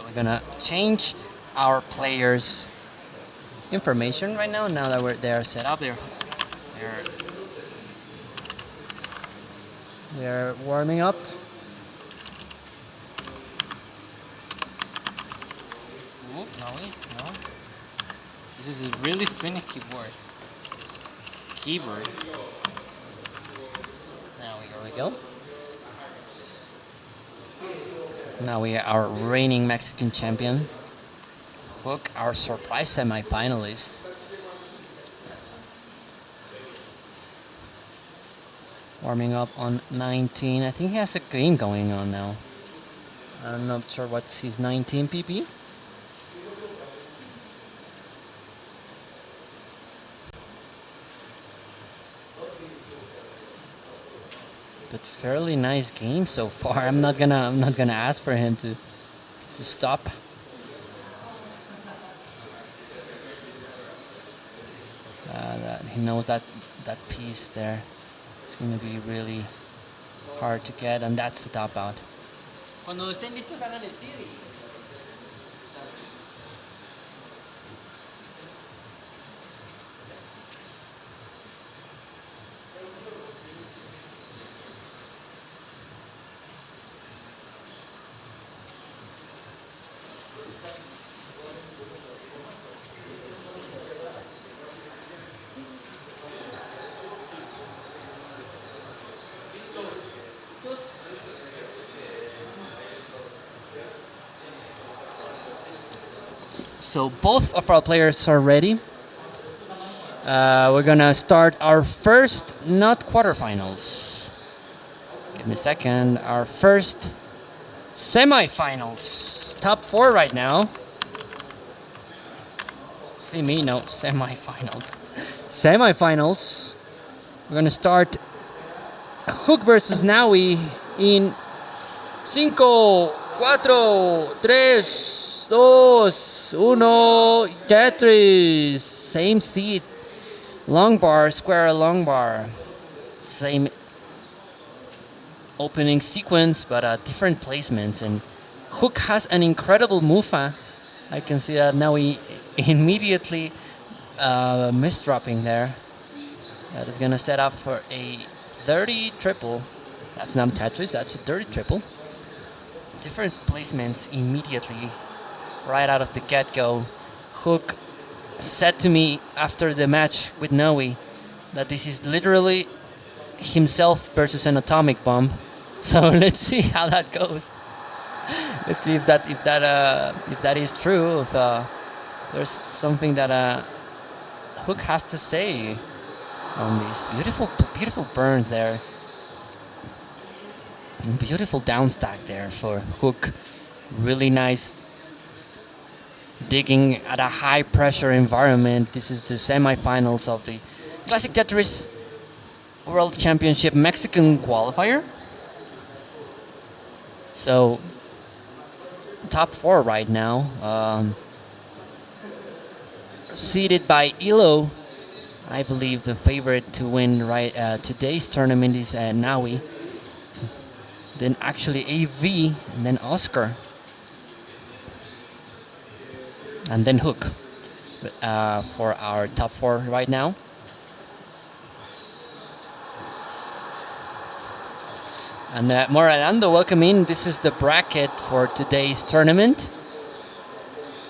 So we're gonna change our players' information right now. Now that they're set up, they're warming up. Ooh, no. This is a really finicky keyboard. Now here we go. Now we are our reigning Mexican champion. Hook, our surprise semi-finalist. Warming up on 19. I think he has a game going on now. I'm not sure what's his 19 PP. But fairly nice game so far. I'm not gonna ask for him to stop. He knows that piece there is gonna be really hard to get, and that's the top out. Cuando estén listos, hagan el CD. So both of our players are ready. We're gonna start our first, not quarterfinals. Give me a second. Our first semifinals. Top 4 right now. See me? No, semifinals. Semifinals. We're gonna start Hook versus Naui in 5, 4, 3, 2, 1, Tetris. Same seat. Long bar, square, long bar. Same opening sequence, but different placements. And Hook has an incredible mufa. I can see that now he immediately misdropping there. That is going to set up for a 30 triple. That's not Tetris, that's a 30 triple. Different placements immediately, right out of the get-go. Hook said to me after the match with Noe that this is literally himself versus an atomic bomb. So let's see how that goes. Let's see if that is true. If there's something that Hook has to say on these beautiful burns there. And beautiful down stack there for Hook. Really nice digging at a high pressure environment. This is the semifinals of the Classic Tetris World Championship Mexican qualifier. So top 4 right now. Seeded by Elo. I believe the favorite to win today's tournament is Naui. Then actually AV, and then Oscar. And then Hook for our top 4 right now. And Moralando, welcome in. This is the bracket for today's tournament.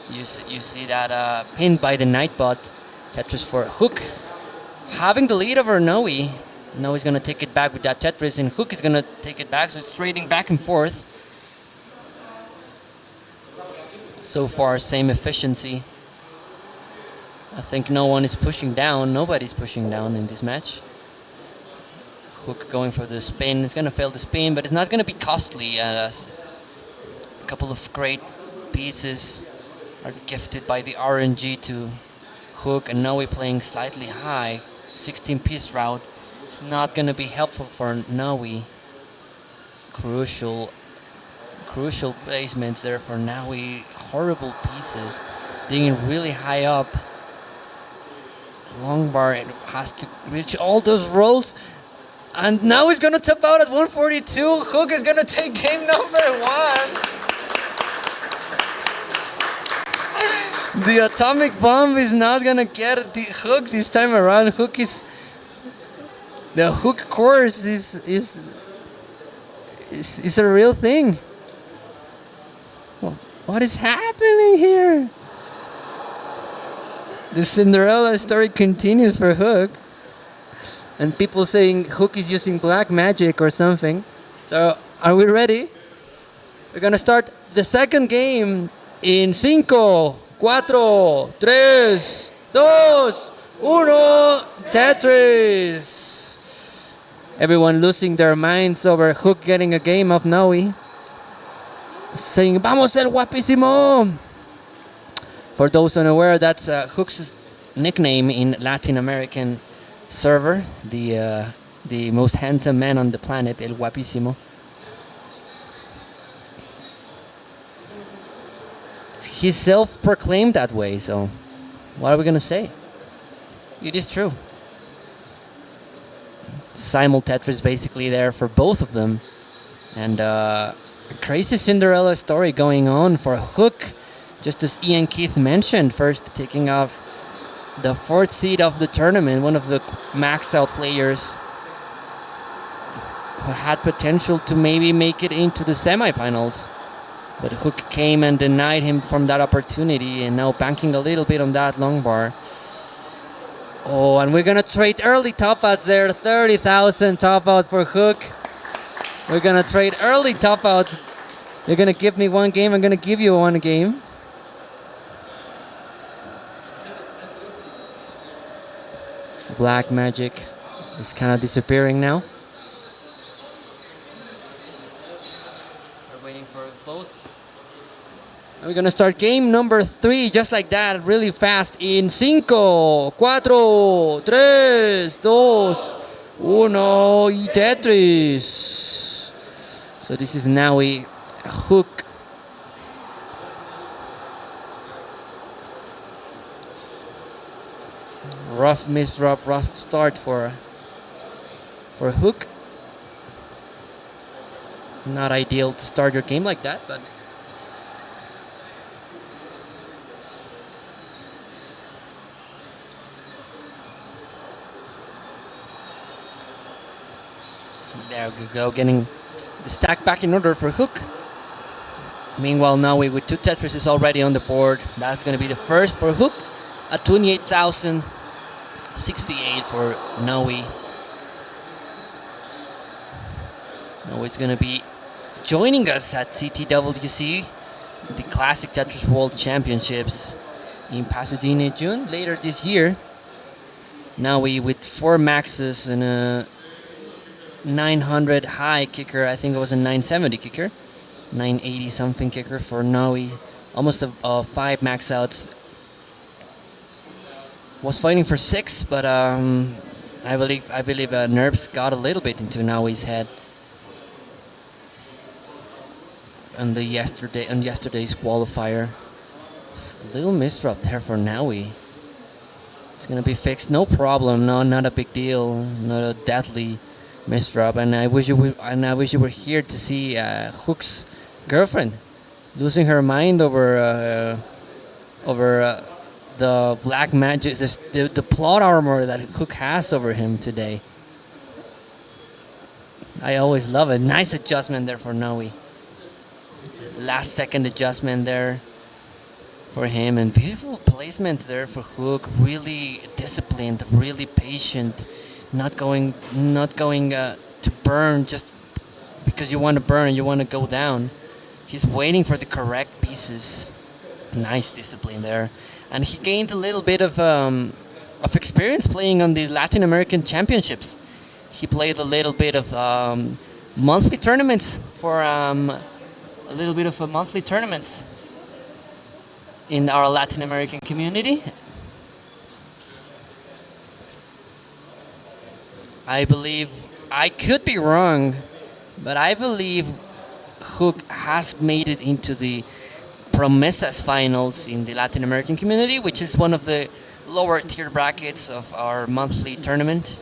You see that pinned by the Nightbot. Tetris for Hook. Having the lead over Noe. Noe's going to take it back with that Tetris, and Hook is going to take it back, so it's trading back and forth. So far, same efficiency. I think no one is pushing down. Nobody's pushing down in this match. Hook going for the spin. It's going to fail the spin, but it's not going to be costly. A couple of great pieces are gifted by the RNG to Hook, and Noe playing slightly high. 16-piece route. It's not going to be helpful for Noe. Crucial placements there for Noe. Horrible pieces. Digging really high up. Long bar, it has to reach all those rolls. And now he's going to top out at 142. Hook is going to take game number 1. The atomic bomb is not gonna get the Hook this time around. The Hook course is a real thing. What is happening here? The Cinderella story continues for Hook. And people saying Hook is using black magic or something. So, are we ready? We're gonna start the second game in 5, 4, 3, 2, 1, Tetris. Everyone losing their minds over Hook getting a game of Noe. Saying, vamos el guapísimo. For those unaware, that's Hook's nickname in Latin American server. The most handsome man on the planet, el guapísimo. He's self-proclaimed that way, so what are we gonna say? It is true. Simul Tetris basically there for both of them. And crazy Cinderella story going on for Hook. Just as Ian Keith mentioned, first taking off the 4th seed of the tournament, one of the max out players who had potential to maybe make it into the semifinals. But Hook came and denied him from that opportunity, and now banking a little bit on that long bar. Oh, and we're gonna trade early top outs there. 30,000 top out for Hook. We're gonna trade early top outs. You're gonna give me one game, I'm gonna give you one game. Black magic is kind of disappearing now. We're waiting for both. And we're gonna start game number 3 just like that, really fast in 5, 4, 3, 2, 1 y Tetris. So this is now a Hook. Rough misdrop, rough start for Hook. Not ideal to start your game like that, but there we go, getting the stack back in order for Hook. Meanwhile, Noe with 2 Tetris is already on the board. That's going to be the first for Hook at 28,068 for Noe. Noe is going to be joining us at CTWC, the Classic Tetris World Championships in Pasadena, June, later this year. Noe with 4 maxes and a 900 high kicker. I think it was a 970 kicker. 980 something kicker for Noe. Almost a 5 max outs. Was fighting for 6, but I believe nerves got a little bit into Noe's head. On yesterday's qualifier. It's a little misdrop there for Noe. It's gonna be fixed, no problem. No, not a big deal. Not a deadly misdrop. And I wish you were here to see Hook's girlfriend losing her mind over the black magic, the plot armor that Hook has over him today. I always love it. Nice adjustment there for Noe. Last second adjustment there for him, and beautiful placements there for Hook. Really disciplined, really patient, not going to burn just because you want to burn, you want to go down. He's waiting for the correct pieces. Nice discipline there. And he gained a little bit of experience playing on the Latin American Championships. He played a little bit of monthly tournaments in our Latin American community. I believe, I could be wrong, but I believe Hook has made it into the Promesas finals in the Latin American community, which is one of the lower tier brackets of our monthly tournament.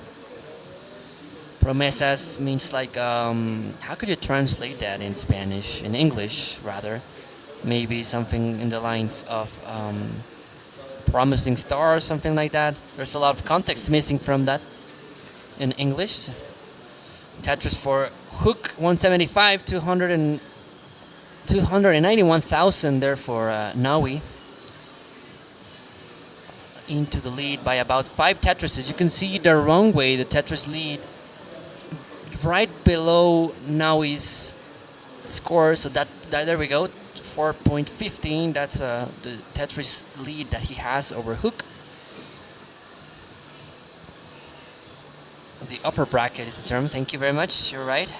Promesas means like, how could you translate that in Spanish? In English, rather. Maybe something in the lines of promising star or something like that. There's a lot of context missing from that in English. Tetris for Hook 175, 291,000 there for Naui. Into the lead by about 5 Tetrises. You can see the wrong way, the Tetris lead right below Naui's score. So that there we go, 4.15. That's the Tetris lead that he has over Hook. The upper bracket is the term. Thank you very much. You're right.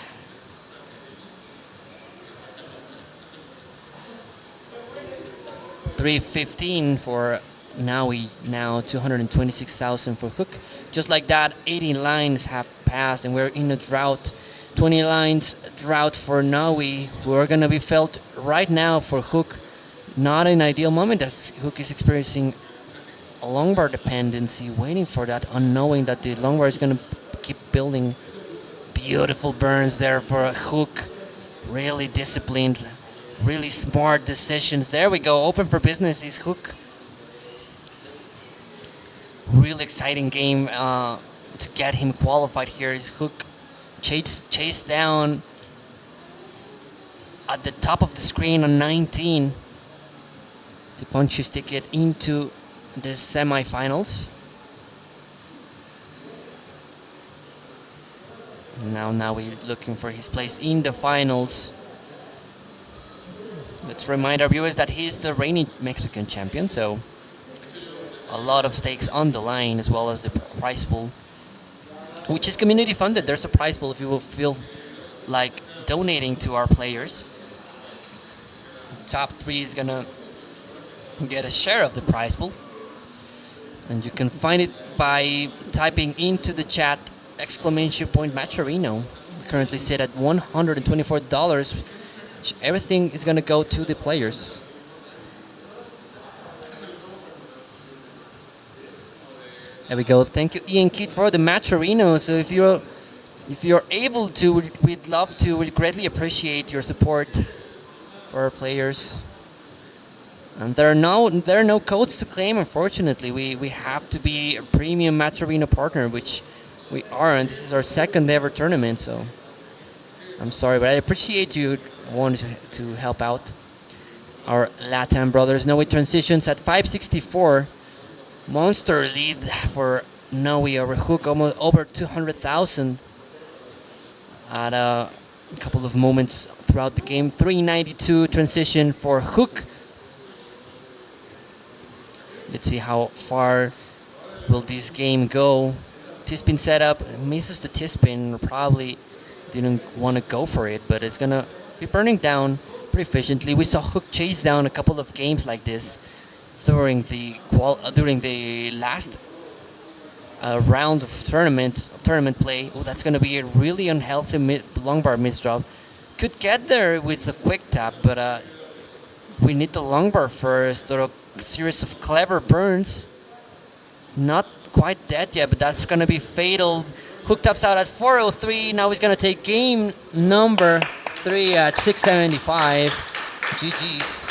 $315 for Naui, now 226,000 for Hook. Just like that, 80 lines have passed and we're in a drought. 20 lines drought for Naui, who are going to be felt right now for Hook. Not an ideal moment as Hook is experiencing a longbar dependency, waiting for that, unknowing that the longbar is going to keep building. Beautiful burns there for Hook. Really disciplined, really smart decisions. There we go, open for business is Hook. Really exciting game to get him qualified here is Hook. Chase down at the top of the screen on 19 to punch his ticket into the semifinals. Now we're looking for his place in the finals. Let's remind our viewers that he's the reigning Mexican champion, so a lot of stakes on the line, as well as the prize pool, which is community funded. There's a prize pool if you will feel like donating to our players. Top 3 is gonna get a share of the prize pool, and you can find it by typing into the chat !Matcherino. Currently sit at $124. Everything is gonna go to the players. There we go. Thank you, Ian Kidd, for the Matcherino. So if you're able to, we'd love to. We'd greatly appreciate your support for our players. And there are no codes to claim. Unfortunately, we have to be a premium Matcherino partner, which we aren't. This is our second ever tournament, so I'm sorry, but I appreciate you wanting to help out our Latam brothers. Now it transitions at 564. Monster lead for Naui over Hook, almost over 200,000 at a couple of moments throughout the game. 392 transition for Hook. Let's see how far will this game go. T-spin setup, misses the T-spin, probably didn't want to go for it, but it's gonna be burning down pretty efficiently. We saw Hook chase down a couple of games like this during the last round of tournament play. Oh, that's going to be a really unhealthy long bar misdrop. Could get there with a quick tap, but we need the long bar first, or a series of clever burns. Not quite dead yet, but that's going to be fatal. Hook taps out at 403. Now he's going to take game number 3 at 675. GG's.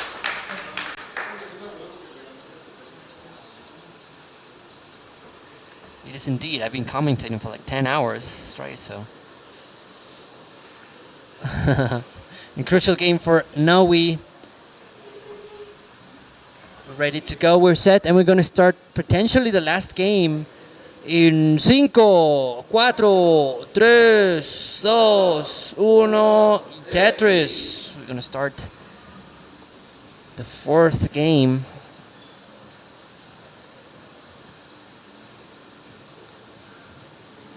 It is indeed. I've been commentating for like 10 hours straight, so. A crucial game for Naui. We're ready to go. We're set, and we're going to start potentially the last game in 5, 4, 3, 2, 1. Tetris. We're going to start the 4th game.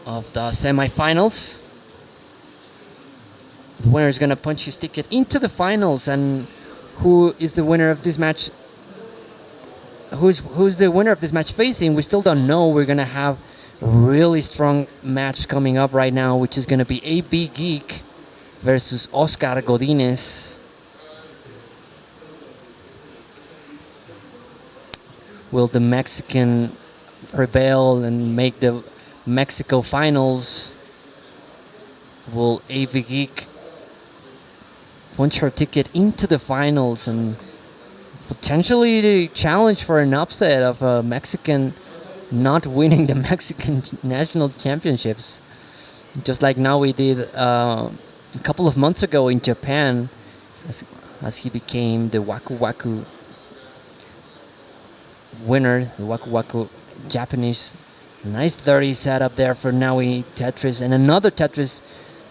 Of the semifinals. The winner is going to punch his ticket into the finals, and who is the winner of this match? Who's the winner of this match facing? We still don't know. We're going to have a really strong match coming up right now, which is going to be AB Geek versus Oscar Godinez. Will the Mexican prevail and make the Mexico finals? Will AV Geek punch her ticket into the finals and potentially the challenge for an upset of a Mexican not winning the Mexican national championships, just like now we did a couple of months ago in Japan, as he became the Waku Waku winner, the Waku Waku Japanese. Nice 30 setup there for Naui Tetris, and another Tetris,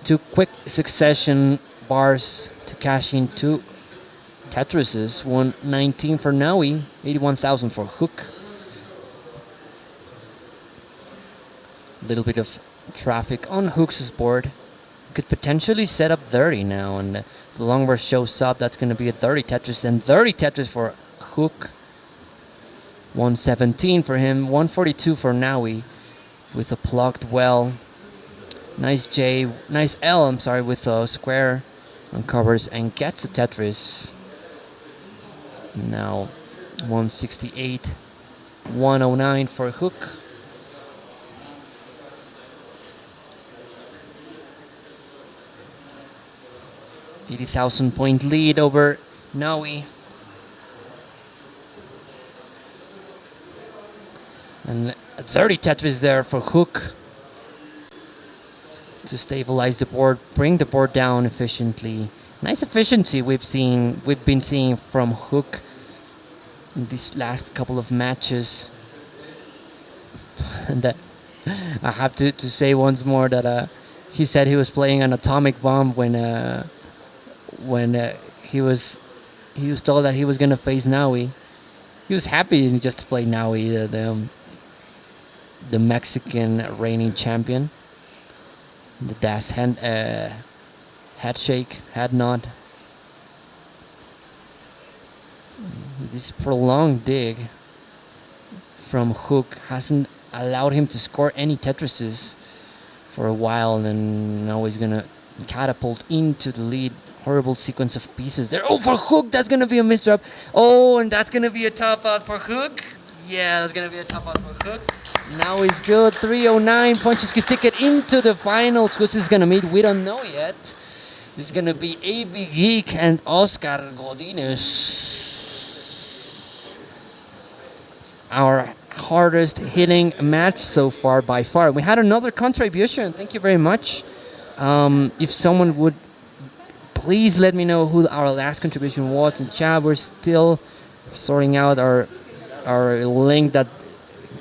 2 quick succession bars to cash in 2 Tetrises. 119 for Naui, 81,000 for Hook. A little bit of traffic on Hook's board. Could potentially set up 30 now, and if the long bar shows up, that's going to be a 30 Tetris, and 30 Tetris for Hook. 117 for him, 142 for Naui with a plucked well. Nice J, nice L, I'm sorry, with a square uncovers and gets a Tetris. Now 168, 109 for Hook. $80,000 point lead over Naui. And 30 Tetris there for Hook to stabilize the board, bring the board down efficiently. Nice efficiency we've been seeing from Hook in these last couple of matches. And I have to say once more that he said he was playing an atomic bomb when he was told that he was gonna face Naui. He was happy just to play Naui, the Mexican reigning champion. The Das head shake, head nod. This prolonged dig from Hook hasn't allowed him to score any Tetrises for a while, and now he's gonna catapult into the lead. Horrible sequence of pieces there. Oh, for Hook, that's gonna be a misdrop. Oh, and that's gonna be a top out for Hook. Yeah, that's gonna be a top out for Hook. Now he's good. 309 punches his ticket into the finals. Who's this gonna meet? We don't know yet. This is gonna be AB Geek and Oscar Godinez. Our hardest hitting match so far by far. We had another contribution. Thank you very much. If someone would please let me know who our last contribution was in chat. We're still sorting out our link that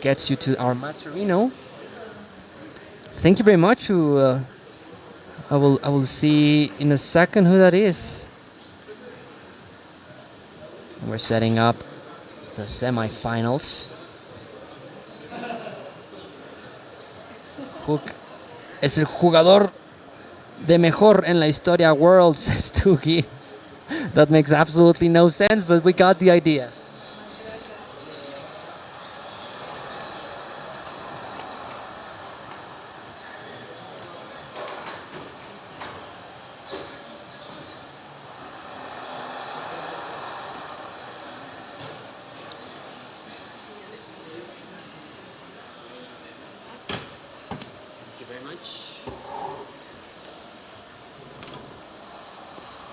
gets you to our Maturino. Thank you very much. I will see in a second who that is. We're setting up the semifinals. Hook es el jugador de mejor en la historia world, says Tuki. That makes absolutely no sense, but we got the idea.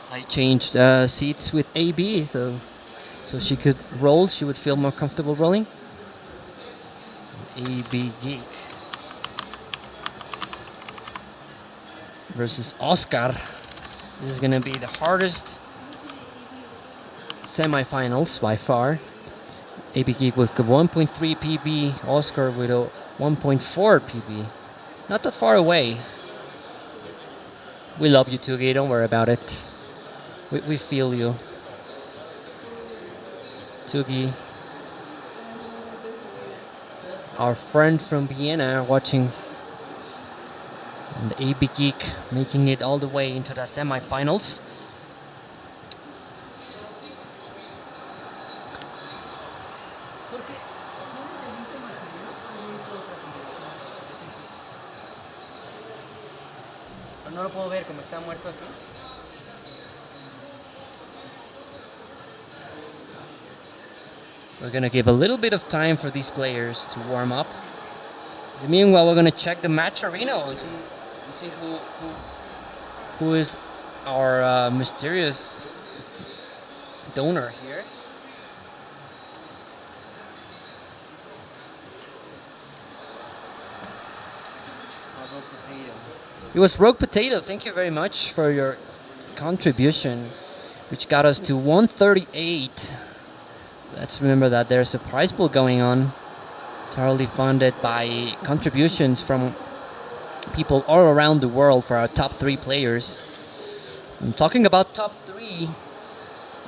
I changed seats with AB, so she could roll. She would feel more comfortable rolling. AB Geek versus Oscar. This is gonna be the hardest semifinals by far. AB Geek with 1.3 PB, Oscar with a 1.4 PB. Not that far away. We love you, Tugi. Don't worry about it. We feel you. Tugi, our friend from Vienna, watching. And the AB Geek making it all the way into the semifinals. No lo puedo ver como está muerto aquí. We're going to give a little bit of time for these players to warm up. Meanwhile, we're going to check the match arena and see who is our mysterious donor here. It was Rogue Potato. Thank you very much for your contribution, which got us to 138. Let's remember that there's a prize pool going on, entirely funded by contributions from people all around the world for our top 3 players. I'm talking about top 3.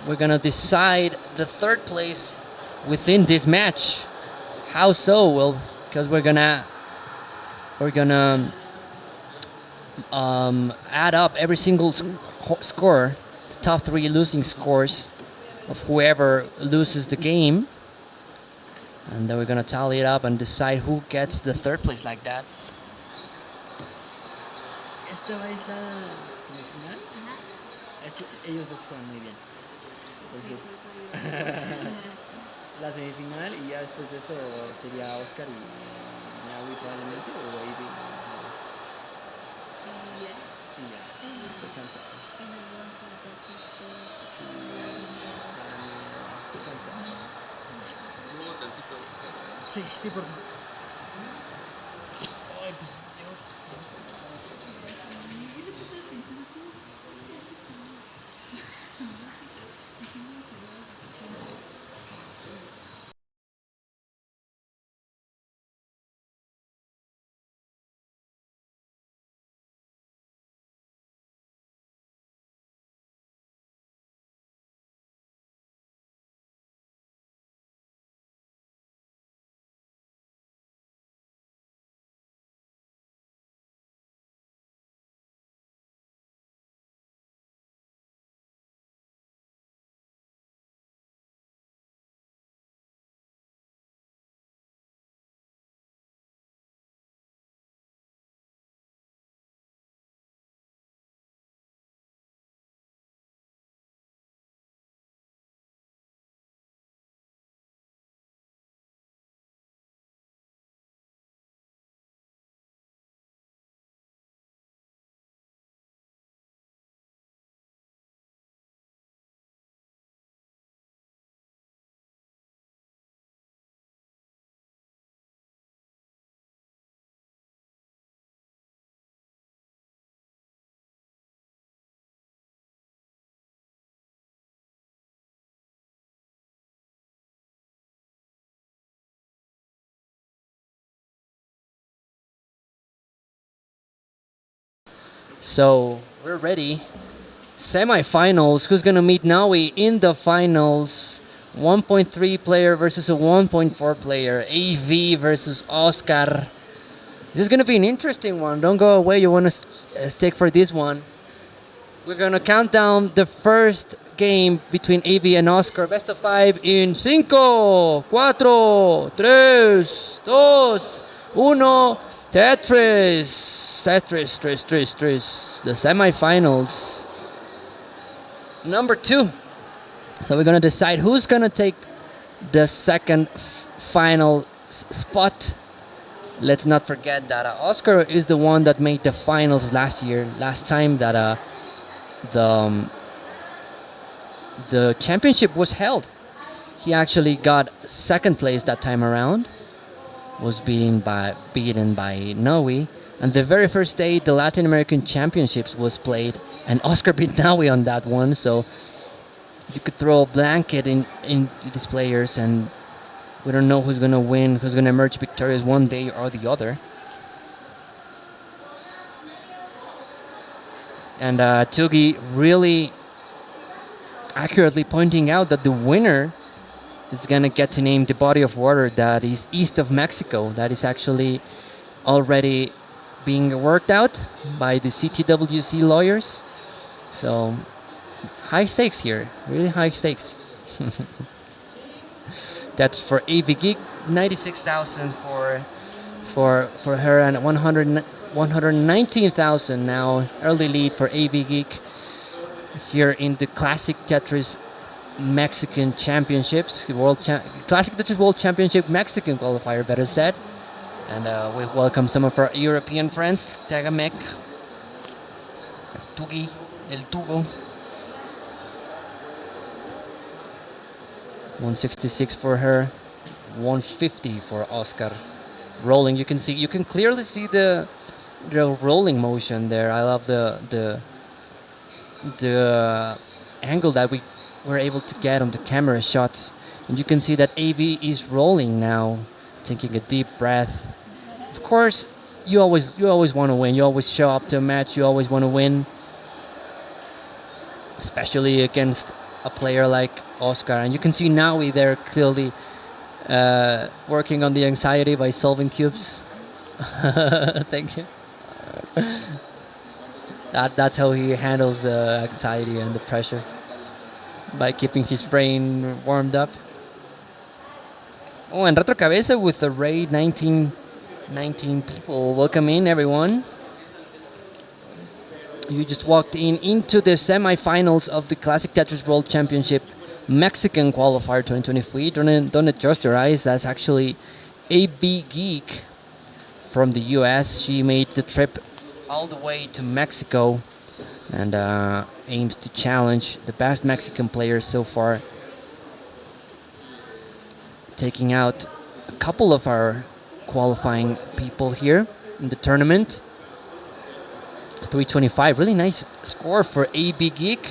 We're gonna decide the 3rd place within this match. How so? Well, because we're gonna add up every single score, the top 3 losing scores of whoever loses the game, and then we're gonna tally it up and decide who gets the 3rd place like that. Esta es la semifinal. Ellos dos juegan muy bien. Entonces, la semifinal y ya después de eso sería Oscar y Naui probablemente, o Ivy. Y ya, estoy cansado. Sí, estoy cansado. Sí, sí, por favor. Ay, pues, So we're ready. Semifinals. Who's gonna meet Naui in the finals? 1.3 player versus a 1.4 player. AV versus Oscar. This is gonna be an interesting one. Don't go away. You wanna stick for this one. We're gonna count down the first game between AV and Oscar. Best of 5 in 5, 4, 3, 2, 1. Tetris. The semifinals. Number 2. So we're gonna decide who's gonna take the second final spot. Let's not forget that Oscar is the one that made the finals last time that the championship was held. He actually got 2nd place that time around. Was beaten by Noe. And the very first day the Latin American Championships was played, and Oscar beat Noe on that one. So you could throw a blanket into these players, and we don't know who's gonna win, who's gonna emerge victorious one day or the other. And Tugi really accurately pointing out that the winner is gonna get to name the body of water that is east of Mexico. That is actually already being worked out by the CTWC lawyers. So high stakes here, really high stakes. That's for AV Geek, 96,000 for her, and 119,000 now. Early lead for AV Geek here in the Classic Tetris Mexican Championships, Classic Tetris World Championship Mexican qualifier, better said. And we welcome some of our European friends, Tegamek, Tugi, El Tugo. 166 for her, 150 for Oscar. Rolling, you can clearly see the the rolling motion there. I love the angle that we were able to get on the camera shots. And you can see that AV is rolling now, taking a deep breath. Of course, you always want to win. You always show up to a match. You always want to win, especially against a player like Oscar. And you can see now they're clearly working on the anxiety by solving cubes. Thank you. That's how he handles the anxiety and the pressure, by keeping his brain warmed up. Oh, and Retro Cabeza with the raid 19 people. Welcome in, everyone. You just walked into the semifinals of the Classic Tetris World Championship Mexican Qualifier 2023. Don't adjust your eyes. That's actually AB Geek from the US. She made the trip all the way to Mexico and aims to challenge the best Mexican players so far, taking out a couple of our qualifying people here in the tournament. 325, really nice score for AB Geek.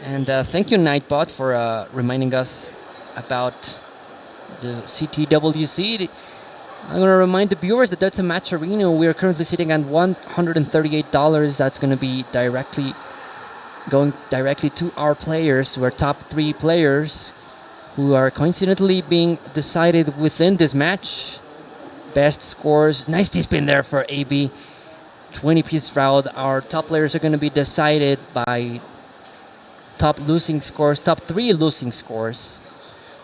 And thank you, Nightbot, for reminding us about the CTWC. I'm going to remind the viewers that that's a match arena. We are currently sitting at $138. That's going to be going directly to our players, who are top 3 players, who are coincidentally being decided within this match. Best scores. Nice T-spin there for AB. 20-piece route. Our top players are going to be decided by top 3 losing scores.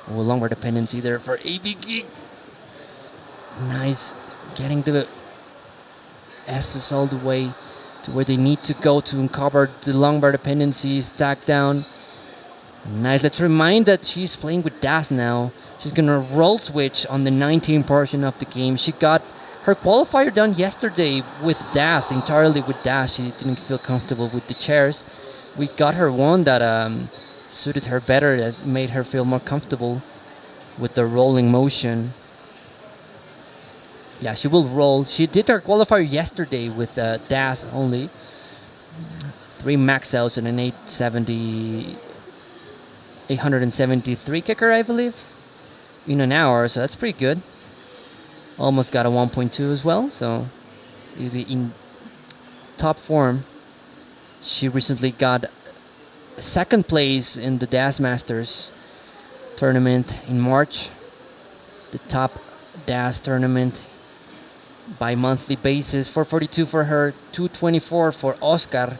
Oh, longer dependency there for AB Geek. Nice, getting the S's all the way to where they need to go to uncover the long bar dependency, stack down. Nice, let's remind that she's playing with Das now. She's gonna roll switch on the 19 portion of the game. She got her qualifier done yesterday with Das, entirely with Das. She didn't feel comfortable with the chairs. We got her one that suited her better, that made her feel more comfortable with the rolling motion. Yeah, she will roll. She did her qualifier yesterday with Das only. 3 max outs and an 873 kicker, I believe, in an hour. So that's pretty good. Almost got a 1.2 as well. So in top form. She recently got second place in the Das Masters tournament in March. The top Das tournament by monthly basis. 442 for her, 224 for Oscar,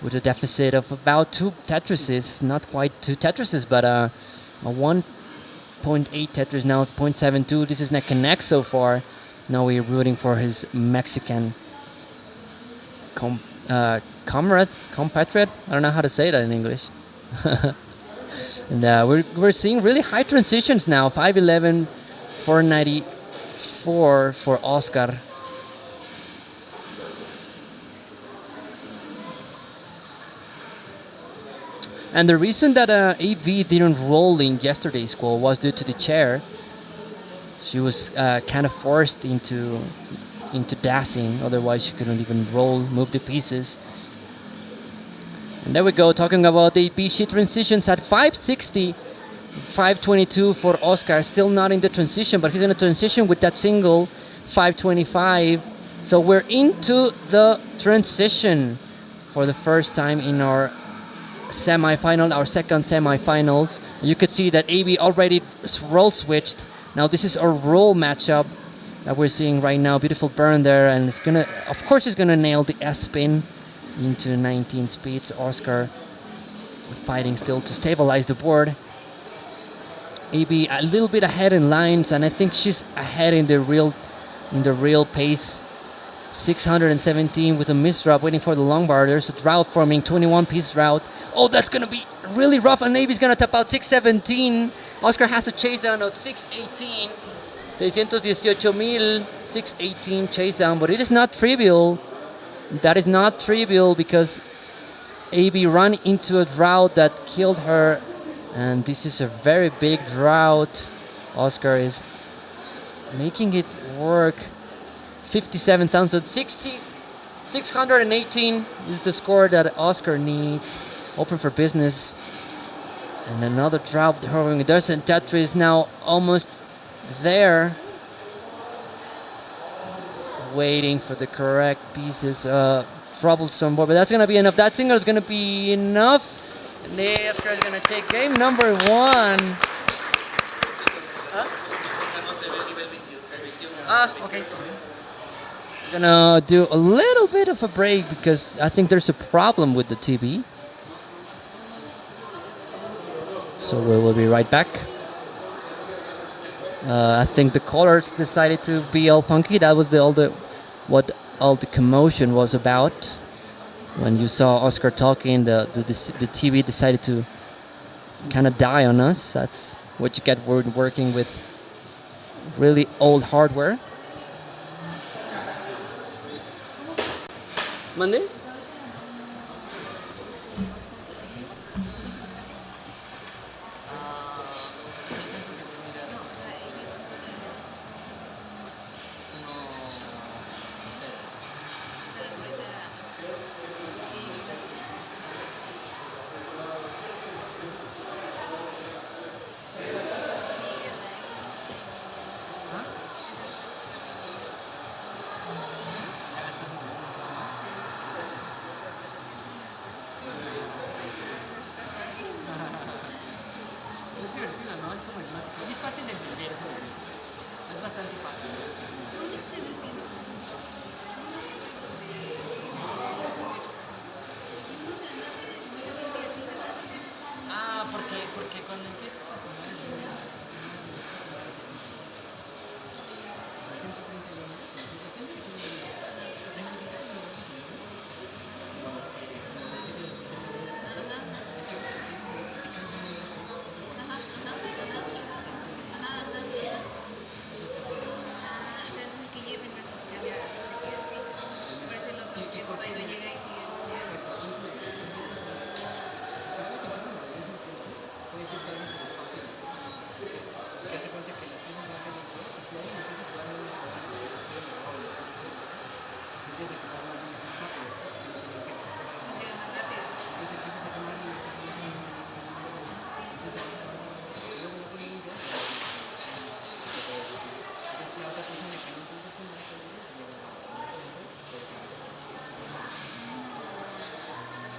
with a deficit of about 2 Tetrises. Not quite 2 Tetrises, but a 1.8 Tetris, now 0.72. This is neck and neck so far. Now we're rooting for his Mexican compatriot. I don't know how to say that in English. And we're seeing really high transitions now. 511, 494 for Oscar. And the reason that AV didn't roll in yesterday's call was due to the chair. She was kind of forced into dancing, otherwise she couldn't even roll, move the pieces. And there we go, talking about the BC transitions at 560, 522 for Oscar. Still not in the transition, but he's in a transition with that single, 525. So we're into the transition for the first time in our semifinal, our second semifinals. You could see that AB already roll switched. Now this is a roll matchup that we're seeing right now. Beautiful burn there, and it's gonna, of course, it's gonna nail the S spin into 19 speeds. Oscar fighting still to stabilize the board. AB a little bit ahead in lines, and I think she's ahead in the real pace. 617 with a misdrop, waiting for the long bar. There's a drought forming, 21-piece drought. Oh, that's gonna be really rough, and AB's gonna tap out 617. Oscar has a chase down of 618. 618,000, 618 chase down, but it is not trivial. That is not trivial because AB ran into a drought that killed her, and this is a very big drought. Oscar is making it work 57,000. 618 is the score that Oscar needs. Open for business. And another drop. There's a Tetris now almost there. Waiting for the correct pieces. Troublesome board, but that's going to be enough. That single is going to be enough. And Oscar is going to take game number 1. Okay. We're gonna do a little bit of a break because I think there's a problem with the TV. So we will be right back. I think the callers decided to be all funky. That was what all the commotion was about. When you saw Oscar talking, the TV decided to kind of die on us. That's what you get working with really old hardware. ¿Mande? Es divertido, ¿no? Es como hipnótico. Y es fácil de entender, eso me gusta. O sea, es bastante fácil, eso sí. Ah, porque cuando empiezas las primeras líneas, o sea, 130 líneas, depende de qué líneas. Pero si empiezas a ver 19, como los que te tienen que pasar, de hecho, empiezas a ver y te caes muy bien. Exacto, inclusive si empiezas al mismo tiempo, puede ser que a alguien se les pase la cosa, porque hace cuenta que las piezas van cayendo y si alguien empieza a jugar muy rápido, se empieza a quemar más líneas más rápido, ¿sabes? Porque no tienen que jugar. Entonces empiezas a quemar líneas, empiezas a avanzar, y luego ya con líneas, entonces la otra persona que no puede quemar todavía se llega al momento, pero se empieza a desplazar.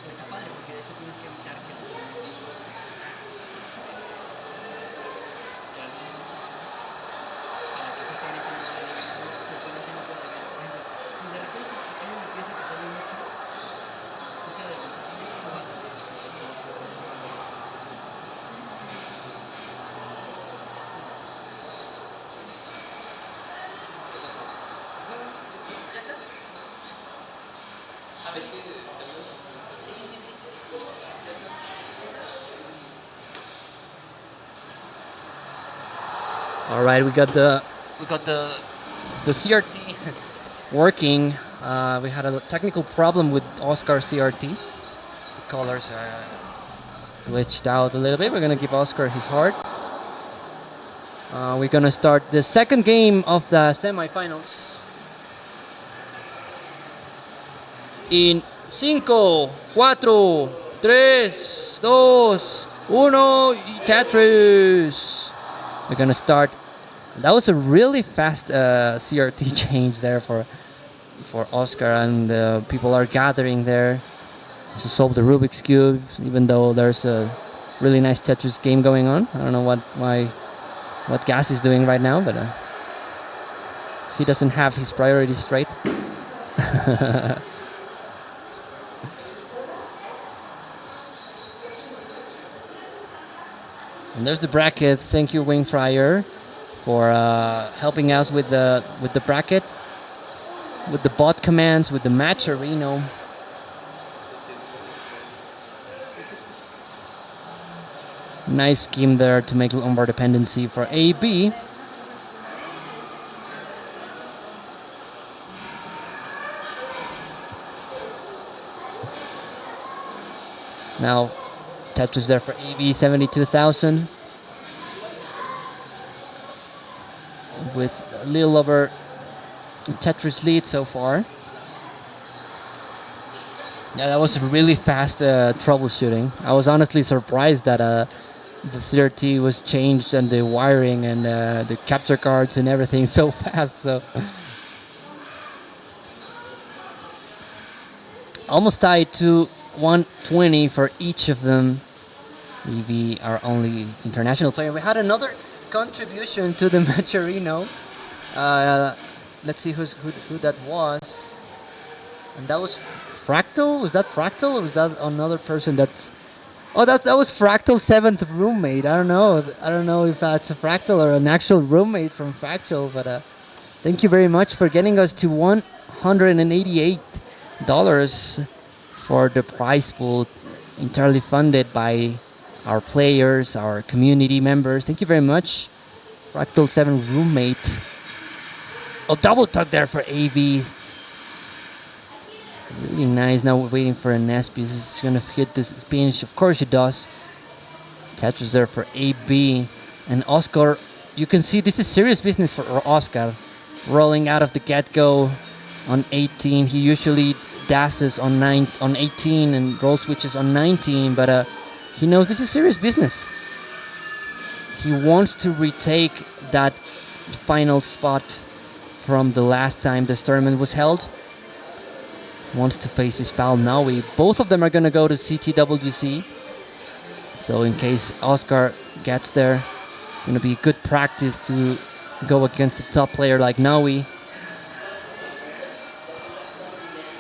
Pero está padre porque de hecho tienes que evitar que las líneas se desplacen. Para que justamente tu oponente no pueda ver. Por ejemplo, si de repente hay una pieza que sale mucho, tú te adelantaste, tú vas a ver. Tu oponente va a ver las piezas que vienen. ¿Ya está? A ver, All right, we got the CRT working. We had a technical problem with Oscar CRT. The colors are glitched out a little bit. We're gonna give Oscar his heart. We're gonna start the second game of the semifinals. In 5, 4, 3, 2, 1, Tetris. We're gonna start. That was a really fast CRT change there for Oscar, and people are gathering there to solve the Rubik's Cube, even though there's a really nice Tetris game going on. I don't know what Gas is doing right now, but he doesn't have his priorities straight. And there's the bracket. Thank you, Wing Fryer, for helping us with the bracket, with the bot commands, with the match arena. Nice scheme there to make onboard dependency for AB. Now Tetris there for AB, 72,000. With a little over Tetris lead so far. Yeah, that was really fast troubleshooting. I was honestly surprised that the CRT was changed and the wiring and the capture cards and everything so fast. So almost tied to 120 for each of them. EV, our only international player. We had another contribution to the Matcherino. Let's see who that was. And that was Fractal? Was that Fractal or was that another person that's... Oh, that was Fractal's 7th roommate. I don't know if that's a Fractal or an actual roommate from Fractal, but thank you very much for getting us to $188 for the prize pool, entirely funded by our players, our community members. Thank you very much. Fractal 7 roommate. Oh, double tug there for AB. Really nice. Now we're waiting for an S piece. It's going to hit this pinch. Of course it does. Tetris there for AB. And Oscar, you can see this is serious business for Oscar. Rolling out of the get-go on 18. He usually dashes on 18 and roll switches on 19, but he knows this is serious business. He wants to retake that final spot from the last time this tournament was held. Wants to face his pal Naui. Both of them are going to go to CTWC. So in case Oscar gets there, it's going to be good practice to go against a top player like Naui.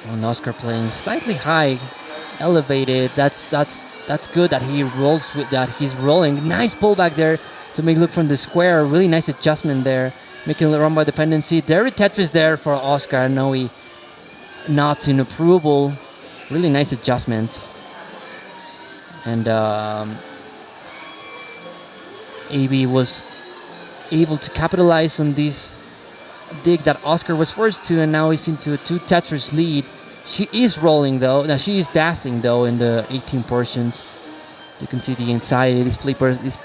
And Oscar playing slightly high, elevated. That's good that he rolls with that. He's rolling. Nice pullback there to make look from the square. Really nice adjustment there, making a run by dependency. There is Tetris there for Oscar. Naui not in approval. Really nice adjustment. And AB was able to capitalize on this dig that Oscar was forced to, and now he's into a 2 Tetris lead. She is rolling though. Now she is dashing though in the 18 portions. You can see the anxiety. These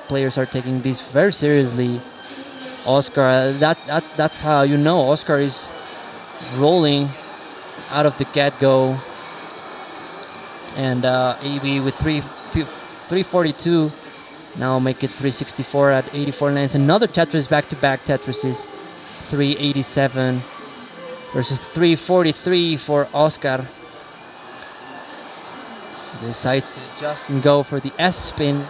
players are taking this very seriously. Oscar, that's how you know Oscar is rolling out of the get-go. And AB with 342. Now make it 364 at 84 lines. Another Tetris, back-to-back Tetrises. 387 versus 343 for Oscar. Decides to adjust and go for the S spin.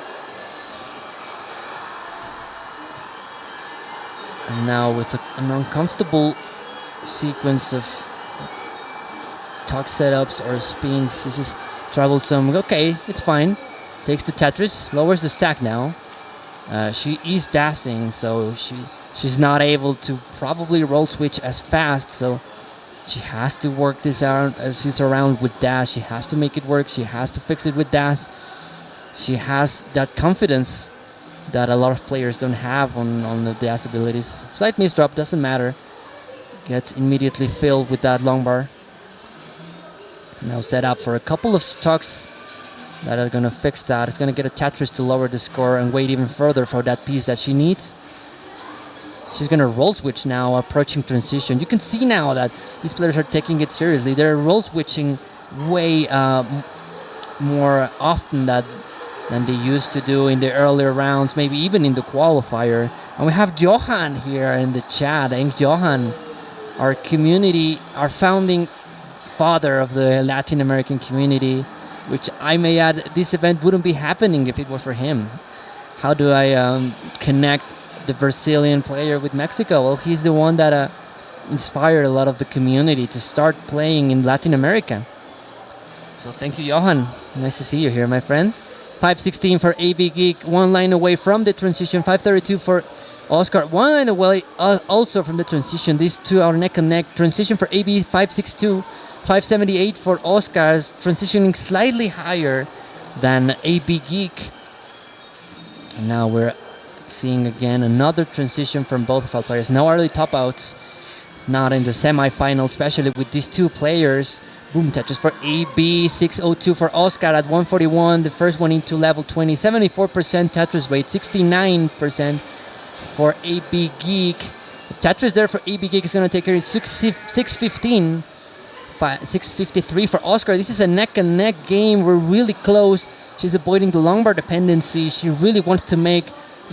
And now with an uncomfortable sequence of tuck setups or spins. This is troublesome. Okay, it's fine. Takes the Tetris, lowers the stack now. She is dashing, so she's not able to probably roll switch as fast, so she has to work this out as she's around with dash. She has to make it work. She has to fix it with dash. She has that confidence that a lot of players don't have on the dash abilities. Slight misdrop, doesn't matter. Gets immediately filled with that long bar. Now set up for a couple of tucks that are going to fix that. It's going to get a Tetris to lower the score and wait even further for that piece that she needs. She's going to roll switch now, approaching transition. You can see now that these players are taking it seriously. They're roll switching way more often than they used to do in the earlier rounds, maybe even in the qualifier. And we have Johan here in the chat. And Johan, our community, our founding father of the Latin American community, which I may add, this event wouldn't be happening if it was for him. How do I connect the Brazilian player with Mexico? Well, he's the one that inspired a lot of the community to start playing in Latin America. So thank you, Johan. Nice to see you here, my friend. 516 for AB Geek, 1 line away from the transition. 532 for Oscar, 1 line away also from the transition. These two are neck and neck. Transition for AB 562, 578 for Oscar, transitioning slightly higher than AB Geek. And now we're seeing again another transition from both of our players. No early top outs, not in the semifinal, especially with these two players. Boom Tetris for AB, 602 for Oscar at 141. The first one into level 20, 74% Tetris rate, 69% for AB Geek. Tetris there for AB Gig is going to take her 6:15. 6:53 for Oscar. This is a neck and neck game. We're really close. She's avoiding the long bar dependency. She really wants to make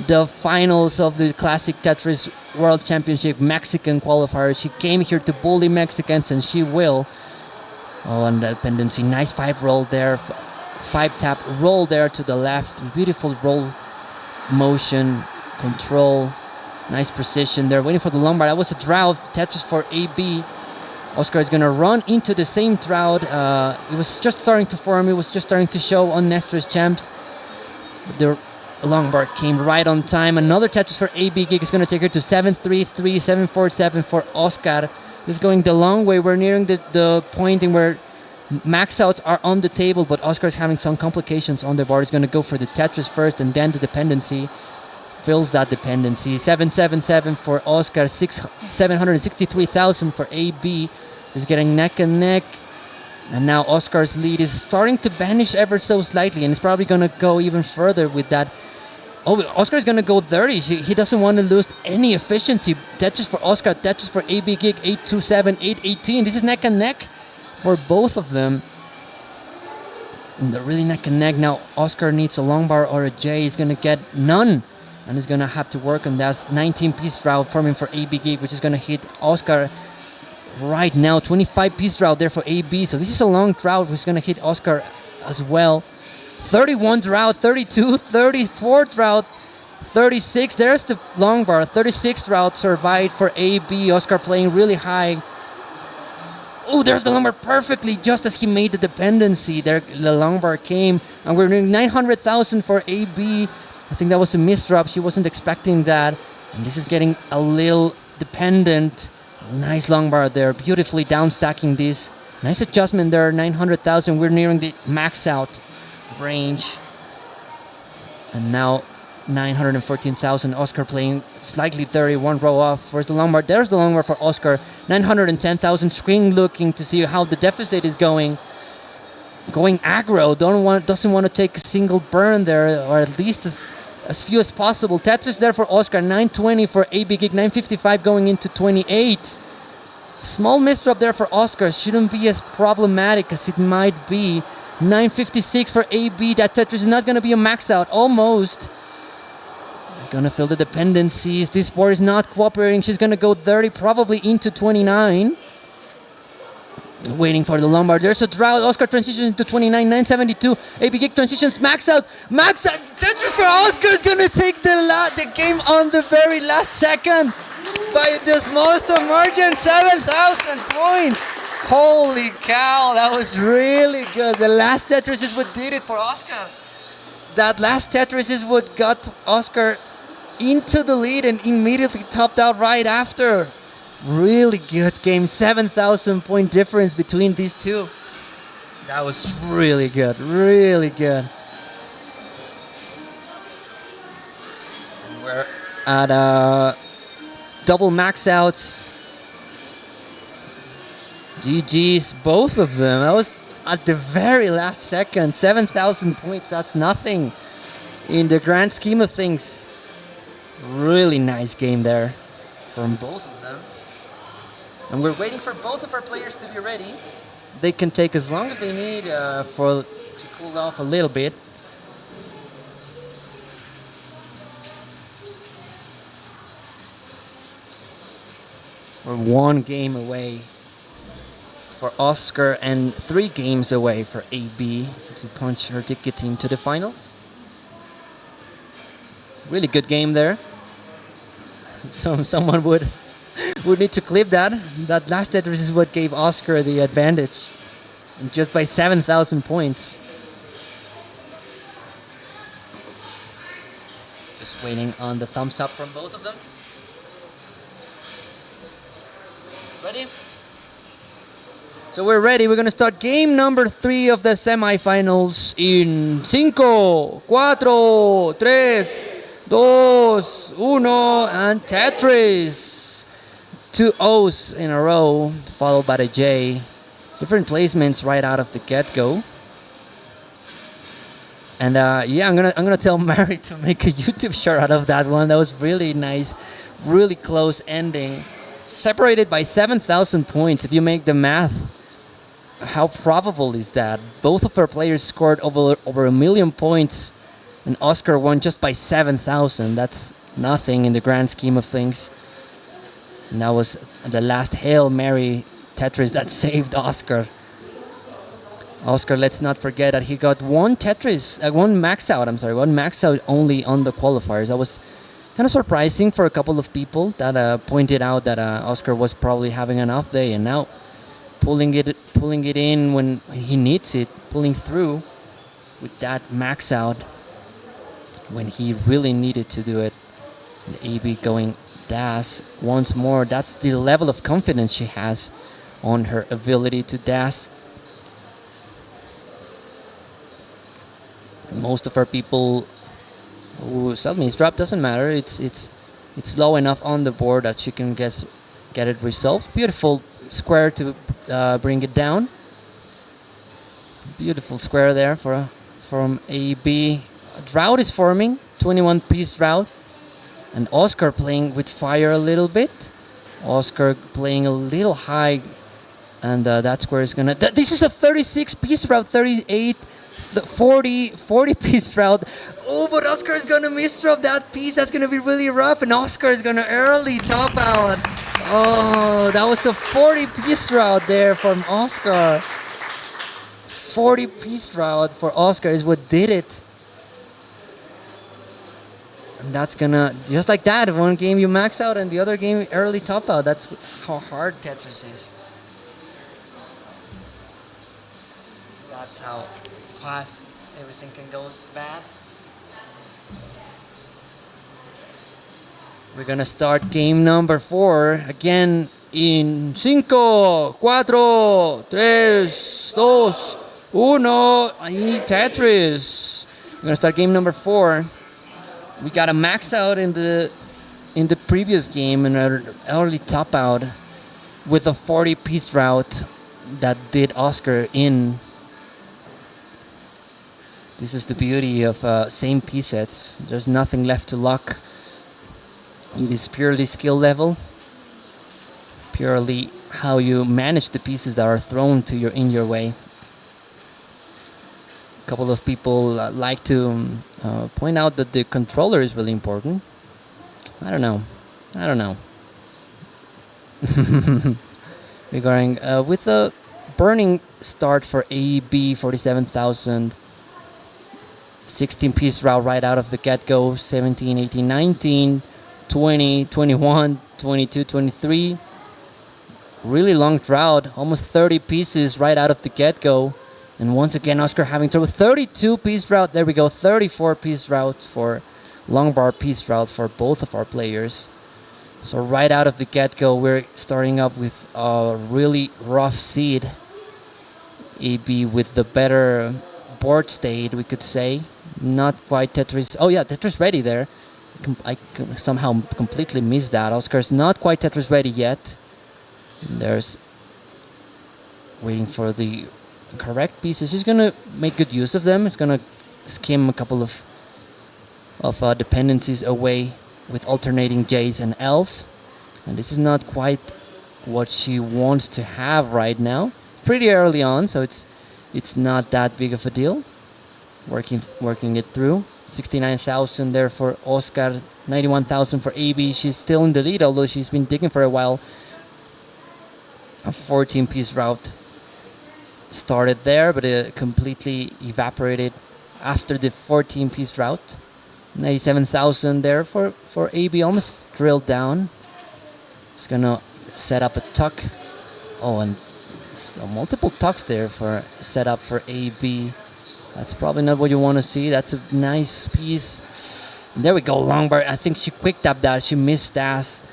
the finals of the Classic Tetris World Championship Mexican qualifier. She came here to bully Mexicans, and she will. Oh, and the dependency. Nice 5 roll there. 5 tap roll there to the left. Beautiful roll motion, control. Nice precision there. Waiting for the long bar. That was a drought. Tetris for AB. Oscar is going to run into the same drought. It was just starting to form. It was just starting to show on Nestor's champs. The long bar came right on time. Another Tetris for AB Gig is going to take her to 7-3-3, 7-4-7 for Oscar. This is going the long way. We're nearing the point in where max outs are on the table, but Oscar is having some complications on the board. He's going to go for the Tetris first and then the dependency. Fills that dependency. 7-7-7 for Oscar. 763,000 for AB. Is getting neck and neck. And now Oscar's lead is starting to vanish ever so slightly, and it's probably going to go even further with that. Oh, Oscar's going to go 30. He doesn't want to lose any efficiency. Tetris for Oscar, Tetris for AB Gig, 8-2-7, 8-18. This is neck and neck for both of them. And they're really neck and neck. Now Oscar needs a long bar or a J. He's going to get none. And he's going to have to work on that 19-piece drought forming for AB Gig, which is going to hit Oscar right now. 25-piece drought there for AB. So this is a long drought, which is going to hit Oscar as well. 31 drought, 32, 34 drought, 36. There's the long bar. 36 drought survived for AB. Oscar playing really high. Oh, there's the long bar perfectly just as he made the dependency. There, the long bar came, and we're doing 900,000 for AB. I think that was a misdrop. She wasn't expecting that. And this is getting a little dependent. Nice long bar there. Beautifully down stacking this. Nice adjustment there. 900,000. We're nearing the max out range. And now 914,000. Oscar playing slightly 31 row off. Where's the long bar? There's the long bar for Oscar. 910,000. Screen looking to see how the deficit is going. Going aggro. Doesn't want to take a single burn there, or at least as few as possible. Tetris there for Oscar. 920 for AB Gig. 955 going into 28. Small misdrop there for Oscar. Shouldn't be as problematic as it might be. 956 for AB. That Tetris is not going to be a max out. Almost. Gonna fill the dependencies. This board is not cooperating. She's gonna go 30, probably into 29. Waiting for the lumbar. There's a drought. Oscar transitions into 29, 972. AB Gig transitions max out. Max out. Tetris for Oscar is gonna take the game on the very last second by the smallest of margin, 7,000 points. Holy cow, that was really good. The last Tetris is what did it for Oscar. That last Tetris is what got Oscar into the lead and immediately topped out right after. Really good game. 7,000 point difference between these two. That was really good. Really good. And we're at double max outs. GG's, both of them. That was at the very last second. 7,000 points. That's nothing in the grand scheme of things. Really nice game there from both of them. And we're waiting for both of our players to be ready. They can take as long as they need to cool off a little bit. We're 1 game away for Oscar and 3 games away for AB to punch her ticket into the finals. Really good game there. Someone would need to clip that. That last Tetris is what gave Oscar the advantage. And just by 7,000 points. Just waiting on the thumbs up from both of them. Ready? So we're ready. We're going to start game number 3 of the semifinals in 5, 4, 3, 2, 1, and Tetris. 2 O's in a row, followed by the J. Different placements right out of the get-go. And yeah, I'm gonna tell Mary to make a YouTube short out of that one. That was really nice, really close ending. Separated by 7,000 points. If you make the math, how probable is that? Both of our players scored over 1,000,000 points, and Oscar won just by 7,000. That's nothing in the grand scheme of things. And that was the last Hail Mary Tetris that saved Oscar. Oscar, let's not forget that he got one max out only on the qualifiers. That was kind of surprising for a couple of people that pointed out that Oscar was probably having an off day, and now pulling it in when he needs it, pulling through with that max out when he really needed to do it. And AB going dash once more. That's the level of confidence she has on her ability to dash. Most of our people who tell me his drop doesn't matter. It's low enough on the board that she can get it resolved. Beautiful square to bring it down. Beautiful square there from AB. A drought is forming, 21-piece drought. And Oscar playing with fire a little bit. Oscar playing a little high. And that square is going to... This is a 36-piece drought, 38, 40-piece drought. Oh, but Oscar is going to misdrop that piece. That's going to be really rough. And Oscar is going to early top out. Oh, that was a 40-piece drought there from Oscar. 40-piece drought for Oscar is what did it. And that's gonna, just like that, one game you max out and the other game early top out. That's how hard Tetris is. That's how fast everything can go bad. We're gonna start game number 4 again in 5, 4, 3, 2, 1. Ahí Tetris. We're gonna start game number 4. We got a max out in the previous game and an early top out with a 40-piece drought that did Oscar in. This is the beauty of same piece sets. There's nothing left to lock. It is purely skill level, purely how you manage the pieces that are thrown to in your way. A couple of people like to point out that the controller is really important. I don't know. We're going with a burning start for AB 47,000. 16-piece route right out of the get-go. 17, 18, 19, 20, 21, 22, 23. Really long drought. Almost 30 pieces right out of the get-go. And once again, Oscar having trouble. 32-piece drought. There we go. 34-piece drought for long bar piece drought for both of our players. So right out of the get-go, we're starting up with a really rough seed. AB with the better board state, we could say. Not quite Tetris. Oh yeah, Tetris ready there. I somehow completely missed that. Oscar's not quite Tetris ready yet. There's waiting for the correct pieces. He's gonna make good use of them. He's gonna skim a couple of dependencies away with alternating J's and L's. And this is not quite what she wants to have right now. Pretty early on, so it's not that big of a deal. Working it through. 69,000 there for Oscar, 91,000 for AB. She's still in the lead, although she's been digging for a while. A 14-piece route started there, but it completely evaporated after the 14-piece route. 97,000 there for AB, almost drilled down. It's gonna set up a tuck. Oh, and so multiple tucks there for setup for AB. That's probably not what you want to see. That's a nice piece. And there we go, long bar. I think she quick tapped that. She missed that,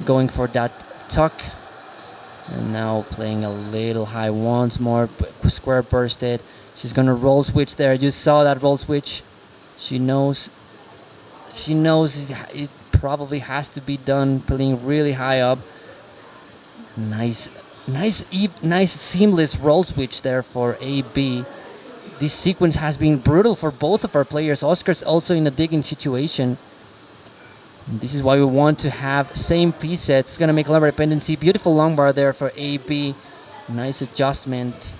going for that tuck. And now playing a little high once more. Square bursted. She's gonna roll switch there. You saw that roll switch. She knows it probably has to be done playing really high up. Nice seamless roll switch there for AB. This sequence has been brutal for both of our players. Oscar's also in a digging situation. This is why we want to have same piece sets. It's going to make long bar dependency. Beautiful long bar there for AB. Nice adjustment.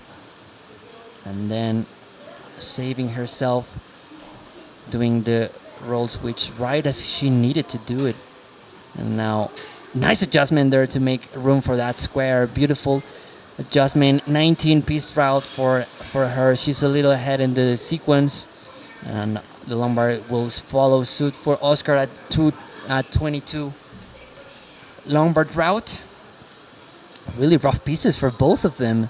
And then saving herself, doing the roll switch right as she needed to do it. And now, nice adjustment there to make room for that square. Beautiful adjustment. 19-piece route for her. She's a little ahead in the sequence. And the long bar will follow suit for Oscar at 22. Long bar route. Really rough pieces for both of them.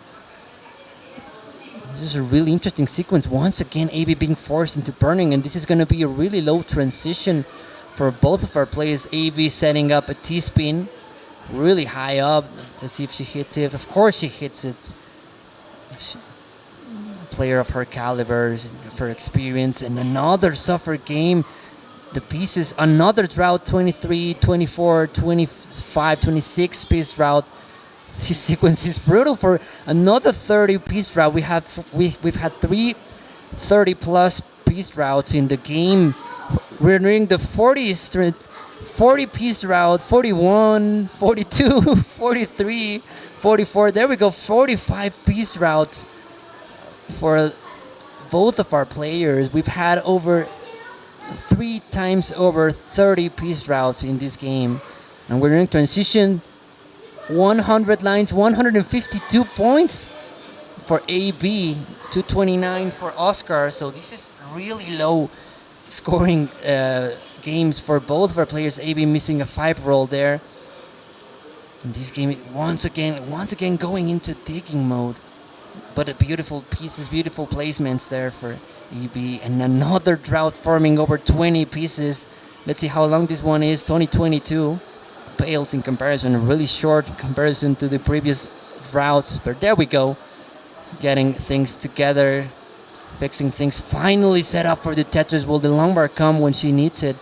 This is a really interesting sequence. Once again, AB being forced into burning, and this is going to be a really low transition for both of our players. AB setting up a T-spin really high up to see if she hits it. Of course she hits it. Player of her caliber, of her experience, and another suffer game. The pieces, another drought, 23, 24, 25, 26 piece drought. This sequence is brutal for another 30-piece drought. We've had 3 30-plus piece droughts in the game. We're nearing the 40-piece drought, 41, 42, 43, 44. There we go, 45-piece droughts for both of our players. We've had over 3 times over 30-piece droughts in this game. And we're in transition. 100 lines, 152 points for AB, 229 for Oscar. So this is really low scoring games for both of our players. AB missing a 5 roll there. And this game once again going into digging mode. But a beautiful pieces, beautiful placements there for AB. And another drought forming over 20 pieces. Let's see how long this one is. 2022. Pales in comparison, really short in comparison to the previous droughts. But there we go. Getting things together. Fixing things. Finally set up for the Tetris. Will the long bar come when she needs it?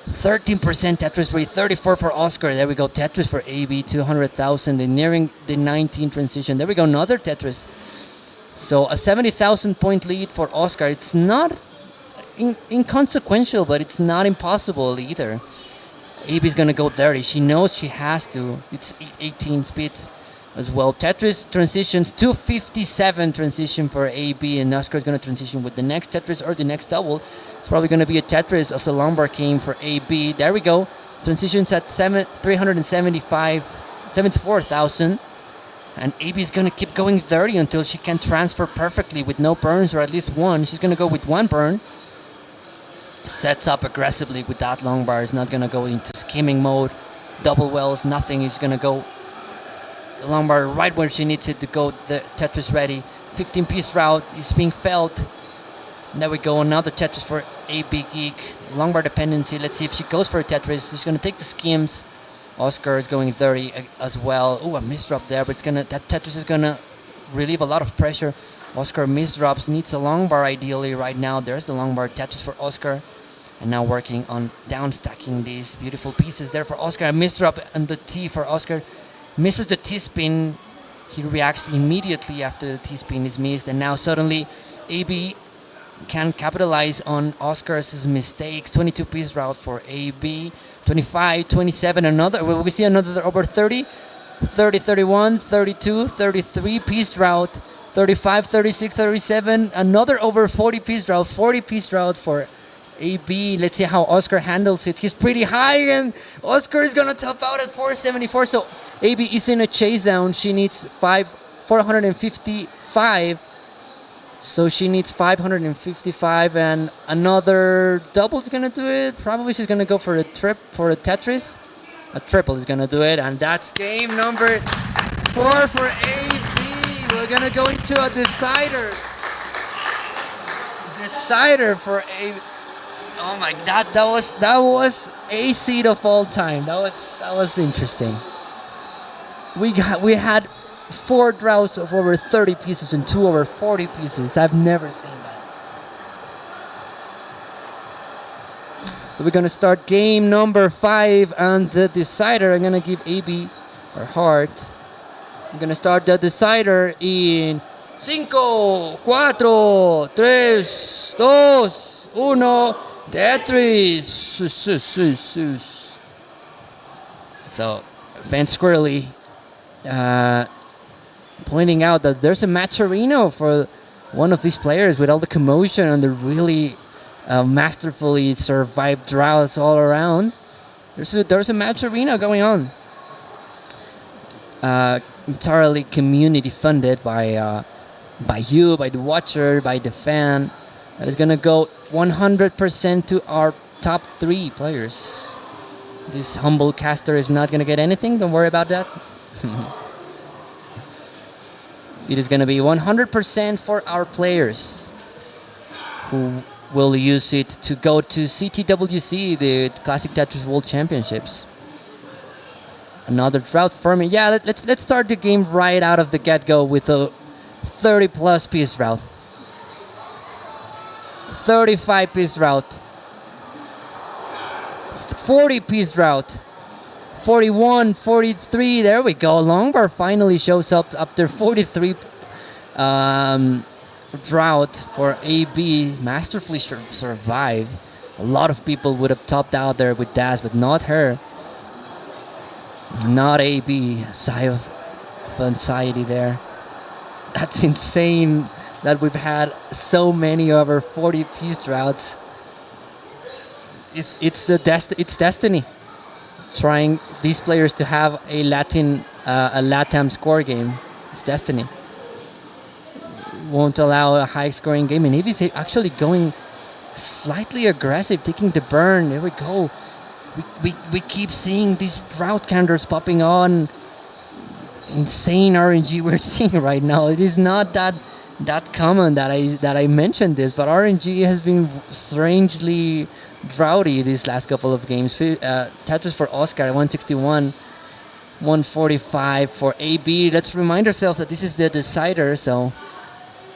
13% Tetris rate, 34 for Oscar. There we go. Tetris for AB, 200,000. They're nearing the 19 transition. There we go. Another Tetris. So a 70,000 point lead for Oscar. It's not inconsequential, but it's not impossible either. AB's gonna go 30. She knows she has to. It's 18 speeds as well. Tetris transitions, 257 transition for AB, and Oscar's gonna transition with the next Tetris or the next double. It's probably gonna be a Tetris as a long bar came for AB. There we go. Transitions at 74,000. And AB's gonna keep going 30 until she can transfer perfectly with no burns, or at least one. She's gonna go with 1 burn. Sets up aggressively with that long bar. Is not gonna go into skimming mode, double wells, nothing. He's gonna go the long bar right where she needs it to go. The Tetris ready. 15-piece route is being felt. And there we go, another Tetris for AB Geek. Long bar dependency. Let's see if she goes for a Tetris. She's gonna take the skims. Oscar is going 30 as well. Oh, a misdrop there, but that Tetris is gonna relieve a lot of pressure. Oscar misdrops, needs a long bar ideally right now. There's the long bar Tetris for Oscar. And now working on down stacking these beautiful pieces there for Oscar. A misdrop and the T for Oscar. Misses the T-spin. He reacts immediately after the T-spin is missed. And now suddenly AB can capitalize on Oscar's mistakes. 22-piece route for AB. 25, 27, another. We see another over 30. 30, 31, 32, 33-piece route. 35, 36, 37. Another over 40-piece route. 40-piece route for AB. Let's see how Oscar handles it. He's pretty high, and Oscar is gonna top out at 474. So AB is in a chase down. She needs 455. So she needs 555, and another double is gonna do it. Probably she's gonna go for a Tetris. A triple is gonna do it, and that's game number 4 for AB. We're gonna go into a decider. Decider for AB. Oh my, that was a seed of all time. That was interesting. We had 4 droughts of over 30 pieces and 2 over 40 pieces. I've never seen that. So we're gonna start game number 5 and the decider. I'm gonna give AB her heart. I'm gonna start the decider in 5, 4, 3, 2, 1. Tetris! So, Van Squirrely pointing out that there's a matcherino for one of these players with all the commotion and the really masterfully survived droughts all around. There's a matcherino going on. Entirely community funded by you, by the watcher, by the fan. That is going to go 100% to our top 3 players. This humble caster is not going to get anything. Don't worry about that. It is going to be 100% for our players who will use it to go to CTWC, the Classic Tetris World Championships. Another drought forming. Yeah, let's start the game right out of the get-go with a 30-plus piece route. 35-piece route. 40-piece route. 41, 43. There we go. Longbar finally shows up after 43 drought for AB. Masterfully survived. A lot of people would have topped out there with Daz, but not her. Not AB. Sigh of anxiety there. That's insane that we've had so many over 40-piece droughts. It's destiny. Trying these players to have a LATAM score game. It's destiny. Won't allow a high scoring game, and AB's actually going slightly aggressive, taking the burn. There we go. We keep seeing these drought counters popping on. Insane RNG we're seeing right now. It is not that common that I mentioned this, but RNG has been strangely droughty these last couple of games. Tetris for Oscar 161, 145 for AB. Let's remind ourselves that this is the decider, so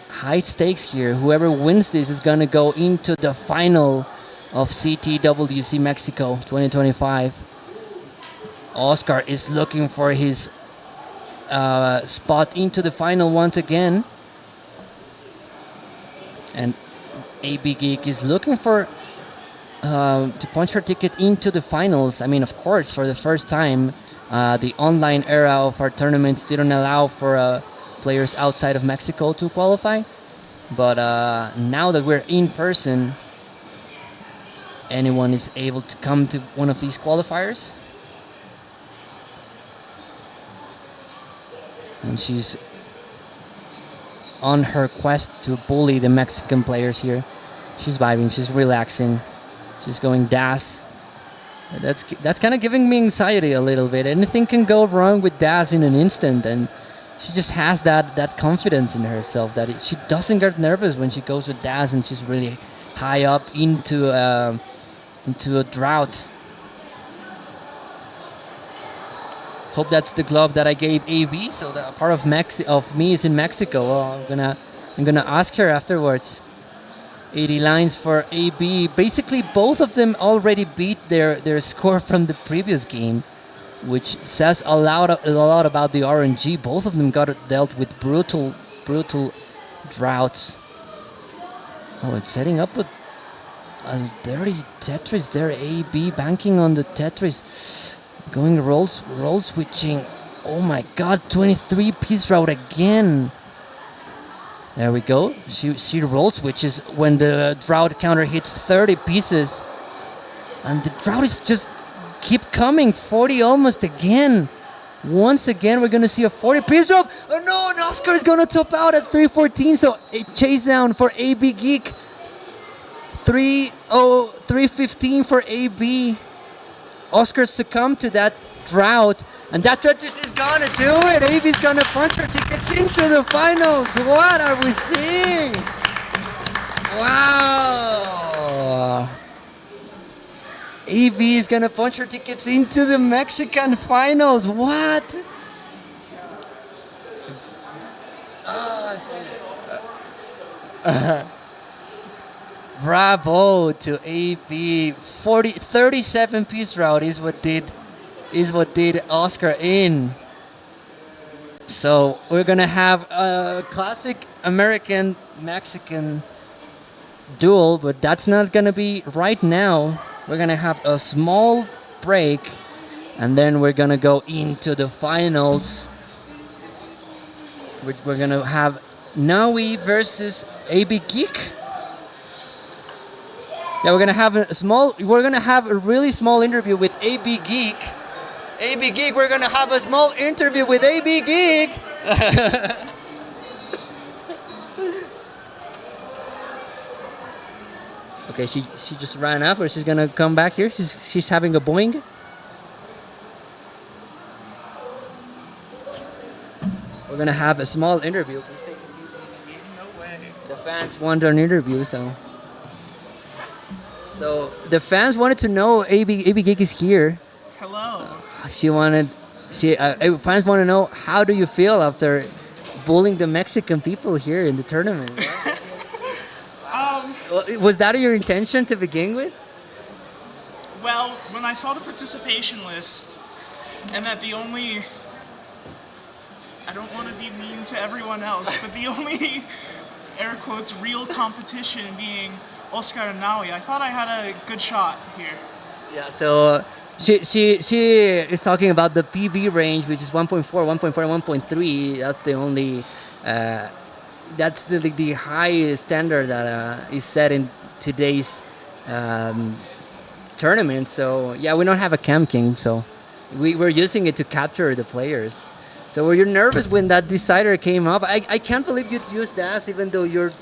high stakes here. Whoever wins this is gonna go into the final of CTWC Mexico 2025. Oscar is looking for his spot into the final once again, and AB Geek is looking for to punch her ticket into the finals. I mean, of course, for the first time, the online era of our tournaments didn't allow for players outside of Mexico to qualify, but now that we're in person, anyone is able to come to one of these qualifiers. And she's on her quest to bully the Mexican players here. She's vibing, she's relaxing, she's going Daz. That's kind of giving me anxiety a little bit. Anything can go wrong with Daz in an instant, and she just has that confidence in herself that she doesn't get nervous when she goes with Daz, and she's really high up into a drought. Hope that's the glove that I gave AB, so that a part of me is in Mexico. Well, I'm gonna ask her afterwards. 80 lines for AB. Basically, both of them already beat their score from the previous game, which says a lot about the RNG. Both of them got dealt with brutal droughts. Oh, it's setting up a dirty Tetris there. AB banking on the Tetris. Going roll switching. Oh my god, 23-piece route again. There we go. She roll switches when the drought counter hits 30 pieces. And the drought is just keep coming. 40 almost again. Once again, we're going to see a 40-piece drop. Oh no, and Oscar is going to top out at 314. So a chase down for AB Geek. 315 for AB. Oscar succumbed to that drought, and that Tetris is gonna do it. AB's gonna punch her tickets into the finals. What are we seeing? Wow! AB is gonna punch her tickets into the Mexican finals. What? Bravo to AB. 37-piece route is what did Oscar in. So we're gonna have a classic American Mexican duel, but that's not gonna be right now. We're gonna have a small break, and then we're gonna go into the finals. We're gonna have Naui versus AB Geek. Yeah, we're gonna have a really small interview with AB Geek. AB Geek, we're gonna have a small interview with AB Geek. Okay, she just ran off, or she's gonna come back here. She's having a boing. We're gonna have a small interview. Please take a seat. No way. The fans want an interview, so the fans wanted to know AB Geek is here. Hello. Fans want to know, how do you feel after bullying the Mexican people here in the tournament? Was that your intention to begin with? Well, when I saw the participation list, and that the only, I don't want to be mean to everyone else, but the only, air quotes, real competition being Oscar and Naui, I thought I had a good shot here. Yeah, so she is talking about the PV range, which is 1.4, 1.4, 1.3. That's the only, that's the high standard that is set in today's tournament. So yeah, we don't have a Cam King, so we're using it to capture the players. So were you nervous when that decider came up? I can't believe you'd use DAS even though you're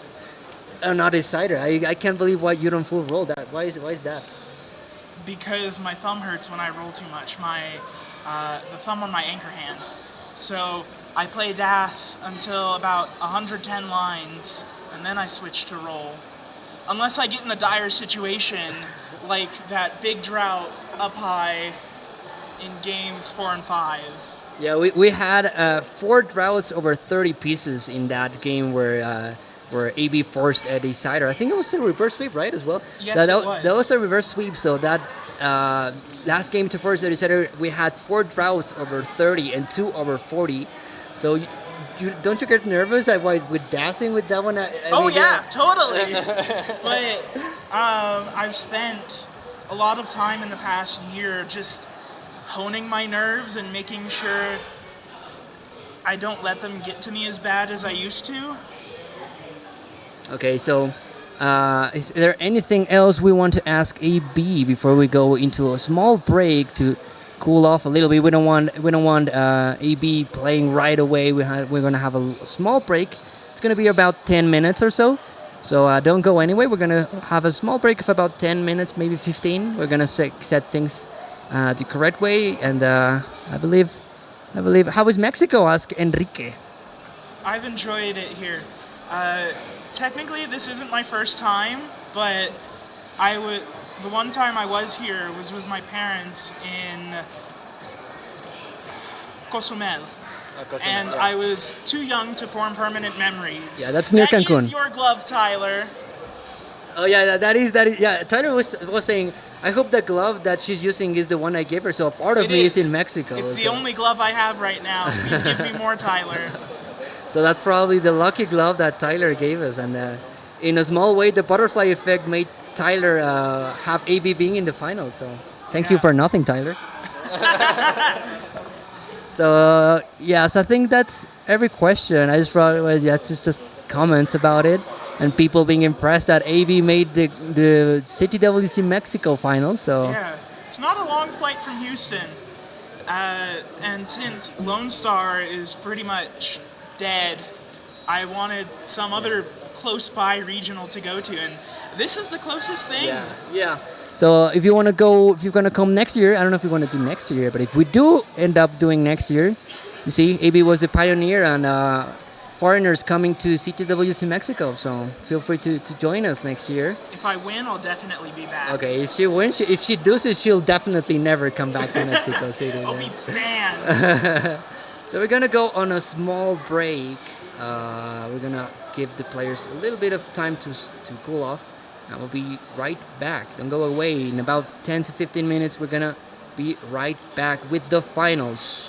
not a decider. I can't believe why you don't full roll that. Why is that? Because my thumb hurts when I roll too much. The thumb on my anchor hand. So I play DAS until about 110 lines, and then I switch to roll. Unless I get in a dire situation, like that big drought up high in games 4 and 5. Yeah, we had 4 droughts over 30 pieces in that game where AB forced a decider. I think it was a reverse sweep, right, as well? Yes, it was. That was a reverse sweep, so that last game to force a decider, we had 4 droughts over 30 and 2 over 40. So don't you get nervous with dancing with that one? Totally. But I've spent a lot of time in the past year just honing my nerves and making sure I don't let them get to me as bad as I used to. Okay, so is there anything else we want to ask AB before we go into a small break to cool off a little bit? We don't want AB playing right away. We're gonna have a small break. It's gonna be about 10 minutes or so. So don't go anyway. We're gonna have a small break of about 10 minutes, maybe 15. We're gonna set things the correct way, and I believe. How is Mexico? Ask Enrique. I've enjoyed it here. Technically, this isn't my first time, but the one time I was here was with my parents in Cozumel. And I was too young to form permanent memories. Yeah, that's near Cancun. That is your glove, Tyler. Oh yeah, that is. Yeah, Tyler was saying, I hope the glove that she's using is the one I gave her. So a part of me is in Mexico. It's the only glove I have right now. Please give me more, Tyler. So that's probably the lucky glove that Tyler gave us, and in a small way, the butterfly effect made Tyler have AB being in the final. So thank you for nothing, Tyler. So so I think that's every question. I just probably that's just comments about it, and people being impressed that AB made the CTWC Mexico final. So yeah, it's not a long flight from Houston, and since Lone Star is pretty much dead, I wanted some other close by regional to go to, and this is the closest thing. Yeah. So if you're gonna come next year, I don't know if we want to do next year, but if we do end up doing next year, you see, AB was the pioneer on foreigners coming to CTWC Mexico. So feel free to join us next year. If I win, I'll definitely be back. Okay, if she wins, if she loses, she'll definitely never come back to Mexico City. I'll be banned. So we're gonna go on a small break. We're gonna give the players a little bit of time to cool off, and we'll be right back. Don't go away. In about 10 to 15 minutes, we're gonna be right back with the finals.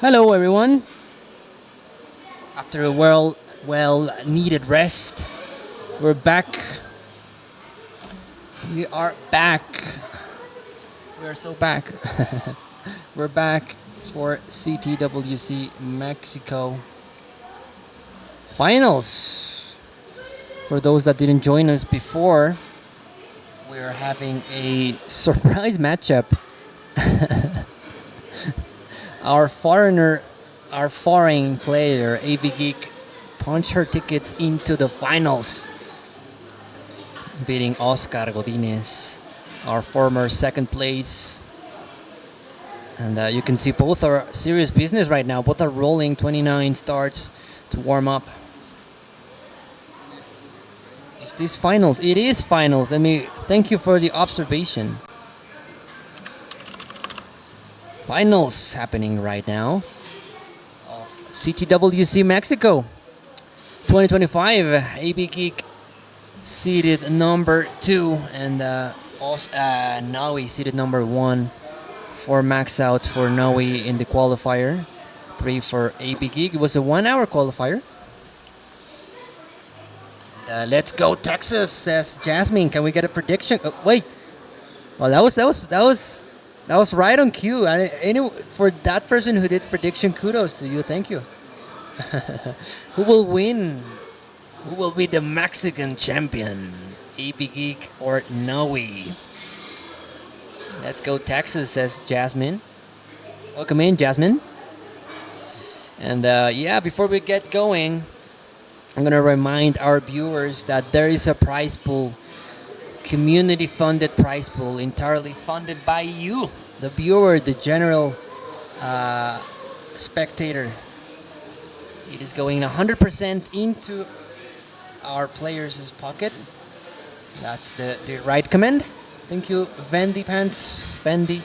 Hello, everyone. After a well needed rest, we're back. We are back. We are so back. We're back for CTWC Mexico finals. For those that didn't join us before, we're having a surprise matchup. Our foreign player, AB Geek, punched her tickets into the finals, beating Oscar Godinez, our former second place. And you can see both are serious business right now. Both are rolling 29 starts to warm up. Is this finals? It is finals. Let me thank you for the observation. Finals happening right now of CTWC Mexico 2025. AB Geek seeded number 2 and Naui seeded number 1. 4 max outs for Naui in the qualifier, 3 for AB Geek. It was a 1-hour qualifier. Let's go Texas, says Jasmine. Can we get a prediction? Wait. Well, that was right on cue. For that person who did prediction, kudos to you. Thank you. Who will win? Who will be the Mexican champion? AB Geek or Naui? Let's go Texas, says Jasmine. Welcome in, Jasmine. And before we get going, I'm going to remind our viewers that there is a prize pool, community-funded prize pool, entirely funded by you, the viewer, the general spectator. It is going 100% into our players' pocket. That's the right command. Thank you, Vendy Pants. Vendy.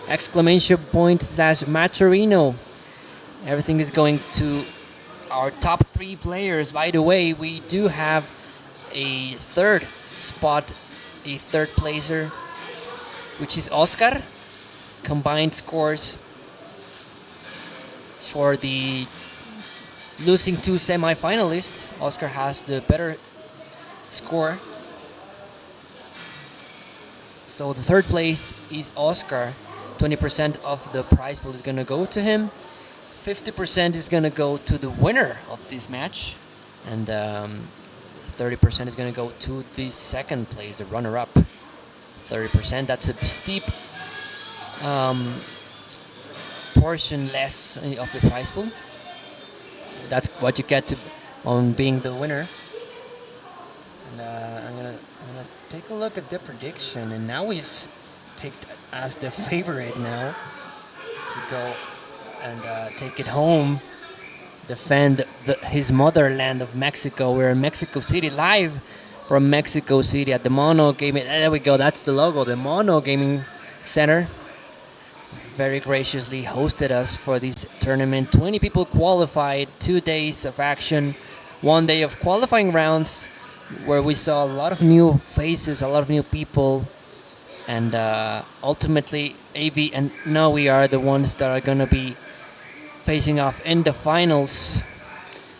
Exclamation point / Maturino. Everything is going to our top 3 players. By the way, we do have a third spot, a third placer, which is Oscar. Combined scores for the losing 2 semifinalists. Oscar has the better score. So the third place is Oscar. 20% of the prize pool is going to go to him. 50% is going to go to the winner of this match. And 30% is going to go to the second place, the runner-up. 30%, that's a steep portion less of the prize pool. That's what you get on being the winner. And I'm gonna take a look at the prediction, and now he's picked as the favorite now to go and take it home, defend his motherland of Mexico. We're in Mexico City, live from Mexico City at the Mono Gaming. There we go. That's the logo, the Mono Gaming Center. Very graciously hosted us for this tournament. 20 people qualified, 2 days of action, 1 day of qualifying rounds, where we saw a lot of new faces, a lot of new people, and ultimately AV and Naui are the ones that are going to be facing off in the finals.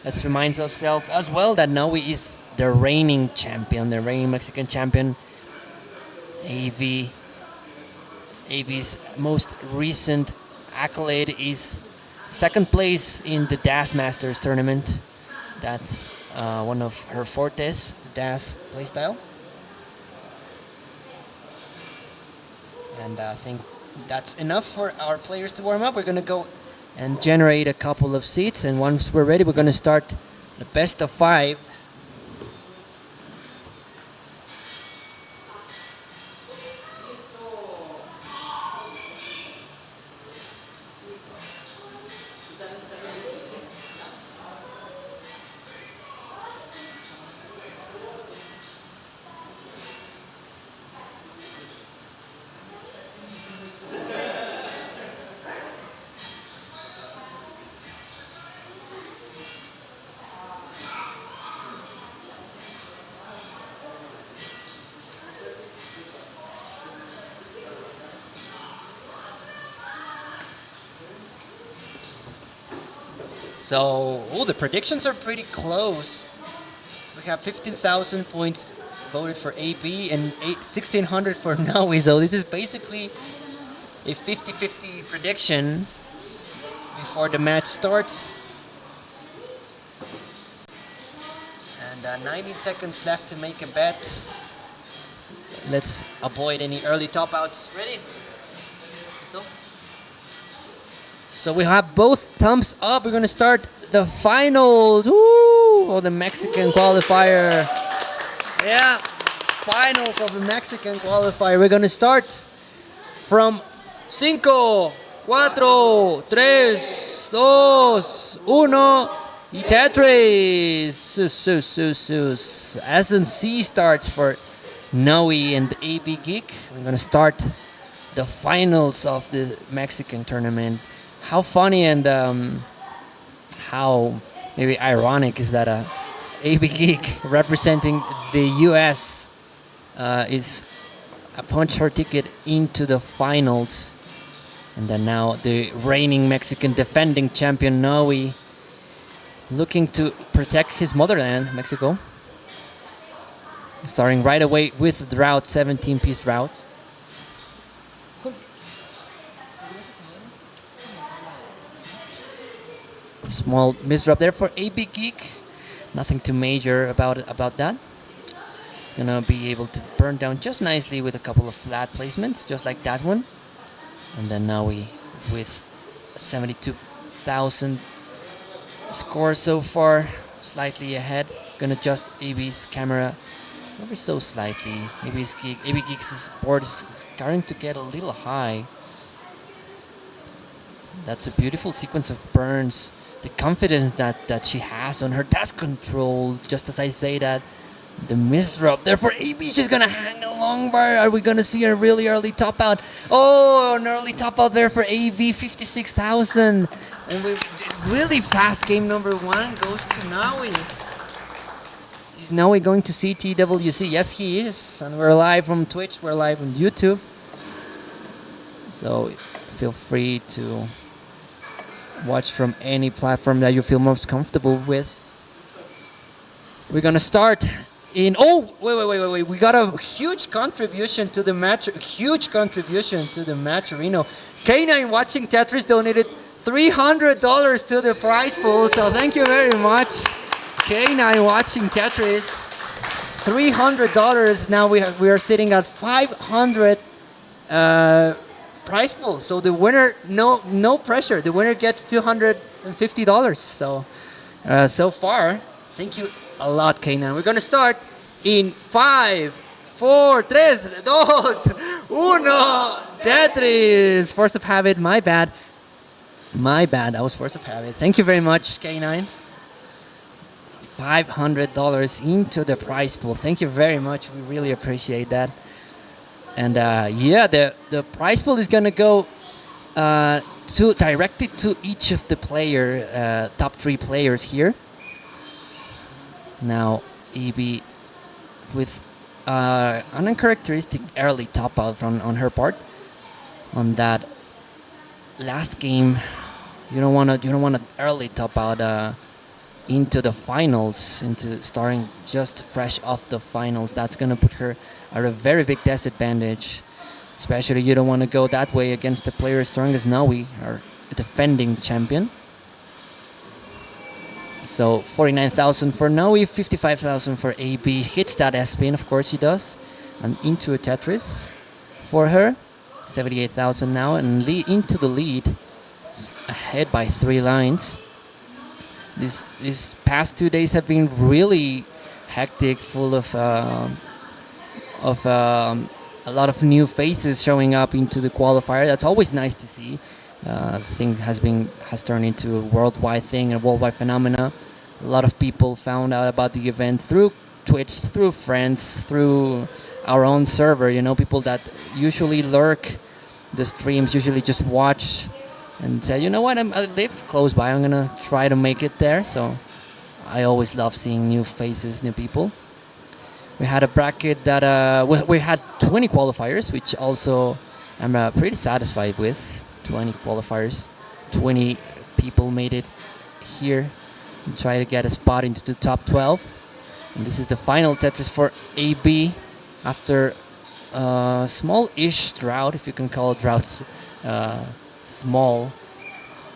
Let's remind ourselves as well that Naui is the reigning champion, the reigning Mexican champion. AV's most recent accolade is second place in the DAS Masters tournament. That's one of her fortes, the DAS playstyle. And I think that's enough for our players to warm up. We're going to go and generate a couple of seats, and once we're ready, we're going to start the best of 5. So, the predictions are pretty close. We have 15,000 points voted for AB and 1,600 for Naui. So this is basically a 50-50 prediction before the match starts. And 19 seconds left to make a bet. Let's avoid any early top outs. Ready? Listo? So we have both thumbs up. We're gonna start the finals. Woo! Oh, the Mexican qualifier. Yeah, finals of the Mexican qualifier. We're gonna start from 5, 4, 3, 2, 1. Y Tetris. S&C starts for Noe and AB Geek. We're gonna start the finals of the Mexican tournament. How funny and how maybe ironic is that AB Geek representing the US is a punch her ticket into the finals, and then now the reigning Mexican defending champion Noe looking to protect his motherland, Mexico. Starting right away with the route, 17-piece route. Small misdrop there for AB Geek. Nothing too major about that. He's gonna be able to burn down just nicely with a couple of flat placements, just like that one. And then now we, with 72,000 score so far, slightly ahead. Gonna adjust AB's camera ever so slightly. AB Geek's board is starting to get a little high. That's a beautiful sequence of burns. The confidence that she has on her task control, just as I say that. The misdrop there for AB. She's gonna hang a long bar. Are we gonna see a really early top out? Oh, an early top out there for AB, 56,000. And we really fast. Game number 1 goes to Noe. Is Noe going to CTWC? Yes, he is. And we're live from Twitch. We're live on YouTube. So feel free to watch from any platform that you feel most comfortable with. We're gonna start in. Oh, wait! We got a huge contribution to the match. Huge contribution to the match, Reno. K9 watching Tetris donated $300 to the prize pool. So thank you very much, K9 watching Tetris. $300. Now we are sitting at 500. Prize pool. So the winner, no pressure. The winner gets $250. So far, thank you a lot, K9. We're gonna start in 5, 4, 3, 2, 1. Tetris. Force of habit. My bad. That was force of habit. Thank you very much, K9. $500 into the prize pool. Thank you very much. We really appreciate that. And the prize pool is gonna go directed to each of the top 3 players here. Now, EB with an uncharacteristic early top out on her part. On that last game, you don't wanna early top out into the finals, into starting just fresh off the finals. That's gonna put her at a very big disadvantage. Especially you don't want to go that way against a player as strong as Noe, our defending champion. So 49,000 for Noe, 55,000 for AB. Hits that S-spin, of course he does. And into a Tetris for her. 78,000 now and into the lead. Ahead by 3 lines. These past 2 days have been really hectic, full of a lot of new faces showing up into the qualifier. That's always nice to see. The thing has turned into a worldwide thing, a worldwide phenomena. A lot of people found out about the event through Twitch, through friends, through our own server. People that usually lurk the streams, usually just watch and say, you know what, I live close by, I'm gonna try to make it there. So I always love seeing new faces, new people. We had a bracket that we had 20 qualifiers, which also I'm pretty satisfied with. 20 qualifiers, 20 people made it here and try to get a spot into the top 12. And this is the final Tetris for AB after a small-ish drought, if you can call droughts small.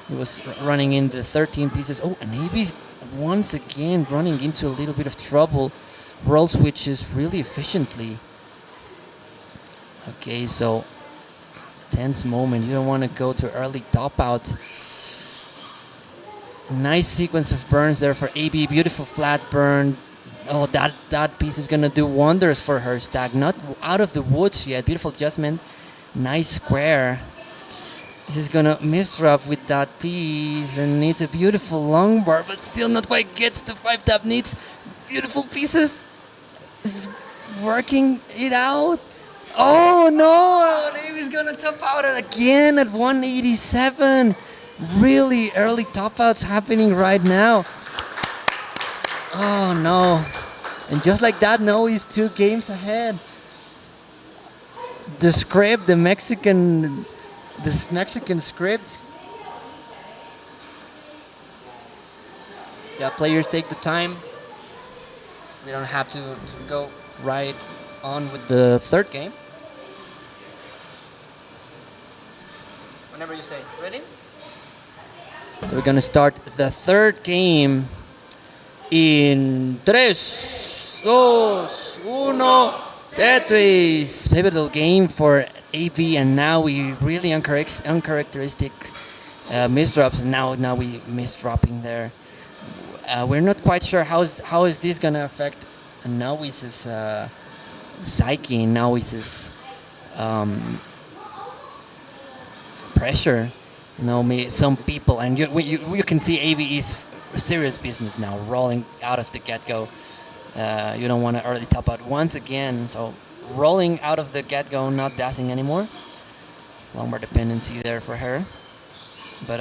He was running in the 13 pieces. Oh, and AB's once again running into a little bit of trouble. Roll switches really efficiently. Okay, so tense moment. You don't want to go to early top outs. Nice sequence of burns there for AB. Beautiful flat burn. Oh, that piece is going to do wonders for her stack. Not out of the woods yet. Beautiful adjustment. Nice square. This is going to misdrop with that piece and needs a beautiful long bar, but still not quite gets the 5-tap needs. Beautiful pieces. Is working it out. Oh no! Davy's gonna top out again at 187. Really early top outs happening right now. Oh no. And just like that, no, he's 2 games ahead. The script, this Mexican script. Yeah, players take the time. We don't have to go right on with the third game. Whenever you say. Ready? So we're gonna start the third game in 3, 2, 1. Tetris. Pivotal game for AV, and now we really uncharacteristic misdrops, and now we misdropping there. We're not quite sure how is this gonna affect Nauis's psyche, Nauis's pressure. You know, some people, and you can see AV is serious business now, rolling out of the get-go. You don't want to early top out once again, so rolling out of the get-go, not dashing anymore. Long bar dependency there for her, but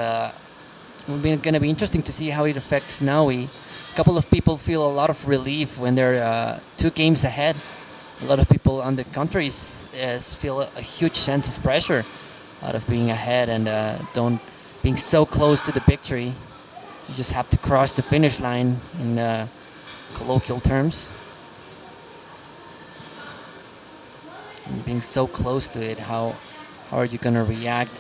it's going to be interesting to see how it affects Naui. A couple of people feel a lot of relief when they're 2 games ahead. A lot of people on the contrary feel a huge sense of pressure out of being ahead and being so close to the victory. You just have to cross the finish line in colloquial terms. And being so close to it, how are you going to react?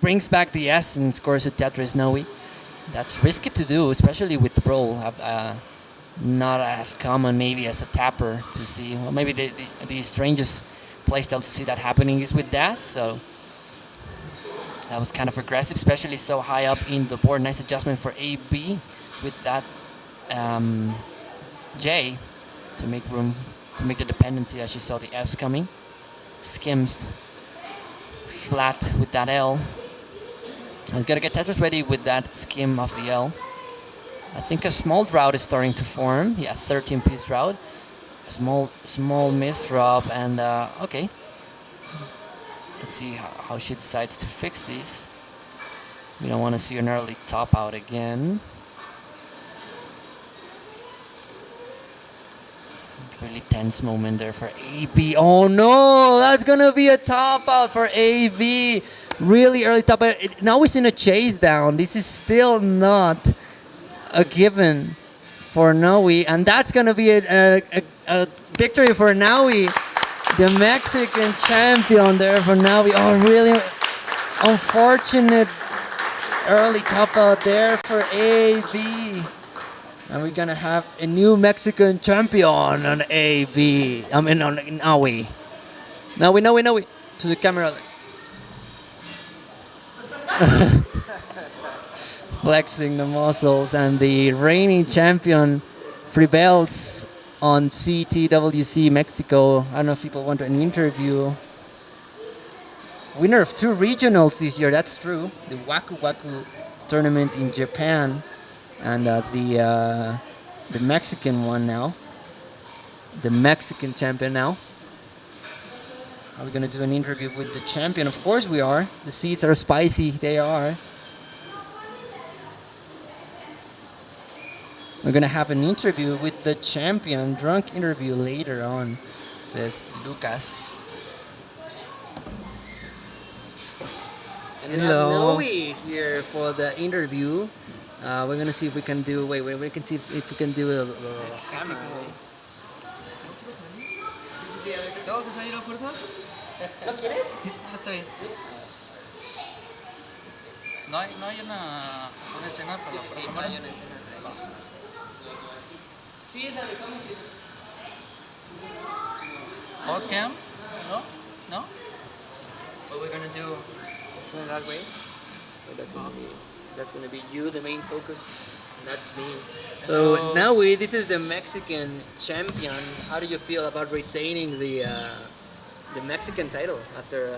Brings back the S and scores a Tetris Naui. That's risky to do, especially with roll. Not as common maybe as a tapper to see. Well, maybe the strangest playstyle to see that happening is with dash. So that was kind of aggressive, especially so high up in the board. Nice adjustment for AB with that J to make room, to make the dependency as you saw the S coming. Skims flat with that L. He's got to get Tetris ready with that skim of the L. I think a small drought is starting to form. Yeah, 13-piece drought. A small misdrop, and okay. Let's see how she decides to fix these. We don't want to see an early top out again. Really tense moment there for AB. Oh no, that's gonna be a top out for AB. Really early top out. Now he's in a chase down. This is still not a given for Naui, and that's gonna be a victory for Naui, the Mexican champion there for Naui. Oh, really unfortunate early top out there for AB. And we're gonna have a new Mexican champion on AV. I mean on Naui. Naui. To the camera. Flexing the muscles, and the reigning champion prevails on CTWC Mexico. I don't know if people want an interview. Winner of 2 regionals this year, that's true. The Waku Waku tournament in Japan. And the Mexican one now. The Mexican champion now. Are we going to do an interview with the champion? Of course we are. The seats are spicy. They are. We're going to have an interview with the champion. Drunk interview later on, says Lucas. And we have Hello. Noe here for the interview. We're gonna see if we can do. Wait, we can see if we can do a camera. ¿Tengo que salir a fuerzas? ¿No quieres? Está bien. No hay una escena para Sí, la cámara. hay una escena. Sí, es la de comedy. Pause cam? No? No? What we're gonna do? Turn that way. Oh, that's gonna be you, the main focus. And that's me. So now this is the Mexican champion. How do you feel about retaining the Mexican title after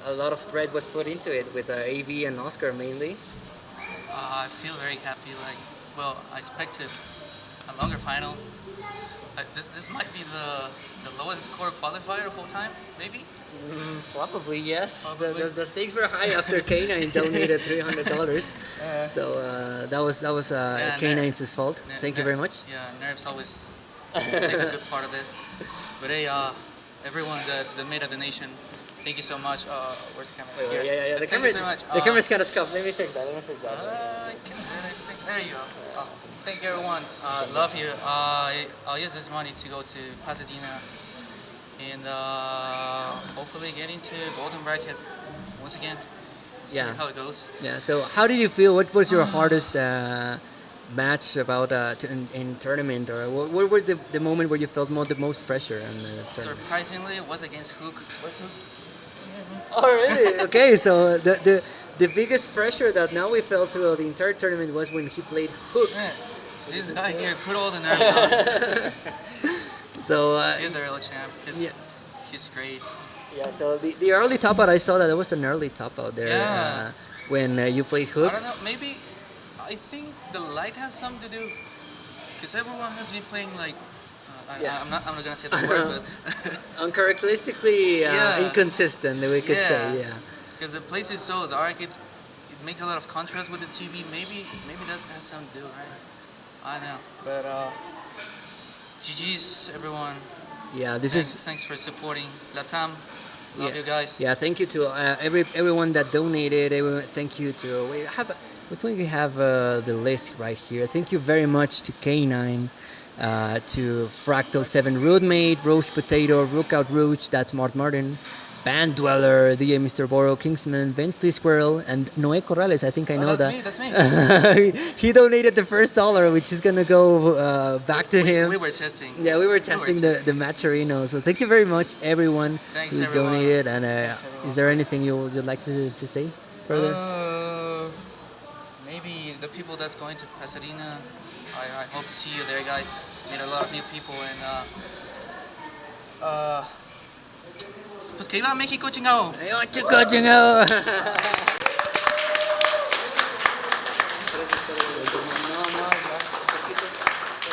a lot of thread was put into it with AV and Oscar mainly? I feel very happy. I expected a longer final. This might be the lowest score qualifier of all time, maybe? Probably yes. Probably. The stakes were high after K9 donated $300. So that was K9's fault. Thank you very much. Yeah, nerves always take a good part of this. But hey, everyone that made a donation, thank you so much. Where's the camera? Here. Yeah. The Thank you so much. camera's kind of scuffed. Let me fix that. I can really think. There you go. Thank you, everyone. Love you. I'll use this money to go to Pasadena and hopefully get into golden bracket once again. See Yeah. how it goes. Yeah. So how did you feel? What was your hardest match about in tournament, or what were the moment where you felt the most pressure in the tournament? Surprisingly, it was against Hook. Where's Hook? Oh really? Okay. So the biggest pressure that now we felt throughout the entire tournament was when he played Hook. Man, this guy here put all the nerves on. So He's a real champ. He's great. yeah. So the early top out, I saw that there was an early top out there Yeah. when you played I Hook. don't know. Maybe I think the light has something to do because everyone has been playing Yeah. I'm not gonna say the word, but Uncharacteristically Yeah. inconsistent, we could say. Yeah. Because the place is so dark, it makes a lot of contrast with the TV. Maybe that has something to do, right? I know, but GG's everyone. Yeah. This Thanks, is. thanks for supporting Latam. Love Yeah. you guys. Yeah, thank you to everyone that donated. Thank you to we think we have the list right here. Thank you very much to K9, to Fractal 7 Rootmate, Roach Potato, Rookout Roach, that's Martin, Band Dweller, DJ Mr. Boro, Kingsman, Bentley Squirrel, and Noé Corrales. I think I know that. That's me. He donated the first $1, which is gonna go back to him. We were testing. Yeah, we were testing the Matcherino. So thank you very much, everyone Thanks, who everyone. donated. And Thanks, everyone. is there anything you'd like to say further? Maybe the people that's going to Pasadena. I hope to see you there, guys. Meet a lot of new people and pues que iba a México, chingado.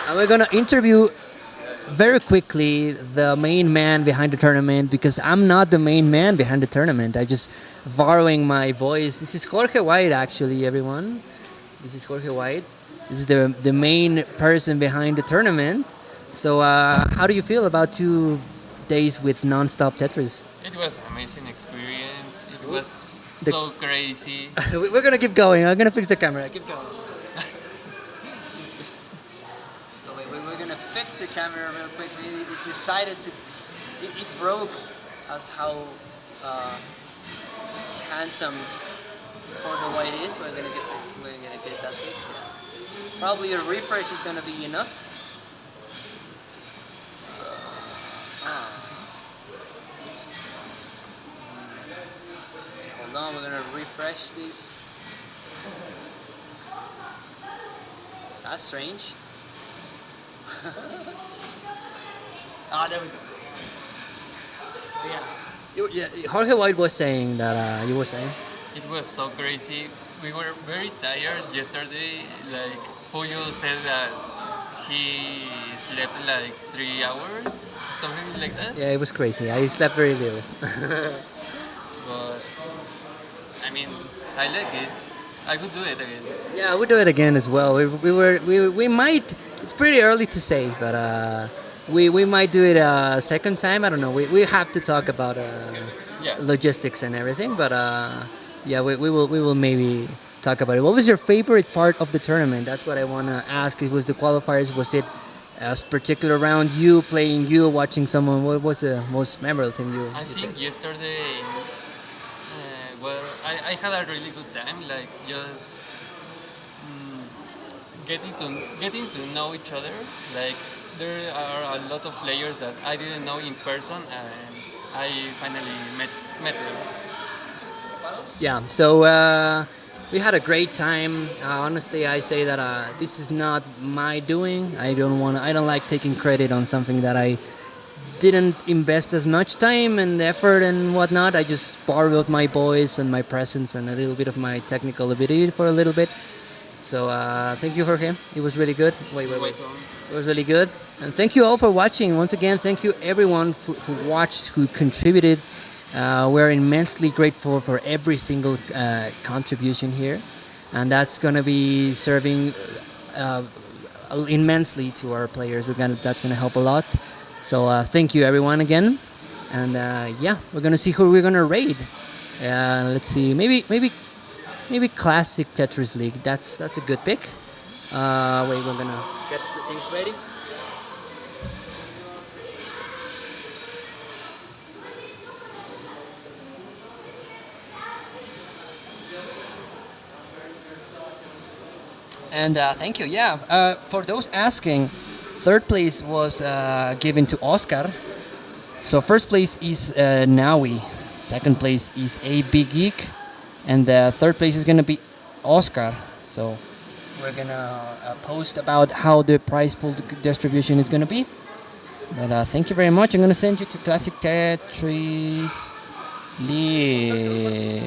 And we're gonna interview very quickly the main man behind the tournament, because I'm not the main man behind the tournament. I just borrowing my voice. This is Jorge White, actually, everyone. This is Jorge White. This is the main person behind the tournament. So how do you feel about 2 days with non-stop Tetris? It was an amazing experience. It was The- so crazy. We're gonna keep going. I'm gonna fix the camera. Keep going. So we're gonna fix the camera real quick. It decided to. It broke us how handsome Jorge White is. We're gonna get that fixed. Yeah. Probably a refresh is gonna be enough. Hold on, we're gonna refresh this. That's strange. There we go. So, yeah. Jorge White was saying that you were saying. It was so crazy. We were very tired yesterday. Like Julio said that he slept like 3 hours, something like that. Yeah, it was crazy. I slept very little. But I mean, I like it. I could do it again. Yeah, we'll do it again as well. We might. It's pretty early to say, but we might do it a second time. I don't know. We have to talk about Yeah. logistics and everything, but yeah, we will maybe talk about it. What was your favorite part of the tournament? That's what I want to ask. It was the qualifiers. Was it a particular round? You playing, you watching someone? What was the most memorable thing I you think yesterday, well, I had a really good time. Like just mm, getting to know each other. Like there are a lot of players that I didn't know in person, and I finally met them. Yeah, so we had a great time. Honestly, I say that this is not my doing. I don't like taking credit on something that I didn't invest as much time and effort and whatnot. I just borrowed my voice and my presence and a little bit of my technical ability for a little bit. So thank you, Jorge. It was really good. Wait. It was really good. And thank you all for watching. Once again, thank you everyone who watched, who contributed. We're immensely grateful for every single contribution here. And that's going to be serving immensely to our players. That's going to help a lot. So thank you everyone again. And yeah, we're going to see who we're going to raid. Let's see. Maybe classic Tetris League. That's a good pick. Wait, we're gonna get the things ready. And thank you. Yeah, for those asking, third place was given to Oscar. So first place is Naui. Second place is A Big Geek. And third place is going to be Oscar. So we're going to post about how the prize pool distribution is going to be. But thank you very much. I'm going to send you to Classic Tetris League.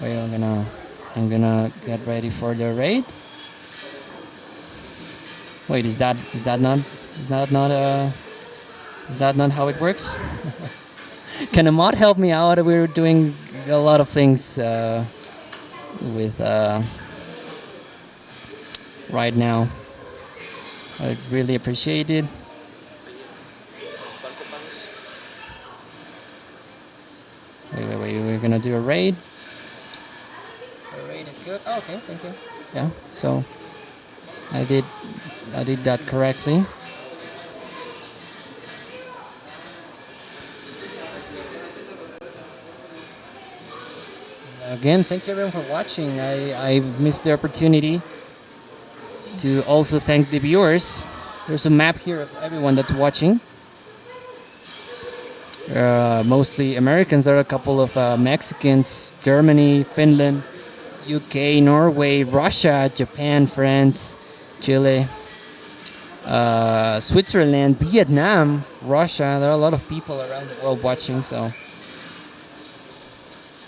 Wait, I'm gonna get ready for the raid. Wait, is that not how it works? Can a mod help me out? We're doing a lot of things with right now. I'd really appreciate it. Wait. We're gonna do a raid. The raid is good. Oh, okay, thank you. Yeah. So I did that correctly. Again, thank you everyone for watching. I missed the opportunity to also thank the viewers. There's a map here of everyone that's watching. Mostly Americans. There are a couple of Mexicans, Germany, Finland, UK, Norway, Russia, Japan, France, Chile, Switzerland, Vietnam, Russia. There are a lot of people around the world watching, so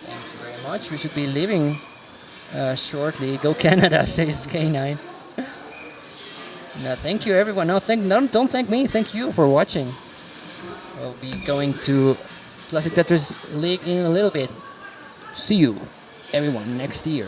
thank you very much. We should be leaving shortly. Go Canada, says K9. No, thank you everyone. Don't thank me. Thank you for watching. We'll be going to Classic Tetris League in a little bit. See you, everyone, next year.